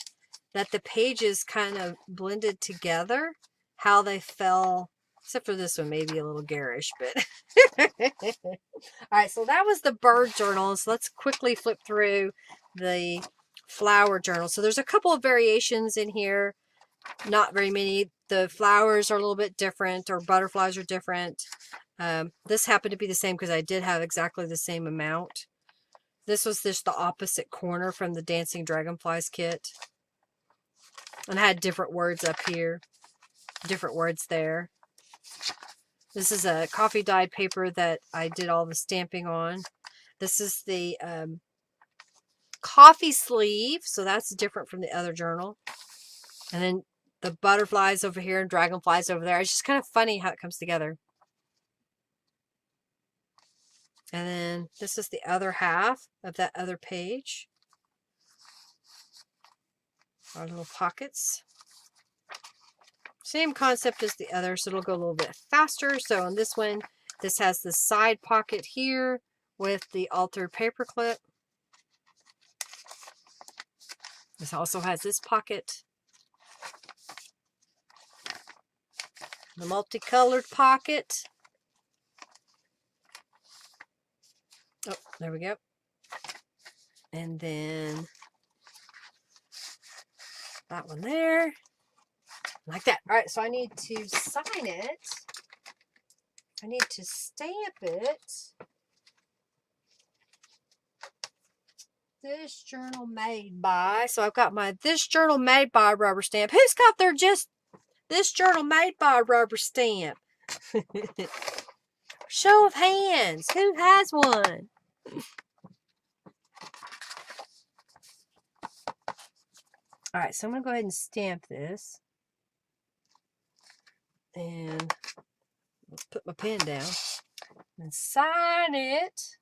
A: that the pages kind of blended together, how they fell, except for this one, maybe a little garish, but all right, so that was the bird journal. So let's quickly flip through the flower journal. So there's a couple of variations in here, not very many. The flowers are a little bit different, or butterflies are different. This happened to be the same because I did have exactly the same amount. This was just the opposite corner from the Dancing Dragonflies kit. And I had different words up here, different words there. This is a coffee dyed paper that I did all the stamping on. This is the coffee sleeve, so that's different from the other journal. And then the butterflies over here and dragonflies over there. It's just kind of funny how it comes together. And then this is the other half of that other page. Our little pockets. Same concept as the other, so it'll go a little bit faster. So on this one, this has the side pocket here with the altered paper clip. This also has this pocket. The multicolored pocket. Oh, there we go. And then that one there. Like that. All right, so I need to sign it. I need to stamp it. This journal made by. So I've got my this journal made by rubber stamp. Who's got their just this journal made by rubber stamp? Show of hands. Who has one? All right, so I'm going to go ahead and stamp this. And let's put my pen down and sign it.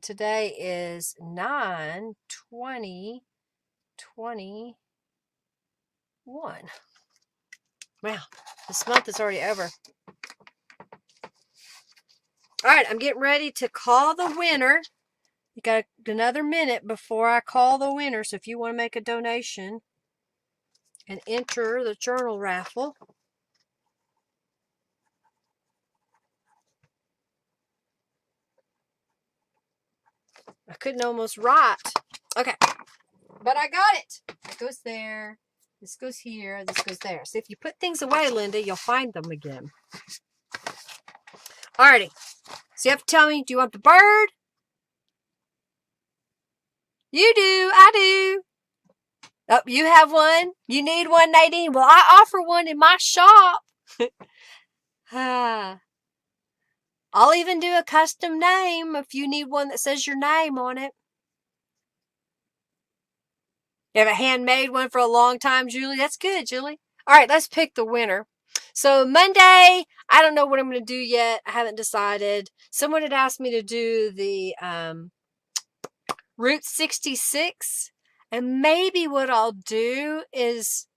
A: Today is 9/20/21. Wow, this month is already over. All right, I'm getting ready to call the winner. You got another minute before I call the winner. So if you want to make a donation and enter the journal raffle. I couldn't almost write. Okay, but I got it. It goes there. This goes here. This goes there. So if you put things away, Linda, you'll find them again. Alrighty. So you have to tell me, do you want the bird? You do. I do. Oh, you have one? You need one, Nadine? Well, I offer one in my shop. I'll even do a custom name if you need one that says your name on it. You have a handmade one for a long time, Julie? That's good, Julie. All right, let's pick the winner. So Monday, I don't know what I'm going to do yet. I haven't decided. Someone had asked me to do the Route 66. And maybe what I'll do is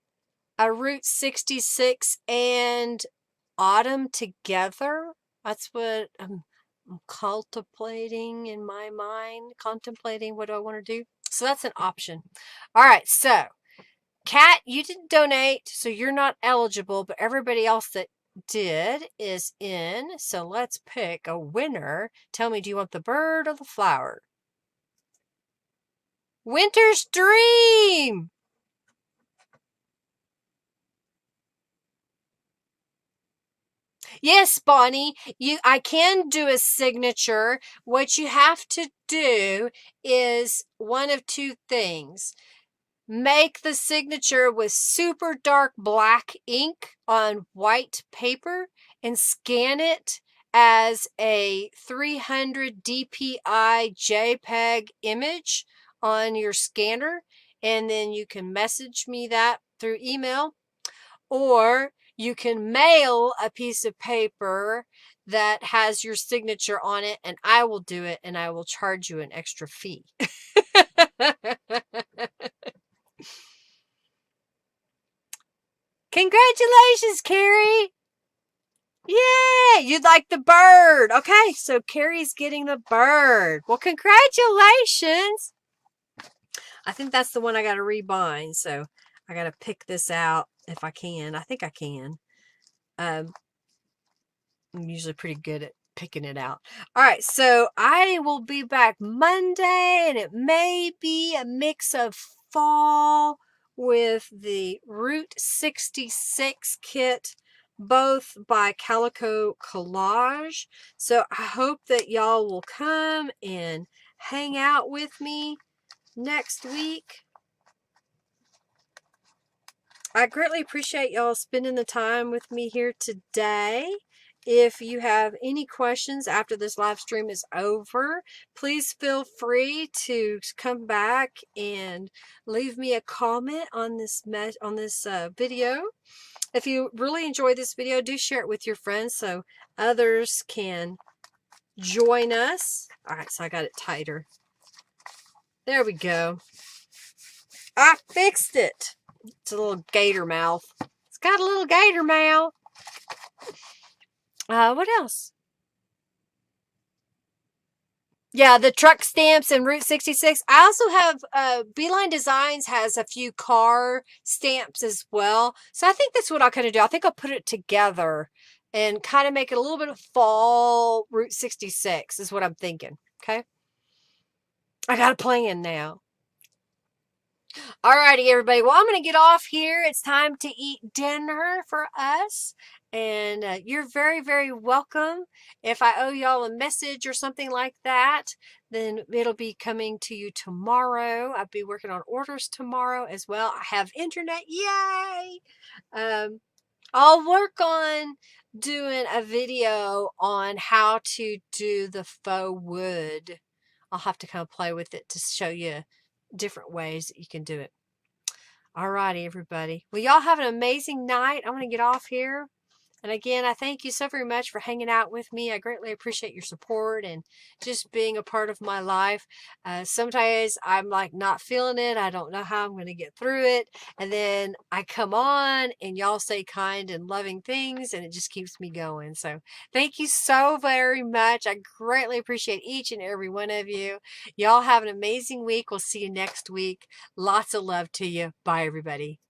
A: a Route 66 and Autumn together. That's what I'm contemplating in my mind. Contemplating what do I want to do. So that's an option. All right, so Kat, you didn't donate, so you're not eligible, but everybody else that did is in. So let's pick a winner. Tell me, do you want the bird or the flower? Winter's Dream! Yes, Bonnie, I can do a signature. What you have to do is one of two things. Make the signature with super dark black ink on white paper and scan it as a 300 DPI JPEG image on your scanner, and then you can message me that through email, or you can mail a piece of paper that has your signature on it, and I will do it, and I will charge you an extra fee. Congratulations, Carrie. Yeah, you'd like the bird. Okay, so Carrie's getting the bird. Well, congratulations. I think that's the one I got to rebind, so I got to pick this out if I can. I think I can. I'm usually pretty good at picking it out. All right, so I will be back Monday, and it may be a mix of fall with the Route 66 kit, both by Calico Collage. So I hope that y'all will come and hang out with me next week. I greatly appreciate y'all spending the time with me here today. If you have any questions after this live stream is over, please feel free to come back and leave me a comment on this video. If you really enjoyed this video, do share it with your friends so others can join us. All right, so I got it tighter. There we go. I fixed it. It's a little gator mouth. It's got a little gator mouth. What else? Yeah, the truck stamps and Route 66. I also have, Beeline Designs has a few car stamps as well. So I think that's what I'll kind of do. I think I'll put it together and kind of make it a little bit of fall Route 66 is what I'm thinking. Okay. I got a plan now. Alrighty, everybody. Well, I'm going to get off here. It's time to eat dinner for us. And you're very, very welcome. If I owe y'all a message or something like that, then it'll be coming to you tomorrow. I'll be working on orders tomorrow as well. I have internet. Yay! I'll work on doing a video on how to do the faux wood. I'll have to kind of play with it to show you different ways that you can do it. Alrighty, everybody. Well, y'all have an amazing night. I'm going to get off here. And again, I thank you so very much for hanging out with me. I greatly appreciate your support and just being a part of my life. Sometimes I'm like not feeling it. I don't know how I'm going to get through it. And then I come on and y'all say kind and loving things and it just keeps me going. So thank you so very much. I greatly appreciate each and every one of you. Y'all have an amazing week. We'll see you next week. Lots of love to you. Bye, everybody.